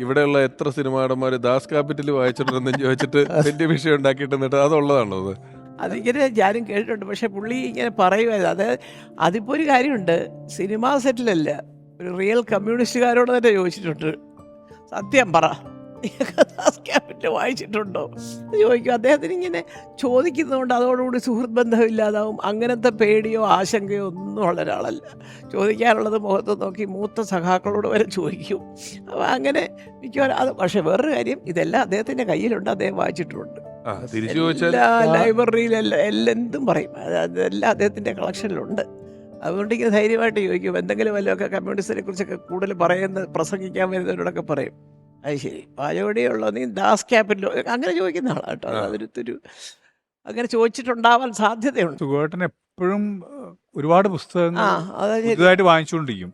ഇവിടെയുള്ള എത്ര സിനിമാടന്മാർ ദാസ് ക്യാപിറ്റൽ വായിച്ചിട്ടുണ്ടെന്ന് ചോദിച്ചിട്ട് വലിയ വിഷയം ഉണ്ടാക്കിയിട്ട് അതുള്ളതാണോ അത്? അതിങ്ങനെ ഞാനും കേട്ടിട്ടുണ്ട്. പക്ഷെ പുള്ളി ഇങ്ങനെ പറയുമായിരുന്നു. അതിപ്പോൾ ഒരു കാര്യമുണ്ട്, സിനിമാ സെറ്റിലല്ല, ഒരു റിയൽ കമ്മ്യൂണിസ്റ്റുകാരോട് തന്നെ ചോദിച്ചിട്ടുണ്ട്, സത്യം പറ ദാസ് ക്യാപിറ്റൽ വായിച്ചിട്ടുണ്ടോ ചോദിക്കും. അദ്ദേഹത്തിന് ഇങ്ങനെ ചോദിക്കുന്നതുകൊണ്ട് അതോടുകൂടി സുഹൃത്ത് ബന്ധമില്ലാതാവും. അങ്ങനത്തെ പേടിയോ ആശങ്കയോ ഒന്നും ഉള്ള ഒരാളല്ല. ചോദിക്കാനുള്ളത് മുഖത്ത് നോക്കി മൂത്ത സഖാക്കളോട് വരെ ചോദിക്കും. അപ്പോൾ അങ്ങനെ മിക്കവാറും അത്. പക്ഷെ വേറൊരു കാര്യം, ഇതെല്ലാം അദ്ദേഹത്തിൻ്റെ കയ്യിലുണ്ട്, അദ്ദേഹം വായിച്ചിട്ടുമുണ്ട്. എല്ലാ ലൈബ്രറിയിലെല്ലാം എന്തും പറയും, അതെല്ലാം അദ്ദേഹത്തിൻ്റെ കളക്ഷനിലുണ്ട്. അതുകൊണ്ട് ഇങ്ങനെ ധൈര്യമായിട്ട് ചോദിക്കും. എന്തെങ്കിലും വല്ലതൊക്കെ കമ്മ്യൂണിസ്റ്റിനെ കുറിച്ചൊക്കെ കൂടുതൽ പ്രസംഗിക്കാൻ വരുന്നവരോടൊക്കെ പറയും, അത് ശരി പാചകടിയുള്ളൂ, നീ ദാസ് ക്യാപിറ്റലോ അങ്ങനെ ചോദിക്കുന്ന ആളാണ് കേട്ടോ. അതൊരു അങ്ങനെ ചോദിച്ചിട്ടുണ്ടാവാൻ സാധ്യതയുണ്ട്. സുഖേട്ടൻ എപ്പോഴും ഒരുപാട് പുസ്തകങ്ങൾ പുതുതായിട്ട് വാങ്ങിച്ചുകൊണ്ടിരിക്കും.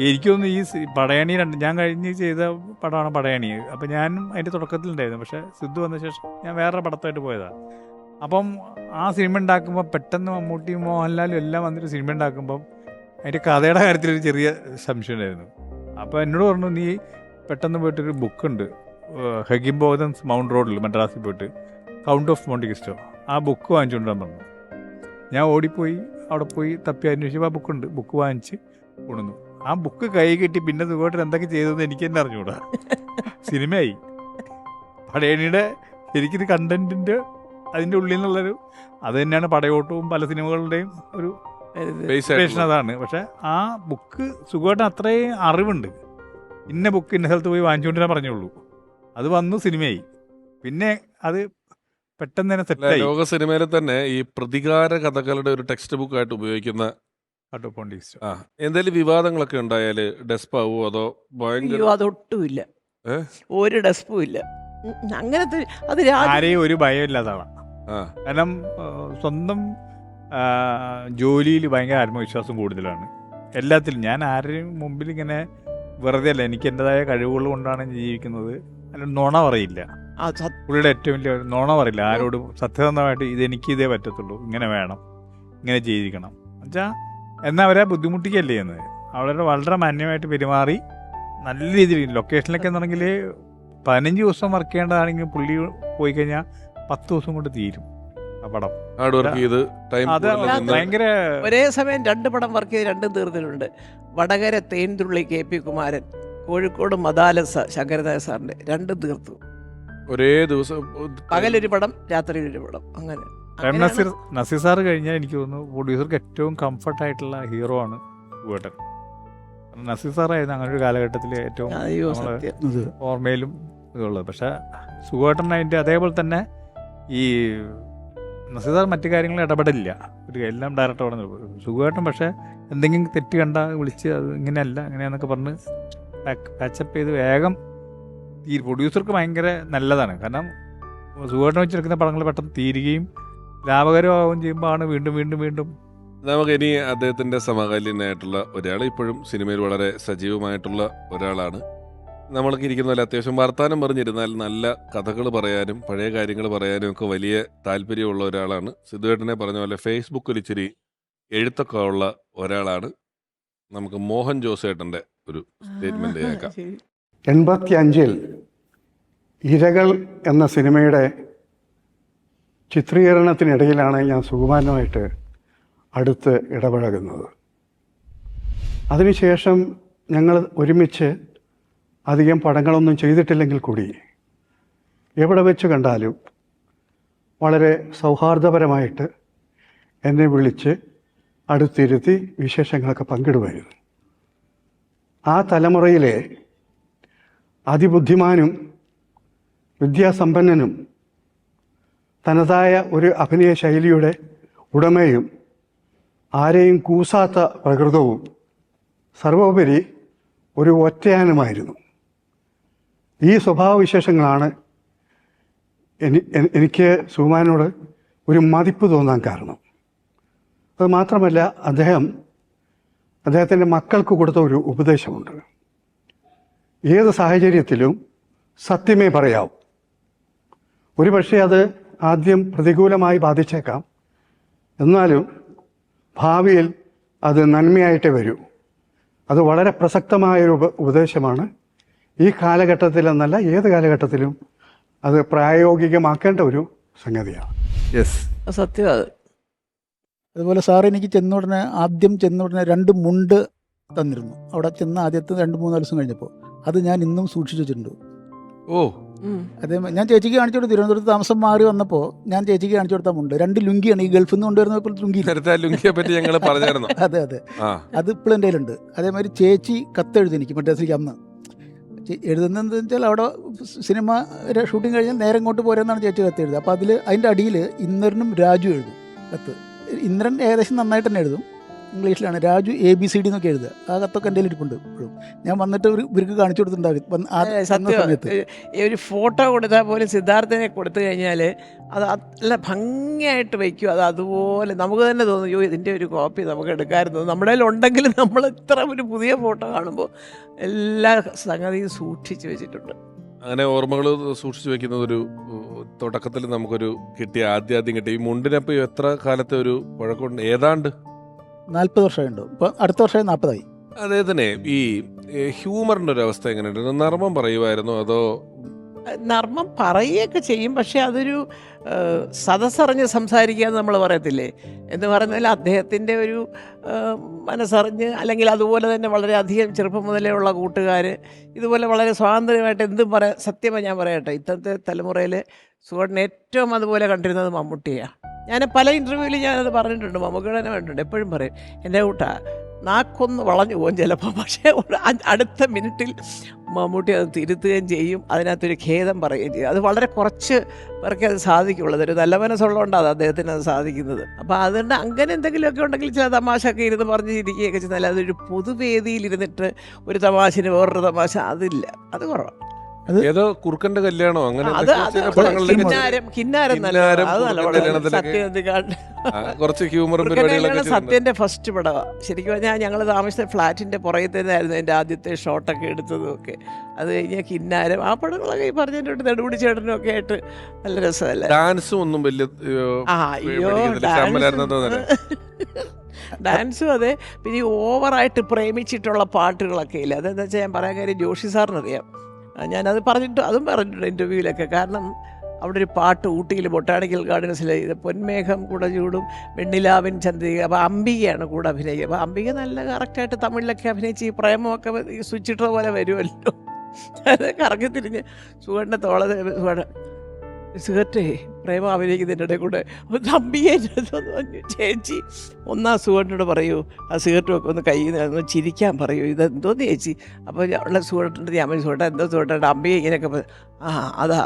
എനിക്കൊന്ന് ഈ പടയണി ഞാൻ കഴിഞ്ഞ് ചെയ്ത പടമാണ് പടയണി. അപ്പം ഞാനും അതിൻ്റെ തുടക്കത്തിലുണ്ടായിരുന്നു. പക്ഷേ സിദ്ധു വന്ന ശേഷം ഞാൻ വേറെ പടത്തായിട്ട് പോയതാണ്. അപ്പം ആ സിനിമ ഉണ്ടാക്കുമ്പോൾ പെട്ടെന്ന് മമ്മൂട്ടിയും മോഹൻലാലും എല്ലാം വന്നിട്ട് സിനിമ ഉണ്ടാക്കുമ്പം അതിൻ്റെ കഥയുടെ കാര്യത്തിലൊരു ചെറിയ സംശയം ഉണ്ടായിരുന്നു. അപ്പോൾ എന്നോട് പറഞ്ഞു, നീ പെട്ടെന്ന് പോയിട്ടൊരു ബുക്കുണ്ട് ഹെഗിംബോധൻസ് മൗണ്ട് റോഡിൽ മദ്രാസിൽ പോയിട്ട്, കൗണ്ട് ഓഫ് മോണ്ടി ക്രിസ്റ്റോ, ആ ബുക്ക് വാങ്ങിച്ചുകൊണ്ടാൻ പറഞ്ഞു. ഞാൻ ഓടിപ്പോയി അവിടെ പോയി തപ്പി അന്വേഷിച്ചപ്പോൾ ആ ബുക്കുണ്ട്. ബുക്ക് വാങ്ങിച്ച് കൊണ്ടുവന്നു. ആ ബുക്ക് കൈ കിട്ടി പിന്നെ സുഖമായിട്ട് എന്തൊക്കെ ചെയ്തതെന്ന് എനിക്ക് തന്നെ അറിഞ്ഞുകൂടാ. സിനിമയായി. പടയണിയുടെ ശരിക്കും കണ്ടന്റിൻ്റെ അതിൻ്റെ ഉള്ളിൽ നിന്നുള്ളൊരു അത് തന്നെയാണ് പടയോട്ടവും പല സിനിമകളുടെയും ഒരു ഇൻസ്പിറേഷൻ അതാണ്. പക്ഷെ ആ ബുക്ക് സുഖമായിട്ട് അത്രയും അറിവുണ്ട്. ഇന്ന ബുക്ക് ഇന്ന സ്ഥലത്ത് പോയി വാങ്ങിച്ചുകൊണ്ടിരാൻ പറഞ്ഞുള്ളൂ. അത് വന്നു സിനിമയായി. പിന്നെ അത് പെട്ടെന്ന് തന്നെ സെറ്റായി. ലോക സിനിമയിൽ തന്നെ ഈ പ്രതികാര കഥകളുടെ ഒരു ടെക്സ്റ്റ് ബുക്ക് ആയിട്ട് ഉപയോഗിക്കുന്ന എന്തെങ്കിലും വിവാദങ്ങളൊക്കെ ഉണ്ടായാല് ഡെസ്പാവോ അതോ ഭയങ്കര? അതൊട്ടുമില്ല, ഒരു ഡെസ്പും ഇല്ല. അങ്ങനത്തെ അത് ആരെയും ഒരു ഭയം ഇല്ലാതാണ്. കാരണം സ്വന്തം ജോലിയിൽ ഭയങ്കര ആത്മവിശ്വാസം കൂടുതലാണ്. എല്ലാത്തിലും ഞാൻ ആരുടെയും മുമ്പിൽ ഇങ്ങനെ വെറുതെ അല്ല, എനിക്ക് എൻ്റെതായ കഴിവുകൾ കൊണ്ടാണ് ജീവിക്കുന്നത്. അല്ല, നുണ പറയില്ല. പുള്ളിയുടെ ഏറ്റവും വലിയ നുണ പറയില്ല ആരോടും. സത്യസന്ധമായിട്ട് ഇതെനിക്ക് ഇതേ പറ്റത്തുള്ളൂ, ഇങ്ങനെ വേണം, ഇങ്ങനെ ചെയ്തിരിക്കണം എന്നുവെച്ചാൽ എന്നാൽ അവരെ ബുദ്ധിമുട്ടിക്കല്ലേ ചെയ്യുന്നത്. അവരുടെ വളരെ മാന്യമായിട്ട് പെരുമാറി നല്ല രീതിയിൽ ലൊക്കേഷനിലൊക്കെ എന്നുണ്ടെങ്കിൽ 15 ദിവസം വർക്ക് ചെയ്യേണ്ടതാണെങ്കിൽ പുള്ളി പോയി കഴിഞ്ഞാൽ 10 ദിവസം കൊണ്ട് തീരും ആ പടം. അത് ഭയങ്കര ഒരേ സമയം 2 പടം വർക്ക് ചെയ്ത് 2 തീർന്നിട്ടുണ്ട്. വടകര തേൻതുള്ളി KP കുമാരൻ, കോഴിക്കോട് മദാലസ ശങ്കരനായ സാറിന്റെ 2 തീർത്തു. ഒരേ ദിവസം പകലൊരു പടം, രാത്രി ഒരു പടം, അങ്ങനെ. നസീർ സാറ് കഴിഞ്ഞാൽ എനിക്ക് തോന്നുന്നു പ്രൊഡ്യൂസർക്ക് ഏറ്റവും കംഫർട്ടായിട്ടുള്ള ഹീറോ ആണ് സുഖേട്ടൻ. നസീർ സാറായിരുന്നു അങ്ങനെ ഒരു കാലഘട്ടത്തിൽ ഏറ്റവും ഓർമ്മയിലും ഇതുള്ളത്. പക്ഷെ സുഖേട്ടൻ അതിൻ്റെ അതേപോലെ തന്നെ ഈ നസീർ സാർ മറ്റു കാര്യങ്ങളിൽ ഇടപെടില്ല, ഒരു എല്ലാം ഡയറക്ടറോടെ സുഖേട്ടൻ. പക്ഷേ എന്തെങ്കിലും തെറ്റ് കണ്ട വിളിച്ച് അത് ഇങ്ങനെയല്ല ഇങ്ങനെയാന്നൊക്കെ പറഞ്ഞ് പാച്ചപ്പ് ചെയ്ത് വേഗം ഈ പ്രൊഡ്യൂസർക്ക് ഭയങ്കര നല്ലതാണ്. കാരണം സുഖേട്ടൻ വെച്ചെടുക്കുന്ന പടങ്ങൾ പെട്ടെന്ന് തീരുകയും ലാഭകരമാവുകയും ചെയ്യുമ്പോൾ ആണ് വീണ്ടും വീണ്ടും വീണ്ടും. നമുക്ക് ഇനി അദ്ദേഹത്തിൻ്റെ സമകാലീനായിട്ടുള്ള ഒരാൾ, ഇപ്പോഴും സിനിമയിൽ വളരെ സജീവമായിട്ടുള്ള ഒരാളാണ്. നമ്മൾക്ക് ഇരിക്കുന്ന പോലെ അത്യാവശ്യം വർത്താനം പറഞ്ഞിരുന്നാൽ നല്ല കഥകൾ പറയാനും പഴയ കാര്യങ്ങൾ പറയാനും ഒക്കെ വലിയ താല്പര്യമുള്ള ഒരാളാണ്. സിദ്ധുവേട്ടനെ പറഞ്ഞ പോലെ ഫേസ്ബുക്കിൽ ഇച്ചിരി എഴുത്തൊക്കെ ഉള്ള ഒരാളാണ്. നമുക്ക് മോഹൻ ജോസേട്ടൻ്റെ ഒരു സ്റ്റേറ്റ്മെൻറ്റ് കേൾക്കാം. 85-ൽ ഇരകൾ എന്ന സിനിമയുടെ ചിത്രീകരണത്തിനിടയിലാണ് ഞാൻ സുകുമാരനുമായിട്ട് അടുത്ത് ഇടപഴകുന്നത്. അതിനുശേഷം ഞങ്ങൾ ഒരുമിച്ച് അധികം പടങ്ങളൊന്നും ചെയ്തിട്ടില്ലെങ്കിൽ കൂടി എവിടെ വെച്ച് കണ്ടാലും വളരെ സൗഹാർദ്ദപരമായിട്ട് എന്നെ വിളിച്ച് അടുത്തിരുത്തി വിശേഷങ്ങളൊക്കെ പങ്കിടുമായിരുന്നു. ആ തലമുറയിലെ അതിബുദ്ധിമാനും വിദ്യാസമ്പന്നനും തനതായ ഒരു അഭിനയ ശൈലിയുടെ ഉടമയും ആരെയും കൂസാത്ത പ്രകൃതവും സർവോപരി ഒരു ഒറ്റയാനുമായിരുന്നു. ഈ സ്വഭാവവിശേഷങ്ങളാണ് എനിക്ക് സുകുമാരനോട് ഒരു മതിപ്പ് തോന്നാൻ കാരണം. അത് മാത്രമല്ല, അദ്ദേഹത്തിൻ്റെ മക്കൾക്ക് കൊടുത്ത ഒരു ഉപദേശമുണ്ട്. ഏത് സാഹചര്യത്തിലും സത്യമേ പറയാവൂ. ഒരു പക്ഷേ അത് ആദ്യം പ്രതികൂലമായി ബാധിച്ചേക്കാം, എന്നാലും ഭാവിയിൽ അത് നന്മയായിട്ടേ വരൂ. അത് വളരെ പ്രസക്തമായൊരു ഉപദേശമാണ്. ഈ കാലഘട്ടത്തിലെന്നല്ല, ഏത് കാലഘട്ടത്തിലും അത് പ്രായോഗികമാക്കേണ്ട ഒരു സംഗതിയാണ്. സത്യം. അതുപോലെ സാർ എനിക്ക് ആദ്യം ചെന്ന ഉടനെ 2 മുണ്ട് തന്നിരുന്നു. അവിടെ ചെന്ന ആദ്യത്തെ 2-3 ദിവസം കഴിഞ്ഞപ്പോൾ അത് ഞാൻ ഇന്നും സൂക്ഷിച്ചു വെച്ചിട്ടുണ്ട്. അതേ ഞാൻ ചേച്ചിക്ക് കാണിച്ചു കൊടുത്തു. തിരുവനന്തപുരത്ത് താമസം മാറി വന്നപ്പോൾ ഞാൻ ചേച്ചിക്ക് കാണിച്ചു കൊടുത്ത മുണ്ട് 2 ലുങ്കിയാണ്. ഈ ഗൾഫിൽ നിന്ന് കൊണ്ടുവരുന്ന ലുങ്കി. അതെ അതെ, അത് ഇപ്പോഴും എൻ്റെ കയ്യിലുണ്ട്. അതേമാതിരി ചേച്ചി കത്തെഴുതി എനിക്ക് മദ്രാസിലേക്ക് അന്ന്. എഴുതുന്നതെന്ന് വെച്ചാൽ അവിടെ സിനിമ ഷൂട്ടിങ് കഴിഞ്ഞാൽ നേരെ ഇങ്ങോട്ട് പോരെന്നാണ് ചേച്ചി കത്ത് എഴുതുക. അപ്പോൾ അതിൻ്റെ അടിയിൽ ഇന്ദ്രനും രാജു എഴുതും കത്ത്. ഇന്ദ്രൻ ഏകദേശം നന്നായിട്ട് തന്നെ എഴുതും, ഇംഗ്ലീഷിലാണ്. രാജു ABCD എന്നൊക്കെ എഴുതുക. ആ കത്തൊക്കെ എൻ്റെ ഇരിപ്പുണ്ട് ഇപ്പോഴും. ഞാൻ വന്നിട്ട് ഇവർക്ക് കാണിച്ചു കൊടുത്തിട്ടുണ്ടാകും. സമയത്ത് ഒരു ഫോട്ടോ കൊടുത്താൽ പോലും സിദ്ധാർത്ഥനെ കൊടുത്തു കഴിഞ്ഞാൽ അത് നല്ല ഭംഗിയായിട്ട് വയ്ക്കും. അത് അതുപോലെ നമുക്ക് തന്നെ തോന്നും, അയ്യോ ഇതിൻ്റെ ഒരു കോപ്പി നമുക്ക് എടുക്കാമായിരുന്നു. നമ്മുടെ കയ്യിൽ ഉണ്ടെങ്കിലും നമ്മൾ ഇത്ര ഒരു പുതിയ ഫോട്ടോ കാണുമ്പോൾ എല്ലാ സംഗതിയും സൂക്ഷിച്ച് വെച്ചിട്ടുണ്ട്. അങ്ങനെ ഓർമ്മകൾ സൂക്ഷിച്ചു വെക്കുന്നത് ഒരു തുടക്കത്തിൽ നമുക്കൊരു ആദ്യം കിട്ടിയ ഈ മുണ്ടിനപ്പോൾ എത്ര കാലത്തെ ഒരു പഴക്കമുണ്ട്? ഏതാണ്ട് 40 വർഷമുണ്ട്. ഇപ്പം അടുത്ത വർഷം 40ആയി. അദ്ദേഹത്തിന് ഈ ഹ്യൂമറിൻ്റെ ഒരു അവസ്ഥ എങ്ങനെയുണ്ട്? നർമ്മം പറയുമായിരുന്നോ അതോ? നർമ്മം പറയുകയൊക്കെ ചെയ്യും, പക്ഷെ അതൊരു സദസ്സറിഞ്ഞ് സംസാരിക്കുക എന്ന് നമ്മൾ പറയത്തില്ലേ എന്ന് പറഞ്ഞാൽ അദ്ദേഹത്തിൻ്റെ ഒരു മനസ്സറിഞ്ഞ്, അല്ലെങ്കിൽ അതുപോലെ തന്നെ വളരെയധികം ചെറുപ്പം മുതലേ ഉള്ള കൂട്ടുകാർ ഇതുപോലെ വളരെ സ്വാതന്ത്ര്യമായിട്ട് എന്തും സത്യമായി ഞാൻ പറയട്ടെ, ഇന്നത്തെ തലമുറയിൽ സുഖേട്ടൻ ഏറ്റവും അതുപോലെ കണ്ടിരുന്നത് മമ്മൂട്ടിയാണ്. ഞാൻ പല ഇൻ്റർവ്യൂവിലും ഞാനത് പറഞ്ഞിട്ടുണ്ട്, മമ്മൂക്കയുടെ തന്നെ പറഞ്ഞിട്ടുണ്ട്. എപ്പോഴും പറയും, എൻ്റെ കൂട്ടാ നാക്കൊന്ന് വളഞ്ഞു പോകും ചിലപ്പോൾ, പക്ഷേ അടുത്ത മിനിറ്റിൽ മമ്മൂട്ടി അത് തിരുത്തുകയും ചെയ്യും, അതിനകത്തൊരു ഖേദം പറയുകയും ചെയ്യും. അത് വളരെ കുറച്ച് പേർക്ക് അത് സാധിക്കുള്ളൂ. അതൊരു നല്ല മനസ്സുള്ളതുകൊണ്ടാണ് അദ്ദേഹത്തിന് അത് സാധിക്കുന്നത്. അപ്പോൾ അതുകൊണ്ട് അങ്ങനെ എന്തെങ്കിലുമൊക്കെ ഉണ്ടെങ്കിൽ ചില തമാശയൊക്കെ ഇരുന്ന് പറഞ്ഞ് ഇരിക്കുകയൊക്കെ ചെയ്താൽ അതൊരു പൊതുവേദിയിൽ ഇരുന്നിട്ട് ഒരു തമാശന് വേറൊരു തമാശ അതില്ല, അത് കുറവാണ്. ഏതോ കുറുക്കന്റെ കല്യാണോ അങ്ങനെ അത് കുറച്ച് ഹ്യൂമറും പരിപാടികളൊക്കെ സത്യന്റെ ഫസ്റ്റ് പടവാ. ശരിക്കും പറഞ്ഞാൽ ഞങ്ങൾ താമസിച്ച ഫ്ലാറ്റിന്റെ പുറകെ തന്നെയായിരുന്നു എൻ്റെ ആദ്യത്തെ ഷോട്ടൊക്കെ എടുത്തതും ഒക്കെ. അത് കഴിഞ്ഞ കിന്നാരം, ആ പടങ്ങളൊക്കെ ഈ പറഞ്ഞിട്ടുണ്ട്. നെടുമുടി ചേട്ടനും ഒക്കെ ആയിട്ട് നല്ല രസമല്ലേ. ഡാൻസും ഒന്നും വലിയ ഡാൻസും അതെ. പിന്നെ ഈ ഓവറായിട്ട് പ്രേമിച്ചിട്ടുള്ള പാട്ടുകളൊക്കെ ഇല്ല. അതെന്താ വെച്ചാൽ ഞാൻ പറയാൻ കാര്യം ജോഷി സാറിനറിയാം. ഞാനത് പറഞ്ഞിട്ടുണ്ട് ഇൻ്റർവ്യൂവിലൊക്കെ. കാരണം അവിടെ ഒരു പാട്ട് ഊട്ടിയിൽ ബൊട്ടാണിക്കൽ ഗാർഡൻസിൽ പൊന്മേഘം കൂടെ ചൂടും വെണ്ണിലാവിൻ ചന്ദ്രിക, അപ്പോൾ അംബികയാണ് കൂടെ അഭിനയിക്കുക. അപ്പോൾ അംബിക നല്ല കറക്റ്റായിട്ട് തമിഴിലൊക്കെ അഭിനയിച്ച് ഈ പ്രേമമൊക്കെ സ്വിച്ചിട്ട പോലെ വരുമല്ലോ. അത് കറങ്ങി തിരിഞ്ഞ് സുഖേട്ടൻ്റെ സുഖത്തെ പ്രേമം അഭിനയിക്കുന്നതിൻ്റെ ഇടയിൽ കൂടെ അംബിക ചേച്ചി ഒന്നാ സുഖേട്ടനോട് പറയൂ ആ സിഗരറ്റ് ഒക്കെ ഒന്ന് കയ്യിൽ നിന്ന് ചിരിക്കാൻ പറയൂ, ഇതെന്തോന്ന് ചേച്ചി. അപ്പോൾ ഉള്ള സുഖേട്ടൻ്റെ അമ്മ സുഖേട്ട എന്തോ സുഖേട്ടൻ്റെ അംബിക ഇങ്ങനെയൊക്കെ അതാ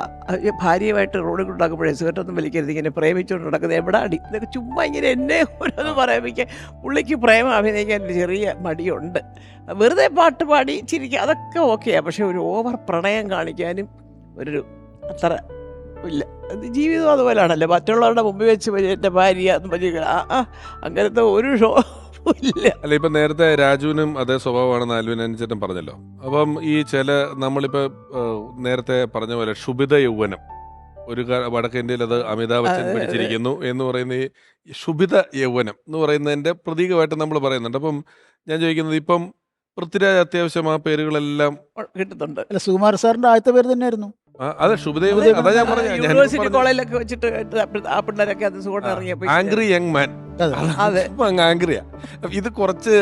ഭാര്യയുമായിട്ട് റോഡിൽ കൊണ്ടാക്കുമ്പോഴേ സിഗരറ്റൊന്നും വലിക്കരുത്, ഇങ്ങനെ പ്രേമിച്ചുകൊണ്ട് നടക്കുന്നത് എവിടെ അടി, ഇതൊക്കെ ചുമ്മാ ഇങ്ങനെ എന്നെ ഓരോന്ന് പറയാൻ പുള്ളിക്ക് പ്രേമം അഭിനയിക്കാൻ ചെറിയ മടിയുണ്ട്. വെറുതെ പാട്ട് പാടി ചിരിക്കുക അതൊക്കെ ഓക്കെയാണ്. പക്ഷെ ഒരു ഓവർ പ്രണയം കാണിക്കാനും ഒരു അത്ര ഇല്ല. അത് ജീവിതം അതുപോലെയാണല്ലോ. മറ്റുള്ളവരുടെ മുമ്പിൽ വെച്ച് എൻ്റെ ഭാര്യ അങ്ങനത്തെ ഒരു ഷോ ഇല്ല. അല്ല, ഇപ്പം നേരത്തെ രാജുവിനും അതേ സ്വഭാവമാണെന്ന് ആൽവിൻ ചേട്ടൻ പറഞ്ഞല്ലോ. അപ്പം ഈ നമ്മളിപ്പോൾ നേരത്തെ പറഞ്ഞ പോലെ ക്ഷുഭിത യൗവനം, ഒരു വടക്കേന്ത്യയിൽ അത് അമിതാഭ് ബച്ചൻ പിടിച്ചിരിക്കുന്നു എന്ന് പറയുന്ന ഈ ക്ഷുഭിത യൗവനം എന്ന് പറയുന്നതിൻ്റെ പ്രതീകമായിട്ട് നമ്മൾ പറയുന്നുണ്ട്. അപ്പം ഞാൻ ചോദിക്കുന്നത്, ഇപ്പം പൃഥ്വിരാജ് അത്യാവശ്യം ആ പേരുകളെല്ലാം കിട്ടുന്നുണ്ട്. അല്ല, സുകുമാർ സാറിന്റെ ആദ്യത്തെ പേര് തന്നെയായിരുന്നു. അതെ, ക്ഷുഭിത അതാ ഞാൻ പറഞ്ഞു. യൂണിവേഴ്സിറ്റി കോളേജിലൊക്കെ വെച്ചിട്ട് ആ പിള്ളേരൊക്കെ അത് സുഖം ഇറങ്ങിയപ്പോൾ ആംഗ്രി യങ് മാൻ, ആംഗ്രിയ. ഇത് കുറച്ച്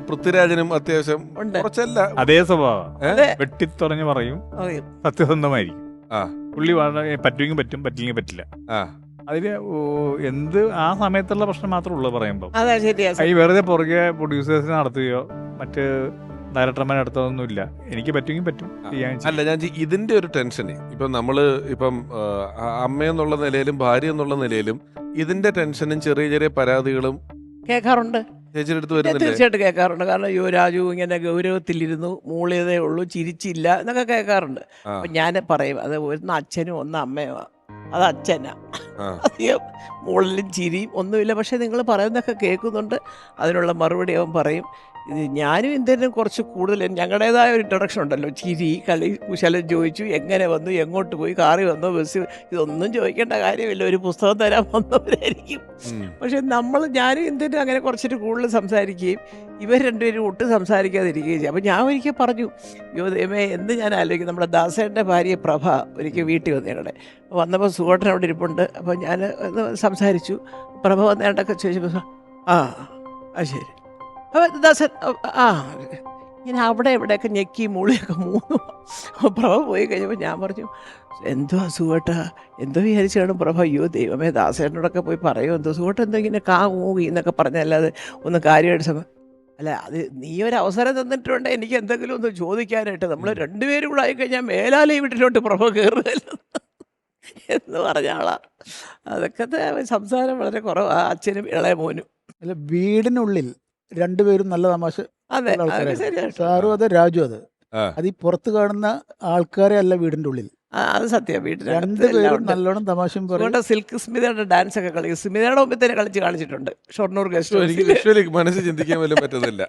പൃഥ്വിരാജനും അത്യാവശ്യം കുറച്ചല്ല അതേ സ്വഭാവം, വെട്ടിത്തുറഞ്ഞ് പറയും, സത്യസന്ധമായിരിക്കും. പുള്ളി പറ്റുമെങ്കിൽ പറ്റും, പറ്റില്ലെങ്കിൽ പറ്റില്ല. അതില് എന്ത് ആ സമയത്തുള്ള പ്രശ്നം മാത്രമേ ഉള്ളൂ പറയുമ്പോൾ. ഈ വെറുതെ പുറകെ പ്രൊഡ്യൂസേഴ്സിനെ നടത്തുകയോ മറ്റ് ഡയറക്ടർമാരെ നടത്തുകയൊന്നുമില്ല. എനിക്ക് പറ്റുമെങ്കിൽ പറ്റും. അല്ല, ഞാൻ ഇതിന്റെ ഒരു ടെൻഷന് ഇപ്പം നമ്മള് ഇപ്പം അമ്മയെന്നുള്ള നിലയിലും ഭാര്യ എന്നുള്ള നിലയിലും ഇതിന്റെ ടെൻഷനും ചെറിയ ചെറിയ പരാതികളും കേൾക്കാറുണ്ട്. ചേച്ചിയുടെ അടുത്ത് വരുന്നില്ല? തീർച്ചയായിട്ടും കേൾക്കാറുണ്ട്. കാരണം രാജു ഇങ്ങനെ ഗൗരവത്തിലിരുന്നു, മൂളിയതേ ഉള്ളൂ, ചിരിച്ചില്ല എന്നൊക്കെ കേൾക്കാറുണ്ട്. അപ്പൊ ഞാൻ പറയും അത് ഒന്ന് അച്ഛനും ഒന്ന് അമ്മയോ, അത് അച്ഛനാ, അധികം മുകളിലും ചിരിയും ഒന്നുമില്ല. പക്ഷെ നിങ്ങൾ പറയുന്നതൊക്കെ കേൾക്കുന്നുണ്ട്, അതിനുള്ള മറുപടി അവൻ പറയും. ഇത് ഞാനും എന്തെങ്കിലും കുറച്ച് കൂടുതൽ ഞങ്ങളുടേതായ ഒരു ഇൻട്രൊഡക്ഷൻ ഉണ്ടല്ലോ, ചിരി, കളി, കുശലം ചോദിച്ചു, എങ്ങനെ വന്നു, എങ്ങോട്ട് പോയി, കാറി വന്നോ, ബസ്, ഇതൊന്നും ചോദിക്കേണ്ട കാര്യമില്ല, ഒരു പുസ്തകം തരാൻ വന്നവരായിരിക്കും. പക്ഷെ ഞാനും എന്തെങ്കിലും അങ്ങനെ കുറച്ചിട്ട് കൂടുതൽ സംസാരിക്കുകയും ഇവർ രണ്ടുപേരും ഒട്ടും സംസാരിക്കാതിരിക്കുകയും ചെയ്യും. അപ്പം ഞാൻ ഒരിക്കൽ പറഞ്ഞു, ദൈവമേ എന്ത് ഞാൻ ആലോചിക്കും, നമ്മുടെ ദാസേൻ്റെ ഭാര്യ പ്രഭ ഒരിക്കൽ വീട്ടിൽ വന്നു. ഞങ്ങളുടെ വന്നപ്പോൾ സുഖേട്ടൻ അവിടെ ഇരിപ്പുണ്ട്. അപ്പോൾ ഞാൻ സംസാരിച്ചു. പ്രഭ വന്നേണ്ടൊക്കെ ചോദിച്ചപ്പോൾ അത് ശരി. അപ്പോൾ ദാസൻ ഇങ്ങനെ അവിടെ എവിടെയൊക്കെ ഞെക്കി മൂളിയൊക്കെ മൂന്നു. പ്രഭ പോയി കഴിഞ്ഞപ്പോൾ ഞാൻ പറഞ്ഞു, എന്തോ സുഖേട്ടാ, എന്തോ വിചാരിച്ചാണ് പ്രഭ, അയ്യോ ദൈവമേ ദാസേട്ടനോടൊക്കെ പോയി പറയുമോ, എന്തോ സുഖേട്ടൻ എന്തോ ഇങ്ങനെ മൂകി എന്നൊക്കെ പറഞ്ഞല്ലാതെ ഒന്ന് കാര്യമായിട്ട് അല്ല, അത് നീ ഒരു അവസരം തന്നിട്ടുണ്ട് എനിക്ക് എന്തെങ്കിലും ഒന്ന് ചോദിക്കാനായിട്ട്. നമ്മൾ രണ്ടുപേരും കൂടെ ആയിക്കഴിഞ്ഞാൽ മേലാലെ വീട്ടിലോട്ട് പ്രഭ കയറുകയല്ലോ എന്ന് പറഞ്ഞ ആളാ. അതൊക്കെ സംസാരം വളരെ കുറവാണ് അച്ഛനും ഇളയ മോനും. അല്ല, വീടിനുള്ളിൽ രണ്ടുപേരും നല്ല തമാശ. അതെ, സാറും അതെ, രാജു അതെ. അത് ഈ പുറത്ത് കാണുന്ന ആൾക്കാരെ അല്ല വീടിന്റെ ഉള്ളിൽ. അത് സത്യം. വീട്ടിൽ രണ്ടുപേരും നല്ലോണം തമാശയും പറയും. സിൽക്ക് സ്മിതയുടെ ഡാൻസ് ഒക്കെ കളിക്കും. സ്മിതയുടെ മുമ്പിൽ തന്നെ കളിച്ച് കാണിച്ചിട്ടുണ്ട് ഷൊർണൂർ ഗസ്റ്റ് ഹൗസിൽ. മനസ്സിൽ ചിന്തിക്കാൻ പോലും പറ്റുന്നില്ല.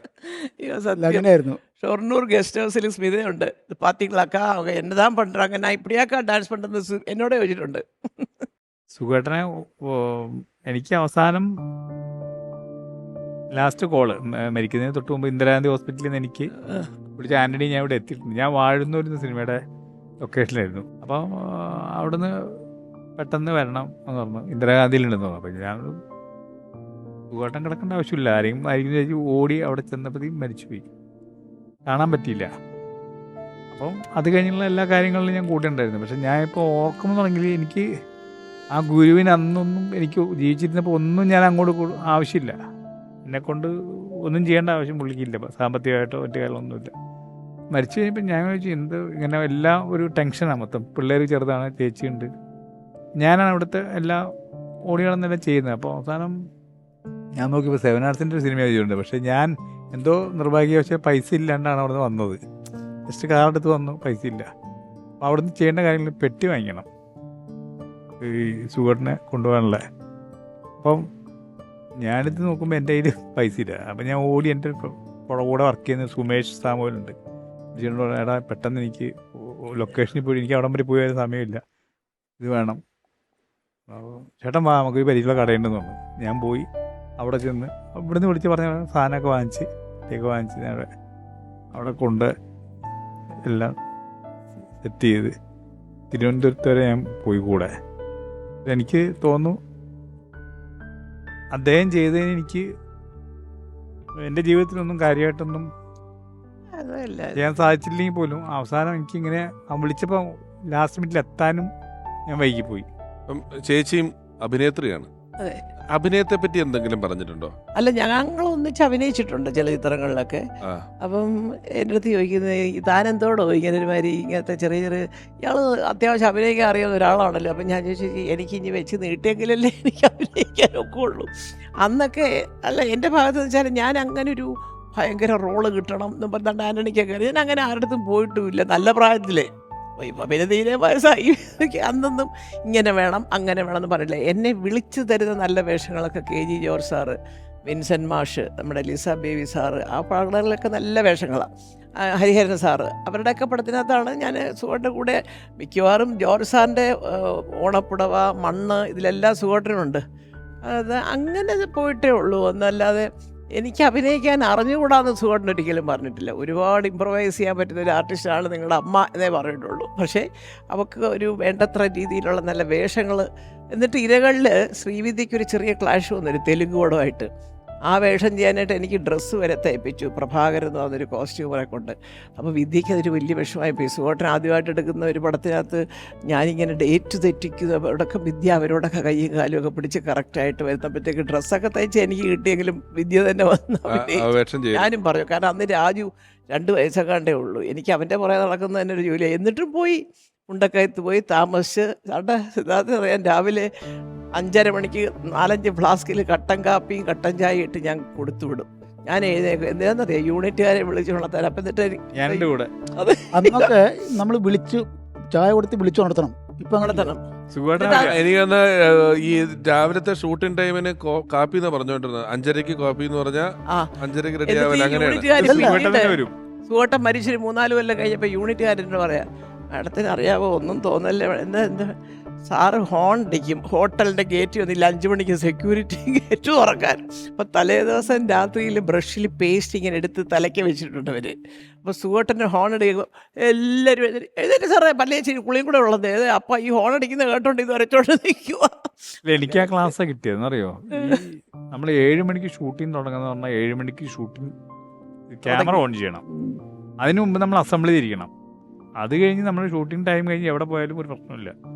അങ്ങനെയായിരുന്നു. ഷൊർണൂർ ഗസ്റ്റ് ഹൗസിൽ സ്മിതയുണ്ട്. പാത്തികളാക്കാ എന്നതാൻ പണ്ടാങ്ക ഞാൻ ഇപ്പടിയാക്കാ ഡാൻസ് പണ്ടെന്ന് എന്നോട് ചോദിച്ചിട്ടുണ്ട്. സുഖേട്ടനെ എനിക്ക് അവസാനം ലാസ്റ്റ് കോള് മരിക്കുന്നതിന് തൊട്ട് മുമ്പ് ഇന്ദിരാഗാന്ധി ഹോസ്പിറ്റലിൽ നിന്ന് എനിക്ക് വിളിച്ച ആൻ്റണി, ഞാൻ ഇവിടെ എത്തിയിട്ടുണ്ട്. ഞാൻ വാഴുന്ന സിനിമയുടെ ലൊക്കേഷനിലായിരുന്നു. അപ്പോൾ അവിടുന്ന് പെട്ടെന്ന് വരണം എന്ന് പറഞ്ഞു, ഇന്ദിരാഗാന്ധിയിലുണ്ടെന്ന് പറഞ്ഞു. അപ്പോൾ ഞാൻ സുഖേട്ടൻ കിടക്കേണ്ട ആവശ്യമില്ല, ആരെയും ചോദിച്ചു ഓടി അവിടെ ചെന്നപ്പോഴത്തേക്കും മരിച്ചുപോയി, കാണാൻ പറ്റിയില്ല. അപ്പം അത് കഴിഞ്ഞുള്ള എല്ലാ കാര്യങ്ങളിലും ഞാൻ കൂടെ ഉണ്ടായിരുന്നു. പക്ഷെ ഞാൻ ഇപ്പോൾ ഓർക്കുമെന്നുണ്ടെങ്കിൽ എനിക്ക് ആ ഗുരുവിന് അന്നൊന്നും എനിക്ക് ജീവിച്ചിരുന്നപ്പോൾ ഒന്നും ഞാൻ അങ്ങോട്ട് ആവശ്യമില്ല, എന്നെക്കൊണ്ട് ഒന്നും ചെയ്യേണ്ട ആവശ്യം പുള്ളിക്കില്ല, സാമ്പത്തികമായിട്ടോ മറ്റു കാര്യങ്ങളൊന്നുമില്ല. മരിച്ചു കഴിഞ്ഞപ്പോൾ ഞാൻ ചോദിച്ചു എന്ത് ഇങ്ങനെ എല്ലാം ഒരു ടെൻഷനാണ് മൊത്തം. പിള്ളേർ ചെറുതാണ്, ചേച്ചിയുണ്ട്, ഞാനാണ് ഇവിടുത്തെ എല്ലാം ഓടി നടന്നെല്ലാം ചെയ്യുന്നത്. അപ്പോൾ അവസാനം ഞാൻ നോക്കിയപ്പോൾ 7 Artsൻ്റെ ഒരു സിനിമ ചെയ്തിട്ടുണ്ട്. പക്ഷേ ഞാൻ എന്തോ നിർഭാഗ്യവശാൽ പൈസ ഇല്ലാണ്ടാണ് അവിടെ നിന്ന് വന്നത്. ജസ്റ്റ് കാറെടുത്ത് വന്നു, പൈസ ഇല്ല. അപ്പോൾ അവിടെ നിന്ന് ചെയ്യേണ്ട കാര്യങ്ങൾ പെട്ടി വാങ്ങിക്കണം ഈ സുഖേട്ടനെ കൊണ്ടുപോകാനുള്ള. അപ്പം ഞാനിത് നോക്കുമ്പോൾ എൻ്റെ കയ്യിൽ പൈസ ഇല്ല. അപ്പം ഞാൻ ഓടി എൻ്റെ കൂടെ വർക്ക് ചെയ്യുന്ന സുമേഷ് സാമുവലുണ്ട്. ചേട്ടനോട് എടാ പെട്ടെന്ന് എനിക്ക് ലൊക്കേഷനിൽ പോയി എനിക്ക് അവിടം വരെ പോയി വരുന്ന സമയമില്ല, ഇത് വേണം. അപ്പോൾ ചേട്ടൻ വാ നമുക്ക് ഈ പരിചയമുള്ള കടയുണ്ടെന്ന് പറഞ്ഞു. ഞാൻ പോയി അവിടെ ചെന്ന് ഇവിടുന്ന് വിളിച്ച് പറഞ്ഞ സാധനമൊക്കെ വാങ്ങിച്ച് ഞാൻ അവിടെ കൊണ്ട് എല്ലാം സെറ്റ് ചെയ്ത് തിരുവനന്തപുരത്ത് വരെ ഞാൻ പോയി കൂടെ. എനിക്ക് തോന്നുന്നു അദ്ദേഹം ചെയ്തതിന് എനിക്ക് എൻ്റെ ജീവിതത്തിലൊന്നും കാര്യമായിട്ടൊന്നും ചെയ്യാൻ സാധിച്ചില്ലെങ്കിൽ പോലും അവസാനം എനിക്കിങ്ങനെ വിളിച്ചപ്പോൾ ലാസ്റ്റ് മിനിറ്റിൽ എത്താനും ഞാൻ വൈകിപ്പോയി. ചേച്ചിയും അഭിനേത്രിയാണ്. അഭിനയത്തെ പറ്റി എന്തെങ്കിലും പറഞ്ഞിട്ടുണ്ടോ? അല്ല, ഞങ്ങൾ ഒന്നിച്ച് അഭിനയിച്ചിട്ടുണ്ട് ചില ചിത്രങ്ങളിലൊക്കെ. അപ്പം എൻ്റെ അടുത്ത് ചോദിക്കുന്നത് താനെന്തോടോ ഇങ്ങനെ ഒരുമാതിരി ഇങ്ങനത്തെ ചെറിയ ഇയാൾ അത്യാവശ്യം അഭിനയിക്കാൻ അറിയാവുന്ന ഒരാളാണല്ലോ. അപ്പം ഞാൻ ചോദിച്ചു എനിക്ക് ഇനി വെച്ച് നീട്ടിയെങ്കിലല്ലേ എനിക്ക് അഭിനയിക്കാനൊക്കെ ഉള്ളൂ. അന്നൊക്കെ അല്ല, എൻ്റെ ഭാഗത്ത് വെച്ചാൽ ഞാൻ അങ്ങനെ ഒരു ഭയങ്കര റോള് കിട്ടണം എന്ന് പറഞ്ഞാൽ ആന്റണിക്കൊക്കെ ഞാൻ അങ്ങനെ ആരുടെ അടുത്തും പോയിട്ടുമില്ല നല്ല പ്രായത്തിലേ. ഇപ്പം പിന്നെ തീരെ വയസ്സായി. അന്നൊന്നും ഇങ്ങനെ വേണം അങ്ങനെ വേണം എന്ന് പറയില്ല. എന്നെ വിളിച്ചു തരുന്ന നല്ല വേഷങ്ങളൊക്കെ KG ജോർജ് സാറ്, വിൻസെൻ്റ് മാഷ്, നമ്മുടെ ലിസ ബേബി സാറ്, ആ പടങ്ങളിലൊക്കെ നല്ല വേഷങ്ങളാണ്. ഹരിഹരൻ സാറ്, അവരുടെയൊക്കെ പടത്തിനകത്താണ് ഞാൻ സുഖേട്ടൻ്റെ കൂടെ മിക്കവാറും. ജോർജ് സാറിൻ്റെ ഓണപ്പുടവ, മണ്ണ്, ഇതിലെല്ലാം സുഖേട്ടനുണ്ട്. അത് അങ്ങനെ പോയിട്ടേ ഉള്ളൂ. എന്നല്ലാതെ എനിക്ക് അഭിനയിക്കാൻ അറിഞ്ഞുകൂടാന്ന് സുഖേട്ടൻ ഒരിക്കലും പറഞ്ഞിട്ടില്ല. ഒരുപാട് ഇമ്പ്രവൈസ് ചെയ്യാൻ പറ്റുന്ന ഒരു ആർട്ടിസ്റ്റാണ് നിങ്ങളുടെ അമ്മ എന്നേ പറഞ്ഞിട്ടുള്ളൂ. പക്ഷേ അവൾക്ക് ഒരു വേണ്ടത്ര രീതിയിലുള്ള നല്ല വേഷങ്ങൾ. എന്നിട്ട് ഇരകളിൽ ശ്രീവിദ്യയ്ക്കൊരു ചെറിയ ക്ലാഷ് വന്നു ഒരു തെലുങ്ക് പടമായിട്ട്. ആ വേഷം ചെയ്യാനായിട്ട് എനിക്ക് ഡ്രസ്സ് വരെ തയ്പ്പിച്ചു പ്രഭാകരൻ എന്ന് പറഞ്ഞൊരു കോസ്റ്റ്യൂമറെ കൊണ്ട്. അപ്പോൾ വിദ്യയ്ക്ക് അതൊരു വലിയ വിഷമമായി പോയി. സുഖേട്ടൻ ആദ്യമായിട്ട് എടുക്കുന്ന ഒരു പടത്തിനകത്ത് ഞാനിങ്ങനെ ഡേറ്റ് തെറ്റിക്കുന്നു. അവിടെയൊക്കെ വിദ്യ അവരോടൊക്കെ കയ്യും കാലും ഒക്കെ പിടിച്ച് കറക്റ്റായിട്ട് വരുന്നപ്പോഴത്തേക്ക് ഡ്രസ്സൊക്കെ തയ്ച്ച് എനിക്ക് കിട്ടിയെങ്കിലും വിദ്യ തന്നെ വന്നു. ഞാനും പറഞ്ഞു, കാരണം അന്ന് രാജു 2 വയസ്സൊക്കെ ഉള്ളൂ. എനിക്ക് അവൻ്റെ പുറകെ നടക്കുന്ന തന്നെ ഒരു ജോലിയാണ്. എന്നിട്ടും പോയി മുണ്ടക്കയത്ത് പോയി താമസിച്ച് അവിടെ സിദ്ധാർത്ഥ അറിയാൻ രാവിലെ 5:30 മണിക്ക് 4-5 ഫ്ലാസ്കിൽ കട്ടൻ കാപ്പിയും കട്ടൻ ചായ ഇട്ട് ഞാൻ കൊടുത്തു വിടും. ഞാൻ എഴുന്നേക്കും. എന്താണെന്നറിയാം, യൂണിറ്റുകാരെ വിളിച്ചു ഉണർത്താൻ. അപ്പം എന്നിട്ട് കൂടെ അന്നൊക്കെ നമ്മൾ വിളിച്ച് ചായ കൊടുത്ത് വിളിച്ചു ഉണർത്തണം. ഇപ്പം ഉണർത്തണം. എനിക്കൊന്ന് ഈ രാവിലത്തെ ഷൂട്ടിംഗ് ടൈമിന് കാപ്പി എന്ന് പറഞ്ഞുകൊണ്ടിരുന്നത് 5:30 കാപ്പി എന്ന് പറഞ്ഞാൽ 5:30 റെഡി ആവില്ല. അങ്ങനെയാണ്. സുഖേട്ടൻ മരിച്ചൊരു 3-4 കൊല്ലം കഴിഞ്ഞപ്പോൾ യൂണിറ്റുകാരനോട് പറയാം, മാഡത്തിന് അറിയാവോ ഒന്നും തോന്നല്ലേ, എന്താ സാറ് ഹോൺ അടിക്കും. ഹോട്ടലിൻ്റെ ഗേറ്റ് വന്നില്ല, 5 മണിക്ക് സെക്യൂരിറ്റി ഗേറ്റ് തുറക്കാൻ. അപ്പോൾ തലേ ദിവസം രാത്രിയിൽ ബ്രഷിൽ പേസ്റ്റ് ഇങ്ങനെ എടുത്ത് തലയ്ക്ക് വെച്ചിട്ടുണ്ട് അവർ. അപ്പോൾ സുഖേട്ടൻ്റെ ഹോൺ അടിക്കുമ്പോൾ എല്ലാവരും എഴുന്നേറ്റ് സാറേ പല്ലേച്ചിരി കുളിയും കൂടെ ഉള്ളത്. അപ്പോൾ ഈ ഹോൺ അടിക്കുന്ന കേട്ടോണ്ട് ഇത് വരച്ചോണ്ട് നിൽക്കുക. എനിക്ക് ആ ക്ലാസ് കിട്ടിയതെന്നറിയോ, നമ്മൾ 7 മണിക്ക് ഷൂട്ടിങ് തുടങ്ങുന്ന പറഞ്ഞാൽ 7 മണിക്ക് ഷൂട്ടിങ് ക്യാമറ ഓൺ ചെയ്യണം. അതിനു മുമ്പ് നമ്മൾ അസംബ്ലി തിരിക്കണം. അത് കഴിഞ്ഞ് നമ്മൾ ഷൂട്ടിംഗ് ടൈം കഴിഞ്ഞ് എവിടെ പോയാലും ഒരു പ്രശ്നമില്ല.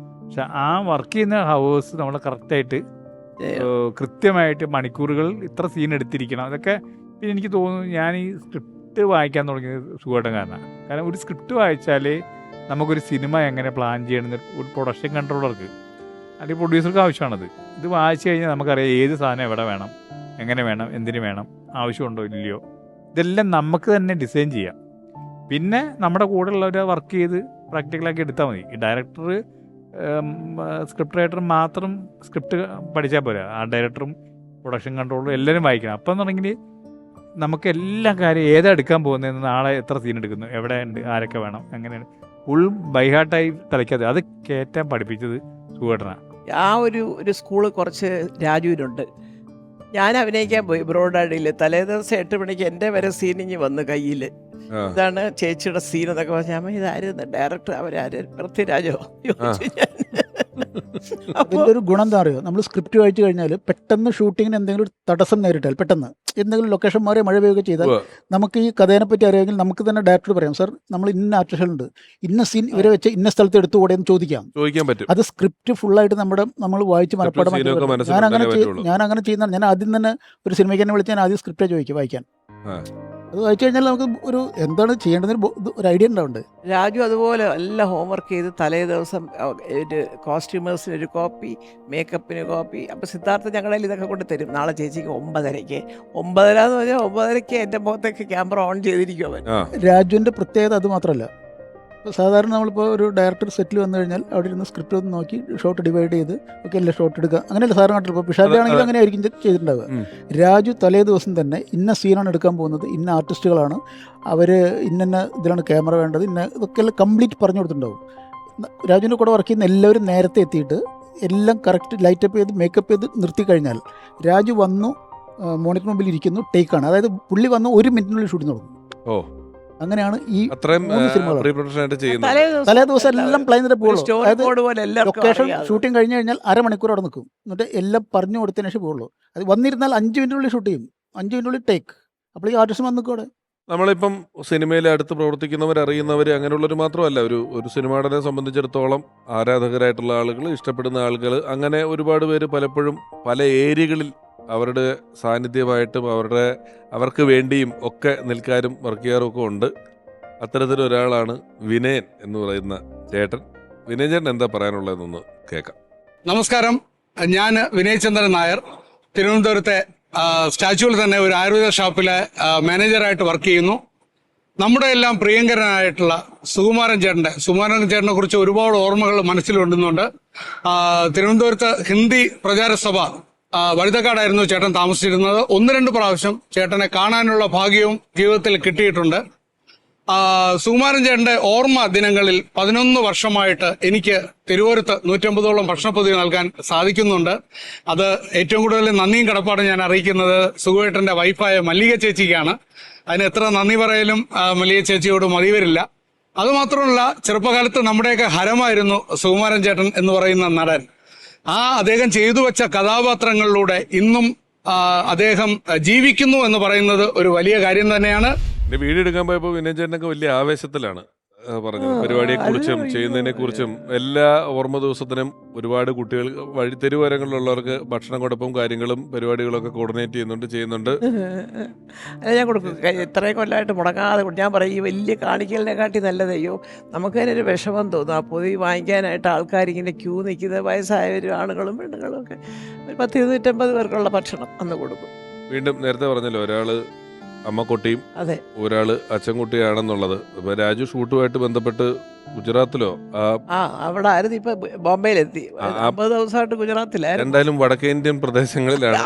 പക്ഷെ ആ വർക്ക് ചെയ്യുന്ന ഹവേഴ്സ് നമ്മൾ കറക്റ്റായിട്ട് കൃത്യമായിട്ട് മണിക്കൂറുകൾ ഇത്ര സീൻ എടുത്തിരിക്കണം. അതൊക്കെ പിന്നെ എനിക്ക് തോന്നുന്നു ഞാൻ ഈ സ്ക്രിപ്റ്റ് വായിക്കാൻ തുടങ്ങിയത് സുഖേട്ടൻ കാരണമാണ്. കാരണം ഒരു സ്ക്രിപ്റ്റ് വായിച്ചാൽ നമുക്കൊരു സിനിമ എങ്ങനെ പ്ലാൻ ചെയ്യണമെന്ന് ഒരു പ്രൊഡക്ഷൻ കൺട്രോളർക്ക് അല്ലെങ്കിൽ പ്രൊഡ്യൂസർക്ക് ആവശ്യമാണത്. ഇത് വായിച്ചു കഴിഞ്ഞാൽ നമുക്കറിയാം ഏത് സാധനം എവിടെ വേണം, എങ്ങനെ വേണം, എന്തിനു വേണം, ആവശ്യമുണ്ടോ ഇല്ലയോ, ഇതെല്ലാം നമുക്ക് തന്നെ ഡിസൈൻ ചെയ്യാം. പിന്നെ നമ്മുടെ കൂടെ ഉള്ളവരെ വർക്ക് ചെയ്ത് പ്രാക്ടിക്കലാക്കി എടുത്താൽ മതി. ഈ ഡയറക്ടർ സ്ക്രിപ്റ്റ് റൈറ്റർ മാത്രം സ്ക്രിപ്റ്റ് പഠിച്ചാൽ പോരാ, ആ ഡയറക്ടറും പ്രൊഡക്ഷൻ കൺട്രോളറും എല്ലാവരും വായിക്കണം. അപ്പം എന്നുണ്ടെങ്കിൽ നമുക്ക് എല്ലാ കാര്യം ഏതാ എടുക്കാൻ പോകുന്നതെന്ന്, നാളെ എത്ര സീൻ എടുക്കുന്നു, എവിടെ ഉണ്ട്, ആരൊക്കെ വേണം, എങ്ങനെയാണ് ഫുൾ ബൈഹാർട്ടായി തലയ്ക്കാതെ അത് കയറ്റാൻ പഠിപ്പിച്ചത് സുഖേട്ടനാണ്. ആ ഒരു സ്കൂള് കുറച്ച് രാജുവിനുണ്ട്. ഞാൻ അഭിനയിക്കാൻ പോയി ബ്രോഡാഡിയിൽ. തലേ ദിവസം 8 മണിക്ക് എൻ്റെ വരെ സീനിങ് വന്ന് കയ്യിൽ. ഇതാണ് ചേച്ചിയുടെ സീൻ എന്നൊക്കെ പറഞ്ഞാൽ ഇതായിരുന്നു ഡയറക്ടർ, അവരാര് പൃഥ്വിരാജോ? അതിൻ്റെ ഒരു ഗുണം എന്താ അറിയോ, നമ്മൾ സ്ക്രിപ്റ്റ് വായിച്ചു കഴിഞ്ഞാൽ പെട്ടെന്ന് ഷൂട്ടിങ്ങിന് എന്തെങ്കിലും തടസ്സം നേരിട്ടാൽ, പെട്ടെന്ന് എന്തെങ്കിലും ലൊക്കേഷൻ മാറി മഴ പെയ്യുകയൊക്കെ ചെയ്താൽ നമുക്ക് ഈ കഥേനെ പറ്റി അറിയാമെങ്കിൽ നമുക്ക് തന്നെ ഡയറക്ടർ പറയാം, സാർ നമ്മൾ ഇന്ന ആർട്ടിസ്റ്റുകളുണ്ട്, ഇന്ന സീൻ ഇവരെ വെച്ച് ഇന്ന സ്ഥലത്ത് എടുത്തുകൂടെ എന്ന് ചോദിക്കാൻ പറ്റും. അത് സ്ക്രിപ്റ്റ് ഫുള്ളായിട്ട് നമ്മൾ വായിച്ച് മനപ്പാടം. ഞാൻ അങ്ങനെ ചെയ്യുന്നതാണ്. ഞാൻ ആദ്യം തന്നെ ഒരു സിനിമയ്ക്ക് തന്നെ വിളിച്ച് ഞാൻ ആദ്യം സ്ക്രിപ്റ്റേ ചോദിക്കും വായിക്കാൻ. അത് വായിച്ചു കഴിഞ്ഞാൽ നമുക്ക് ഒരു എന്താണ് ചെയ്യേണ്ടതിന് ഒരു ഐഡിയ ഉണ്ടാവുന്നുണ്ട്. രാജു അതുപോലെ എല്ലാം ഹോംവർക്ക് ചെയ്ത് തലേ ദിവസം ഒരു കോസ്റ്റ്യൂമേഴ്സിന് ഒരു കോപ്പി, മേക്കപ്പിന് കോപ്പി. അപ്പോൾ സിദ്ധാർത്ഥ ഞങ്ങളുടെ ഇതൊക്കെ കൊണ്ട് തരും. നാളെ ചേച്ചിക്ക് 9:30 എന്ന് പറഞ്ഞാൽ 9:30 എൻ്റെ മുഖത്തേക്ക് ക്യാമറ ഓൺ ചെയ്തിരിക്കും അവൻ. രാജുവിൻ്റെ പ്രത്യേകത അത് മാത്രമല്ല, സാധാരണ നമ്മളിപ്പോൾ ഒരു ഡയറക്ടർ സെറ്റിൽ വന്നു കഴിഞ്ഞാൽ അവിടെ ഇരുന്ന് സ്ക്രിപ്റ്റ് ഒന്ന് നോക്കി ഷോട്ട് ഡിവൈഡ് ചെയ്ത് ഒക്കെ അല്ലേ ഷോട്ട് എടുക്കുക, അങ്ങനെയല്ല സാറിന് നാട്ടിൽ. ഇപ്പോൾ പിഷാദ് ആണെങ്കിലും അങ്ങനെ ആയിരിക്കും ചെയ്തിട്ടുണ്ടാവുക. രാജു തലേ ദിവസം തന്നെ ഇന്ന സീനാണ് എടുക്കാൻ പോകുന്നത്, ഇന്ന ആർട്ടിസ്റ്റുകളാണ് അവർ, ഇന്ന ഇതിലാണ് ക്യാമറ വേണ്ടത്, ഇതൊക്കെ എല്ലാം കംപ്ലീറ്റ് പറഞ്ഞു കൊടുത്തിട്ടുണ്ടാവും. രാജുവിൻ്റെ കൂടെ വർക്ക് ചെയ്യുന്ന എല്ലാവരും നേരത്തെ എത്തിയിട്ട് എല്ലാം കറക്റ്റ് ലൈറ്റപ്പ് ചെയ്ത് മേക്കപ്പ് ചെയ്ത് നിർത്തി കഴിഞ്ഞാൽ രാജു വന്നു മോണിറ്റർ മുമ്പിൽ ഇരിക്കുന്നു, ടേക്കാണ്. അതായത് പുള്ളി വന്ന് 1 മിനിറ്റിനുള്ളിൽ ഷൂട്ടിംഗ് തുടങ്ങും. അങ്ങനെയാണ് ഈ 3 സിനിമകൾ. തലേ ദിവസം എല്ലാം പ്ലാൻ പോകുള്ളൂ. ലൊക്കേഷൻ ഷൂട്ടിംഗ് കഴിഞ്ഞ് കഴിഞ്ഞാൽ 1/2 മണിക്കൂർ അവിടെ നിൽക്കും. എന്നിട്ട് എല്ലാം പറഞ്ഞു കൊടുത്തതിന് ശേഷം പോകുള്ളൂ. അത് വന്നിരുന്നാൽ 5 മിനിറ്റിനുള്ളിൽ ഷൂട്ട് ചെയ്യും, 5 മിനിറ്റിനുള്ളിൽ ടേക്ക്. അപ്പോൾ ഈ ആർട്ടിസ്റ്റ് വന്ന് നിൽക്കും അവിടെ. നമ്മളിപ്പം സിനിമയിൽ അടുത്ത് പ്രവർത്തിക്കുന്നവർ, അറിയുന്നവർ, അങ്ങനെയുള്ളവർ മാത്രമല്ല, ഒരു സിനിമാടനെ സംബന്ധിച്ചിടത്തോളം ആരാധകരായിട്ടുള്ള ആളുകൾ, ഇഷ്ടപ്പെടുന്ന ആളുകൾ, അങ്ങനെ ഒരുപാട് പേര് പലപ്പോഴും പല ഏരിയകളിൽ അവരുടെ സാന്നിധ്യമായിട്ടും അവർക്ക് വേണ്ടിയും ഒക്കെ നിൽക്കാനും വർക്ക് ചെയ്യാറും ഒക്കെ ഉണ്ട്. അത്തരത്തിലൊരാളാണ് വിനയൻ എന്ന് പറയുന്ന ചേട്ടൻ. വിനയൻ ചേട്ടൻ എന്താ പറയാനുള്ളതെന്നൊന്ന് കേൾക്കാം. നമസ്കാരം, ഞാൻ വിനയചന്ദ്രൻ നായർ. തിരുവനന്തപുരത്തെ സ്റ്റാച്യൂവിൽ തന്നെ ഒരു ആയുർവേദ ഷോപ്പിലെ മാനേജറായിട്ട് വർക്ക് ചെയ്യുന്നു. നമ്മുടെ എല്ലാം പ്രിയങ്കരനായിട്ടുള്ള സുകുമാരൻ ചേട്ടനെ കുറിച്ച് ഒരുപാട് ഓർമ്മകൾ മനസ്സിലുണ്ടെന്നുണ്ട്. തിരുവനന്തപുരത്ത് ഹിന്ദി പ്രചാരസഭ വഴുതക്കാടായിരുന്നു ചേട്ടൻ താമസിച്ചിരുന്നത്. 1-2 പ്രാവശ്യം ചേട്ടനെ കാണാനുള്ള ഭാഗ്യവും ജീവിതത്തിൽ കിട്ടിയിട്ടുണ്ട്. സുകുമാരൻ ചേട്ടന്റെ ഓർമ്മ ദിനങ്ങളിൽ 11 വർഷമായിട്ട് എനിക്ക് തിരുവോരത്ത് 150ഓളം ഭക്ഷണപ്പൊതി നൽകാൻ സാധിക്കുന്നുണ്ട്. അത് ഏറ്റവും കൂടുതൽ നന്ദിയും കടപ്പാടും ഞാൻ അറിയിക്കുന്നത് സുകുവേട്ടന്റെ വൈഫായ മല്ലിക ചേച്ചിക്കാണ്. അതിന് എത്ര നന്ദി പറയലും മല്ലിക ചേച്ചിയോട് മതി വരില്ല. അതുമാത്രമല്ല, ചെറുപ്പകാലത്ത് നമ്മുടെയൊക്കെ ഹരമായിരുന്നു സുകുമാരൻ ചേട്ടൻ എന്ന് പറയുന്ന നടൻ. അദ്ദേഹം ചെയ്തു വെച്ച കഥാപാത്രങ്ങളിലൂടെ ഇന്നും അദ്ദേഹം ജീവിക്കുന്നു എന്ന് പറയുന്നത് ഒരു വലിയ കാര്യം തന്നെയാണ്. വീഡിയോ എടുക്കാൻ പോയപ്പോൾ വിനയൻ ചേട്ടനൊക്കെ വലിയ ആവേശത്തിലാണ് പറഞ്ഞത്. പരിപാടിയെ കുറിച്ചും ചെയ്യുന്നതിനെ കുറിച്ചും എല്ലാ ഓർമ്മ ദിവസത്തിനും ഒരുപാട് കുട്ടികൾ തെരുവരങ്ങളിലുള്ളവർക്ക് ഭക്ഷണം കൊടുപ്പും കാര്യങ്ങളും പരിപാടികളൊക്കെ കോർഡിനേറ്റ് ചെയ്യുന്നുണ്ട്. ഞാൻ കൊടുക്കും. ഇത്രയും കൊല്ലമായിട്ട് മുടങ്ങാതെ ഞാൻ പറയും, ഈ വലിയ കാണിക്കലിനെക്കാട്ടി നല്ലതയ്യോ നമുക്ക് തന്നെ ഒരു വിഷമം തോന്നും. ആ പൊതി വാങ്ങിക്കാനായിട്ട് ആൾക്കാരിങ്ങനെ ക്യൂ നിൽക്കുന്നത്, വയസ്സായവരും ആണുങ്ങളും പെണ്ണുങ്ങളും ഒക്കെ. ഒരു 10-250 പേർക്കുള്ള ഭക്ഷണം അന്ന് കൊടുക്കും. വീണ്ടും നേരത്തെ പറഞ്ഞല്ലോ, ഒരാള് അമ്മക്കുട്ടിയും ഒരാള് അച്ഛൻകുട്ടിയാണെന്നുള്ളത്. ഇപ്പൊ രാജു ഷൂട്ടുമായിട്ട് ബന്ധപ്പെട്ട് ഗുജറാത്തിലോ അവിടെ ആയിരുന്നു, ഇപ്പൊ ബോംബെയിലെത്തി. 50 ദിവസമായിട്ട് ഗുജറാത്തിലായിരുന്നു. എന്തായാലും വടക്കേ ഇന്ത്യൻ പ്രദേശങ്ങളിലാണ്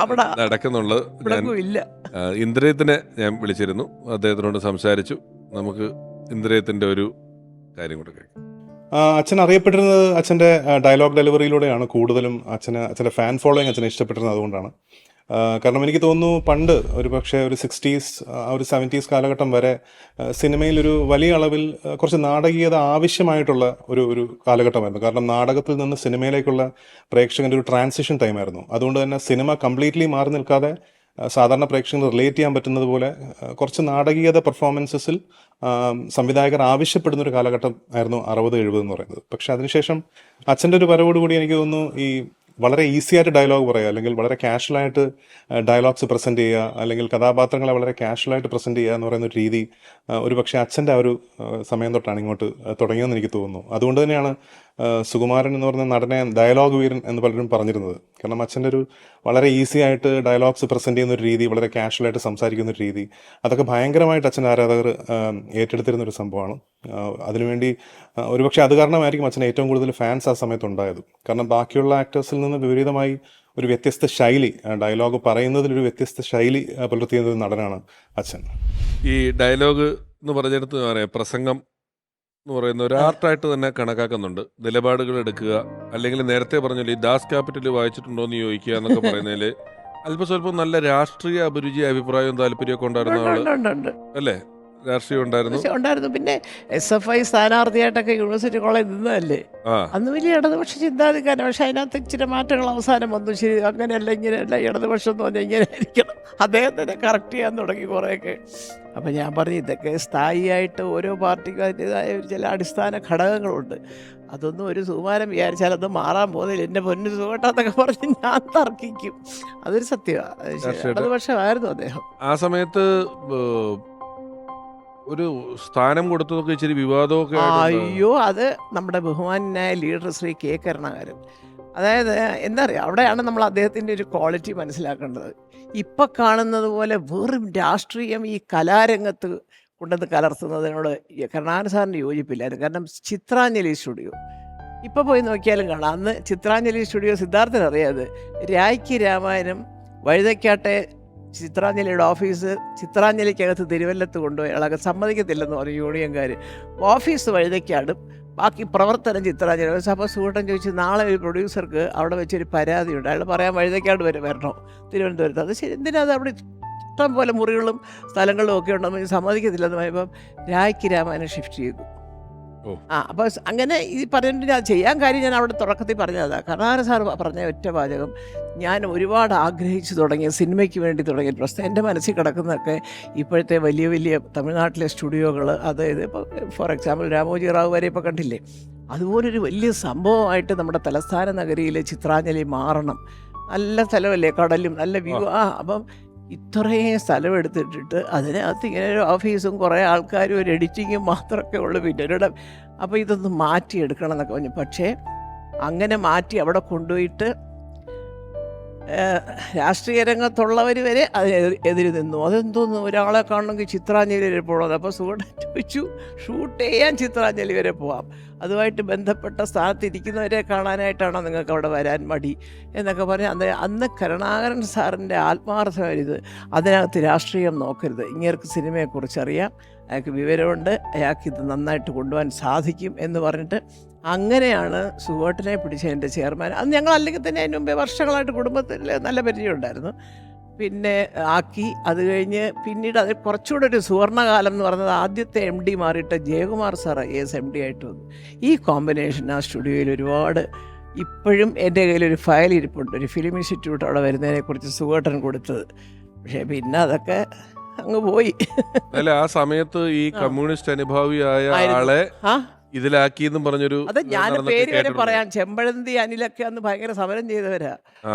നടക്കുന്നുള്ളത്. ഇന്ദ്രിയത്തിനെ ഞാൻ വിളിച്ചിരുന്നു, അദ്ദേഹത്തിനോട് സംസാരിച്ചു. നമുക്ക് ഇന്ദ്രിയത്തിന്റെ ഒരു കാര്യം കൂടെ കേൾക്കാം. അച്ഛൻ അറിയപ്പെട്ടിരുന്നത് അച്ഛൻ്റെ ഡയലോഗ് ഡെലിവറിയിലൂടെയാണ്. കൂടുതലും അച്ഛൻ്റെ ഫാൻ ഫോളോയിങ് അച്ഛനെ ഇഷ്ടപ്പെട്ടിരുന്നത് അതുകൊണ്ടാണ്. കാരണം എനിക്ക് തോന്നുന്നു പണ്ട് ഒരു പക്ഷേ ഒരു 60s ഒരു 70s കാലഘട്ടം വരെ സിനിമയിൽ ഒരു വലിയ അളവിൽ കുറച്ച് നാടകീയത ആവശ്യമായിട്ടുള്ള ഒരു കാലഘട്ടമായിരുന്നു. കാരണം നാടകത്തിൽ നിന്ന് സിനിമയിലേക്കുള്ള പ്രേക്ഷകൻ്റെ ഒരു ട്രാൻസിഷൻ ടൈമായിരുന്നു. അതുകൊണ്ട് തന്നെ സിനിമ കംപ്ലീറ്റ്ലി മാറി നിൽക്കാതെ സാധാരണ പ്രേക്ഷകർ റിലേറ്റ് ചെയ്യാൻ പറ്റുന്നത് പോലെ കുറച്ച് നാടകീയത പെർഫോമൻസസിൽ സംവിധായകർ ആവശ്യപ്പെടുന്ന ഒരു കാലഘട്ടം ആയിരുന്നു 60-70 എന്ന് പറയുന്നത്. പക്ഷെ അതിനുശേഷം അച്ഛൻ്റെ ഒരു വരവോടുകൂടി എനിക്ക് തോന്നുന്നു ഈ വളരെ ഈസി ആയിട്ട് ഡയലോഗ് പറയുക, അല്ലെങ്കിൽ വളരെ കാഷ്വലായിട്ട് ഡയലോഗ്സ് പ്രസൻറ്റ് ചെയ്യുക, അല്ലെങ്കിൽ കഥാപാത്രങ്ങളെ വളരെ കാഷ്വലായിട്ട് പ്രസൻറ്റ് ചെയ്യുക എന്ന് പറയുന്ന ഒരു രീതി ഒരു പക്ഷേ അച്ഛൻ്റെ ആ ഒരു സമയം തൊട്ടാണ് ഇങ്ങോട്ട് തുടങ്ങിയതെന്ന് എനിക്ക് തോന്നുന്നു. അതുകൊണ്ട് തന്നെയാണ് സുകുമാരൻ എന്ന് പറയുന്ന നടനെ ഡയലോഗ് വീരൻ എന്ന് പലരും പറഞ്ഞിരുന്നത്. കാരണം അച്ഛൻ്റെ ഒരു വളരെ ഈസി ആയിട്ട് ഡയലോഗ്സ് പ്രസൻറ്റ് ചെയ്യുന്ന ഒരു രീതി, വളരെ കാഷ്വലായിട്ട് സംസാരിക്കുന്ന ഒരു രീതി, അതൊക്കെ ഭയങ്കരമായിട്ട് അച്ഛൻ്റെ ആരാധകർ ഏറ്റെടുത്തിരുന്നൊരു സംഭവമാണ്. അതിനുവേണ്ടി ഒരുപക്ഷെ അത് കാരണമായിരിക്കും അച്ഛന് ഏറ്റവും കൂടുതൽ ഫാൻസ് ആ സമയത്ത് ഉണ്ടായത്. കാരണം ബാക്കിയുള്ള ആക്ടേഴ്സിൽ നിന്ന് വിപരീതമായി ഒരു വ്യത്യസ്ത ശൈലി, ഡയലോഗ് പറയുന്നതിലൊരു വ്യത്യസ്ത ശൈലി പുലർത്തിയ നടനാണ് അച്ഛൻ. ഈ ഡയലോഗ് എന്ന് പറഞ്ഞെടുത്ത് പറയാം, പ്രസംഗം എന്ന് പറയുന്ന ഒരു ആർട്ടായിട്ട് തന്നെ കണക്കാക്കുന്നുണ്ട്. നിലപാടുകൾ എടുക്കുക, അല്ലെങ്കിൽ നേരത്തെ പറഞ്ഞല്ലോ ഈ ദാസ് ക്യാപിറ്റൽ വായിച്ചിട്ടുണ്ടോ എന്ന് ചോദിക്കുക എന്നൊക്കെ പറയുന്നതിൽ അല്പം സ്വല്പം നല്ല രാഷ്ട്രീയ അഭിരുചി, അഭിപ്രായവും താല്പര്യമൊക്കെ ഉണ്ടായിരുന്ന ആള് അല്ലേ? രാഷ്ട്രീയം ഉണ്ടായിരുന്നു. പിന്നെ SFI സ്ഥാനാർത്ഥിയായിട്ടൊക്കെ യൂണിവേഴ്സിറ്റി കോളേജ് നിന്നതല്ലേ, അന്ന് വലിയ ഇടതുപക്ഷ ചിന്താധികാരം. പക്ഷെ അതിനകത്ത് ഇച്ചിരി മാറ്റങ്ങൾ അവസാനം വന്നു. ശരി, അങ്ങനെയല്ല ഇങ്ങനെയല്ല, ഇടതുപക്ഷം എന്ന് പറഞ്ഞാൽ ഇങ്ങനെ ആയിരിക്കണം. അദ്ദേഹത്തിനെ കറക്റ്റ് ചെയ്യാൻ തുടങ്ങി കുറേയൊക്കെ. അപ്പം ഞാൻ പറഞ്ഞു, ഇതൊക്കെ സ്ഥായിയായിട്ട് ഓരോ പാർട്ടിക്കും അതിൻ്റെതായ ചില അടിസ്ഥാന ഘടകങ്ങളുണ്ട്. അതൊന്നും ഒരു സുകുമാരൻ വിചാരിച്ചാൽ അത് മാറാൻ പോകുന്നില്ല. എൻ്റെ പൊന്നു സുഖട്ടാന്നൊക്കെ പറഞ്ഞ് ഞാൻ തർക്കിക്കും. അതൊരു സത്യമാണ്. ഇടതുപക്ഷമായിരുന്നു അദ്ദേഹം ആ സമയത്ത്. ഒരു സ്ഥാനം കൊടുത്തതൊക്കെ ഇച്ചിരി വിവാദമൊക്കെ. അയ്യോ, അത് നമ്മുടെ ബഹുമാനായ ലീഡർ ശ്രീ കെ കരുണാകരൻ. അതായത് എന്താ പറയുക, അവിടെയാണ് നമ്മൾ അദ്ദേഹത്തിൻ്റെ ഒരു ക്വാളിറ്റി മനസ്സിലാക്കേണ്ടത്. ഇപ്പം കാണുന്നത് പോലെ വെറും രാഷ്ട്രീയം ഈ കലാരംഗത്ത് കൊണ്ടുവന്ന് കലർത്തുന്നതിനോട് കരുണാകരൻ സാറിന് യോജിപ്പില്ലായിരുന്നു. കാരണം ചിത്രാഞ്ജലി സ്റ്റുഡിയോ ഇപ്പോൾ പോയി നോക്കിയാലും കാണാം. അന്ന് ചിത്രാഞ്ജലി സ്റ്റുഡിയോ സിദ്ധാർത്ഥൻ അറിയാതെ രായ്ക്ക് രാമായണം വഴുതക്കാട്ടെ ചിത്രാഞ്ജലിയുടെ ഓഫീസ് ചിത്രാഞ്ജലിക്കകത്ത് തിരുവല്ലത്ത് കൊണ്ടുപോയി അയാളൊക്കെ സമ്മതിക്കത്തില്ലെന്ന് പറഞ്ഞു യൂണിയൻകാർ. ഓഫീസ് വഴുതക്കാടും ബാക്കി പ്രവർത്തനം ചിത്രാഞ്ജലി. അപ്പോൾ സുഹൃത്തൻ ചോദിച്ചു, നാളെ ഒരു പ്രൊഡ്യൂസർക്ക് അവിടെ വെച്ചൊരു പരാതിയുണ്ട്, അയാൾ പറയാൻ വഴുതക്കാട് വരെ വരണോ തിരുവനന്തപുരത്ത്. അത് ശരി, എന്തിനാ അത് അവിടെ ഇഷ്ടം പോലെ മുറികളും സ്ഥലങ്ങളും ഒക്കെ ഉണ്ടെന്ന് സമ്മതിക്കത്തില്ലെന്ന് പറയുമ്പം രായ്ക്ക് രാമായണം ഷിഫ്റ്റ് ചെയ്തു. അപ്പോൾ അങ്ങനെ ഈ പറഞ്ഞിട്ട് ഞാൻ ചെയ്യാൻ കാര്യം ഞാൻ അവിടെ തുടക്കത്തിൽ പറഞ്ഞതാണ്. കരുണാകരൻ സാർ പറഞ്ഞ ഒറ്റ വാചകം, ഞാൻ ഒരുപാട് ആഗ്രഹിച്ചു തുടങ്ങിയ സിനിമയ്ക്ക് വേണ്ടി തുടങ്ങിയ പ്രശ്നം എൻ്റെ മനസ്സിൽ കിടക്കുന്നതൊക്കെ ഇപ്പോഴത്തെ വലിയ വലിയ തമിഴ്നാട്ടിലെ സ്റ്റുഡിയോകൾ, അതായത് ഇപ്പോൾ ഫോർ എക്സാമ്പിൾ രാമോജി റാവു വരെ ഇപ്പോൾ കണ്ടില്ലേ, അതുപോലൊരു വലിയ സംഭവമായിട്ട് നമ്മുടെ തലസ്ഥാന നഗരിയിലെ ചിത്രാഞ്ജലി മാറണം. നല്ല സ്ഥലമല്ലേ, കടലും നല്ല വ്യൂ. അപ്പം ഇത്രയും സ്ഥലം എടുത്തിട്ടിട്ട് അതിനകത്ത് ഇങ്ങനെ ഒരു ഓഫീസും കുറേ ആൾക്കാരും ഒരു എഡിറ്റിങ്ങും മാത്രമൊക്കെ ഉള്ളു. പിന്നെ അപ്പോൾ ഇതൊന്ന് മാറ്റിയെടുക്കണം എന്നൊക്കെ പറഞ്ഞു. പക്ഷേ അങ്ങനെ മാറ്റി അവിടെ കൊണ്ടുപോയിട്ട് രാഷ്ട്രീയ രംഗത്തുള്ളവർ വരെ അതിനെതിര് നിന്നു. അതെന്തോന്നു, ഒരാളെ കാണണമെങ്കിൽ ചിത്രാഞ്ജലി വരെ പോകണം. അപ്പോൾ സുഹൃത്ത് ചോദിച്ചു, ഷൂട്ട് ചെയ്യാൻ ചിത്രാഞ്ജലി വരെ പോവാം, അതുമായിട്ട് ബന്ധപ്പെട്ട സ്ഥാനത്തിരിക്കുന്നവരെ കാണാനായിട്ടാണോ നിങ്ങൾക്ക് അവിടെ വരാൻ മടി എന്നൊക്കെ പറഞ്ഞ് അന്ന് കരുണാകരൻ സാറിൻ്റെ ആത്മാർത്ഥമായത്, അതിനകത്ത് രാഷ്ട്രീയം നോക്കരുത്, ഇങ്ങേർക്ക് സിനിമയെക്കുറിച്ച് അറിയാം, അയാൾക്ക് വിവരമുണ്ട്, അയാൾക്ക് ഇത് നന്നായിട്ട് കൊണ്ടുപോകാൻ സാധിക്കും എന്ന് പറഞ്ഞിട്ട് അങ്ങനെയാണ് സുഹൃത്തിനെ പിടിച്ച എൻ്റെ ചെയർമാൻ. അത് ഞങ്ങൾ അല്ലെങ്കിൽ തന്നെ അതിന് മുമ്പേ വർഷങ്ങളായിട്ട് കുടുംബത്തിൽ നല്ല പരിചയം ഉണ്ടായിരുന്നു. പിന്നെ ആക്കി. അത് കഴിഞ്ഞ് പിന്നീട് അത് കുറച്ചുകൂടെ ഒരു സുവർണകാലം എന്ന് പറഞ്ഞത് ആദ്യത്തെ MD മാറിയിട്ട് ജയകുമാർ സാർ AS MD ആയിട്ട് വന്നു. ഈ കോമ്പിനേഷൻ ആ സ്റ്റുഡിയോയിൽ ഒരുപാട് ഇപ്പോഴും എൻ്റെ കയ്യിലൊരു ഫയൽ ഇരിപ്പുണ്ട്, ഒരു ഫിലിം ഇൻസ്റ്റിറ്റ്യൂട്ട് അവിടെ വരുന്നതിനെക്കുറിച്ച് സുഹൃത്തൻ കൊടുത്തത്. പക്ഷേ പിന്നെ അതൊക്കെ അങ്ങ് പോയി. അല്ല, ആ സമയത്ത് ഈ കമ്മ്യൂണിസ്റ്റ് അനുഭാവിയായ ആളെ ഇതിലാക്കിയെന്നും പറഞ്ഞൊരു, അത് ഞാൻ പേര് വരെ പറയാം, ചെമ്പഴന്തി അനിലൊക്കെ അന്ന് ഭയങ്കര സമരം ചെയ്തവരാ,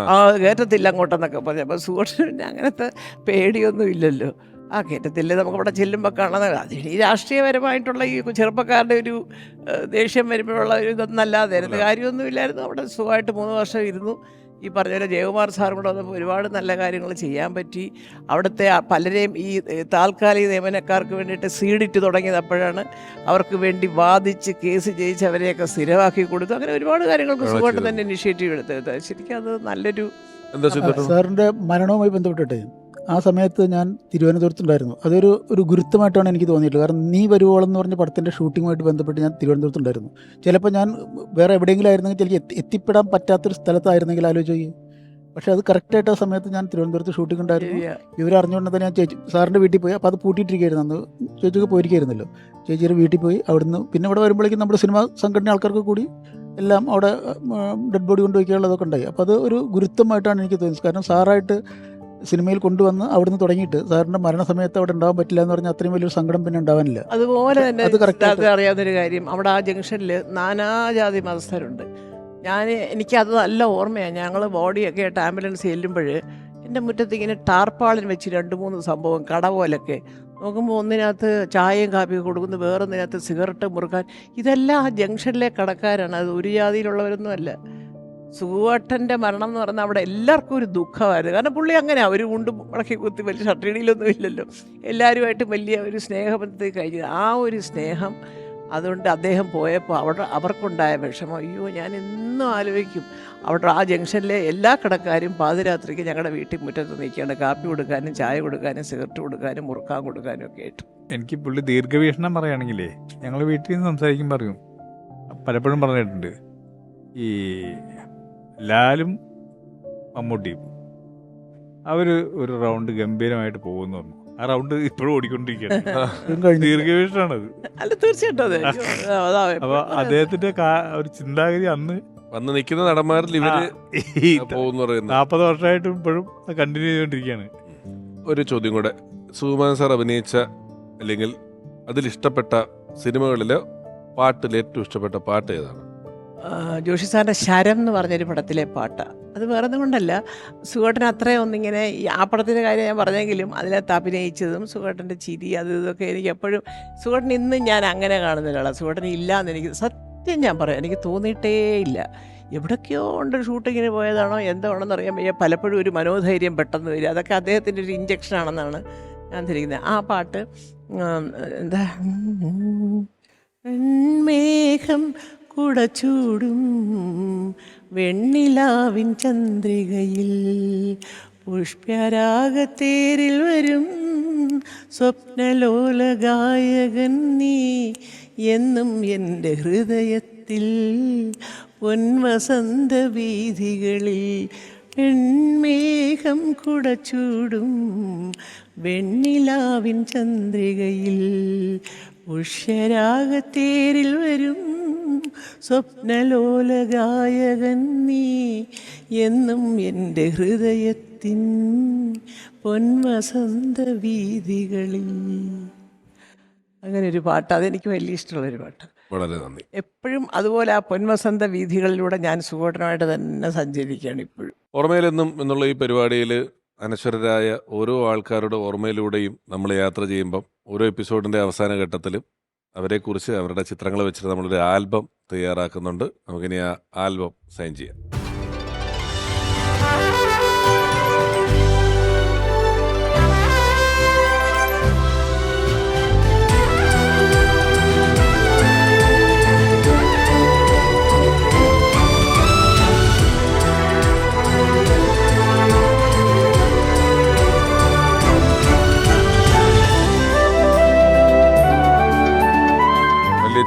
കയറ്റത്തില്ല അങ്ങോട്ടെന്നൊക്കെ പറഞ്ഞു. അപ്പോൾ സുഹൃത്തിന് അങ്ങനത്തെ പേടിയൊന്നും ഇല്ലല്ലോ, കയറ്റത്തില്ല നമുക്ക് ഇവിടെ ചെല്ലുമ്പോൾ കാണുന്നത്. അതിന് ഈ രാഷ്ട്രീയപരമായിട്ടുള്ള ഈ ചെറുപ്പക്കാരുടെ ഒരു ദേഷ്യം വരുമ്പോഴുള്ള ഒരു ഇതൊന്നല്ലാതെ കാര്യമൊന്നുമില്ലായിരുന്നു. അവിടെ സുഖമായിട്ട് 3 വർഷം ഇരുന്നു. ഈ പറഞ്ഞ പോലെ ജയകുമാർ സാറും കൂടെ വന്നപ്പോൾ ഒരുപാട് നല്ല കാര്യങ്ങൾ ചെയ്യാൻ പറ്റി. അവിടുത്തെ പലരെയും ഈ താൽക്കാലിക നിയമനക്കാർക്ക് വേണ്ടിയിട്ട് സീഡിറ്റ് തുടങ്ങിയത് അപ്പോഴാണ്. അവർക്ക് വേണ്ടി വാദിച്ച് കേസ് ജയിച്ച് അവരെയൊക്കെ സ്ഥിരമാക്കി കൊടുത്തു. അങ്ങനെ ഒരുപാട് കാര്യങ്ങൾക്ക് സുഖമായിട്ട് തന്നെ ഇനിഷ്യേറ്റീവ് എടുത്തത്. ശരിക്കും അത് നല്ലൊരു സാറിൻ്റെ മരണവുമായി ബന്ധപ്പെട്ടിട്ട് ആ സമയത്ത് ഞാൻ തിരുവനന്തപുരത്തുണ്ടായിരുന്നു. അതൊരു ഗുരുത്വമായിട്ടാണ് എനിക്ക് തോന്നിയിട്ടുള്ളത്. കാരണം നീ വരുവോളം എന്ന് പറഞ്ഞ പടത്തിൻ്റെ ഷൂട്ടിങ്ങുമായിട്ട് ബന്ധപ്പെട്ട് ഞാൻ തിരുവനന്തപുരത്തുണ്ടായിരുന്നു. ചിലപ്പോൾ ഞാൻ വേറെ എവിടെയെങ്കിലും ആയിരുന്നെങ്കിൽ ചിലപ്പോൾ എത്തിപ്പെടാൻ പറ്റാത്തൊരു സ്ഥലത്തായിരുന്നെങ്കിൽ ആലോചിക്കുകയും, പക്ഷേ അത് കറക്റ്റായിട്ട് ആ സമയത്ത് ഞാൻ തിരുവനന്തപുരത്ത് ഷൂട്ടിംഗ് ഉണ്ടായിരുന്നു. ഇവരറിഞ്ഞുകൊണ്ട് തന്നെ ഞാൻ സാറിൻ്റെ വീട്ടിൽ പോയി. അപ്പോൾ അത് പൂട്ടിയിട്ടിരിക്കുകയായിരുന്നു. അന്ന് ചേച്ചിക്ക് പോയിരിക്കായിരുന്നല്ലോ. ചേച്ചിയുടെ വീട്ടിൽ പോയി. അവിടുന്ന് പിന്നെ ഇവിടെ വരുമ്പോഴേക്കും നമ്മുടെ സിനിമ സംഘടന ആൾക്കാർക്ക് കൂടി എല്ലാം അവിടെ ഡെഡ് ബോഡി കൊണ്ടുപോയിക്കാനുള്ളതൊക്കെ ഉണ്ടായി. അപ്പോൾ അത് ഒരു ഗുരുത്വമായിട്ടാണ് എനിക്ക് തോന്നുന്നത്. കാരണം സാറായിട്ട് സിനിമയിൽ കൊണ്ടുവന്ന് അവിടുന്ന് തുടങ്ങിയിട്ട് സാറിൻ്റെ മരണസമയത്ത് അവിടെ ഉണ്ടാവാൻ പറ്റില്ല എന്ന് പറഞ്ഞാൽ അത്രയും വലിയൊരു സങ്കടം പിന്നെ ഉണ്ടാവാനില്ല. അതുപോലെ തന്നെ അറിയാവുന്നൊരു കാര്യം, അവിടെ ആ ജംഗ്ഷനിൽ നാനാജാതി മതസ്ഥരുണ്ട്. എനിക്കത് നല്ല ഓർമ്മയാണ്. ഞങ്ങൾ ബോഡിയൊക്കെ ആയിട്ട് ആംബുലൻസ് ചെല്ലുമ്പോൾ എൻ്റെ മുറ്റത്ത് ഇങ്ങനെ ടാർപ്പാളിൻ വെച്ച് 2-3 സംഭവം കട പോലൊക്കെ നോക്കുമ്പോൾ ഒന്നിനകത്ത് ചായയും കാപ്പിയും കൊടുക്കുന്നു, വേറൊന്നിനകത്ത് സിഗരറ്റ് മുറുക്കാൻ. ഇതെല്ലാം ആ ജംഗ്ഷനിലെ കടക്കാരാണ്, അത് ഒരു ജാതിയിലുള്ളവരൊന്നും അല്ല. സുഖുവേട്ടൻ്റെ മരണം എന്ന് പറഞ്ഞാൽ അവിടെ എല്ലാവർക്കും ഒരു ദുഃഖമായിരുന്നു. കാരണം പുള്ളി അങ്ങനെയാണ്, ഒരു മുണ്ട് മുടക്കി കുത്തി വലിയ ഷട്ടിടിയിലൊന്നും ഇല്ലല്ലോ, എല്ലാവരുമായിട്ട് വലിയ ഒരു സ്നേഹബന്ധത്തിൽ കഴിഞ്ഞു. ആ ഒരു സ്നേഹം, അതുകൊണ്ട് അദ്ദേഹം പോയപ്പോൾ അവർക്കുണ്ടായ വിഷമം, അയ്യോ ഞാൻ എന്നും ആലോചിക്കും. അവിടെ ആ ജംഗ്ഷനിലെ എല്ലാ കടക്കാരും പാതിരാത്രിക്ക് ഞങ്ങളുടെ വീട്ടിൽ മുറ്റത്ത് നിൽക്കുകയാണ്, കാപ്പി കൊടുക്കാനും ചായ കൊടുക്കാനും സിഗരറ്റ് കൊടുക്കാനും മുറുക്കാൻ കൊടുക്കാനും ഒക്കെ ആയിട്ട്. എനിക്ക് പുള്ളി ദീർഘവീക്ഷണം പറയുകയാണെങ്കിലേ, ഞങ്ങൾ വീട്ടിൽ നിന്ന് സംസാരിക്കും പറയും, പലപ്പോഴും പറഞ്ഞിട്ടുണ്ട്, ഈ ലാലും മമ്മൂട്ടിയും അവർ ഒരു റൗണ്ട് ഗംഭീരമായിട്ട് പോകുന്നു പറഞ്ഞു. ആ റൗണ്ട് ഇപ്പോഴും ഓടിക്കൊണ്ടിരിക്കുകയാണ്. ദീർഘവീക്ഷണമാണത്. അല്ല, തീർച്ചയായിട്ടും. അപ്പൊ അദ്ദേഹത്തിന്റെ ഒരു ചിന്താഗതി അന്ന് വന്ന് നിൽക്കുന്ന നടന്മാരിൽ ഇവര് 40 വർഷമായിട്ടും ഇപ്പോഴും കണ്ടിന്യൂ ചെയ്തുകൊണ്ടിരിക്കുകയാണ്. ഒരു ചോദ്യം കൂടെ, സുകുമാരൻ സാർ അഭിനയിച്ച അല്ലെങ്കിൽ അതിലിഷ്ടപ്പെട്ട സിനിമകളിലെ പാട്ടിൽ ഏറ്റവും ഇഷ്ടപ്പെട്ട പാട്ട് ഏതാണ്? ജോഷി സാറിൻ്റെ ശരം എന്ന് പറഞ്ഞൊരു പടത്തിലെ പാട്ടാണ്. അത് വേറെ ഒന്നും കൊണ്ടല്ല, സുഖേട്ടൻ അത്രയും ഒന്നിങ്ങനെ ആ പടത്തിൻ്റെ കാര്യം ഞാൻ പറഞ്ഞെങ്കിലും അതിനകത്ത് അഭിനയിച്ചതും സുഖേട്ടൻ്റെ ചിരി അത് ഇതൊക്കെ എനിക്ക് എപ്പോഴും, സുഖേട്ടൻ ഇന്നും ഞാൻ അങ്ങനെ കാണുന്ന ഒരാളാണ്. സുഖേട്ടൻ ഇല്ലയെന്ന് എനിക്ക് സത്യം ഞാൻ പറയാം, എനിക്ക് തോന്നിയിട്ടേ ഇല്ല. എവിടൊക്കെയോ ഉണ്ട് ഷൂട്ടിങ്ങിന് പോയതാണോ എന്താണെന്ന് അറിയാൻ വയ്യ. പലപ്പോഴും ഒരു മനോധൈര്യം പെട്ടെന്ന് വരും, അതൊക്കെ അദ്ദേഹത്തിൻ്റെ ഒരു ഇഞ്ചക്ഷനാണെന്നാണ് ഞാൻ ധരിക്കുന്നത്. ആ പാട്ട് എന്താ വെൺമേഘം കുടച്ചൂടും വെണ്ണിലാവിൻ ചന്ദ്രികയിൽ പുഷ്പരാഗത്തേരിൽ വരും സ്വപ്നലോലഗായകൻ നീ എന്നും എൻ്റെ ഹൃദയത്തിൽ പൊൻവസന്ത വീഥികളിൽ വെൺമേഘം കുടച്ചൂടും വെണ്ണിലാവിൻ ചന്ദ്രികയിൽ പുഷ്യരാഗത്തേരിൽ വരും സ്വപ്നലോലഗായകൻ നീ എന്നും എൻ്റെ ഹൃദയത്തിൻ പൊൻവസന്ത വീഥികളിൽ. അങ്ങനെ ഒരു പാട്ട്, അതെനിക്ക് വലിയ ഇഷ്ടമുള്ളൊരു പാട്ട്. വളരെ നന്ദി. എപ്പോഴും അതുപോലെ ആ പൊൻവസന്ത വീഥികളിലൂടെ ഞാൻ സുഖമായിട്ട് തന്നെ സഞ്ചരിക്കുകയാണ് ഇപ്പോഴും. ഓർമ്മയിലെന്നും എന്നുള്ള ഈ പരിപാടിയിൽ അനശ്വരരായ ഓരോ ആൾക്കാരുടെ ഓർമ്മയിലൂടെയും നമ്മൾ യാത്ര ചെയ്യുമ്പം ഓരോ എപ്പിസോഡിൻ്റെ അവസാന ഘട്ടത്തിലും അവരെക്കുറിച്ച് അവരുടെ ചിത്രങ്ങൾ വെച്ചിട്ട് നമ്മളൊരു ആൽബം തയ്യാറാക്കുന്നുണ്ട്. നമുക്കിനി ആ ആൽബം സൈൻ ചെയ്യാം.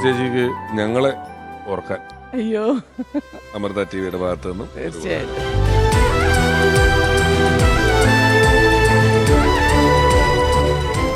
ചേച്ചിക്ക് ഞങ്ങളെ ഓർക്കാൻ അയ്യോ അമൃത ടിവിയുടെ ഭാഗത്ത് നിന്നും തീർച്ചയായിട്ടും.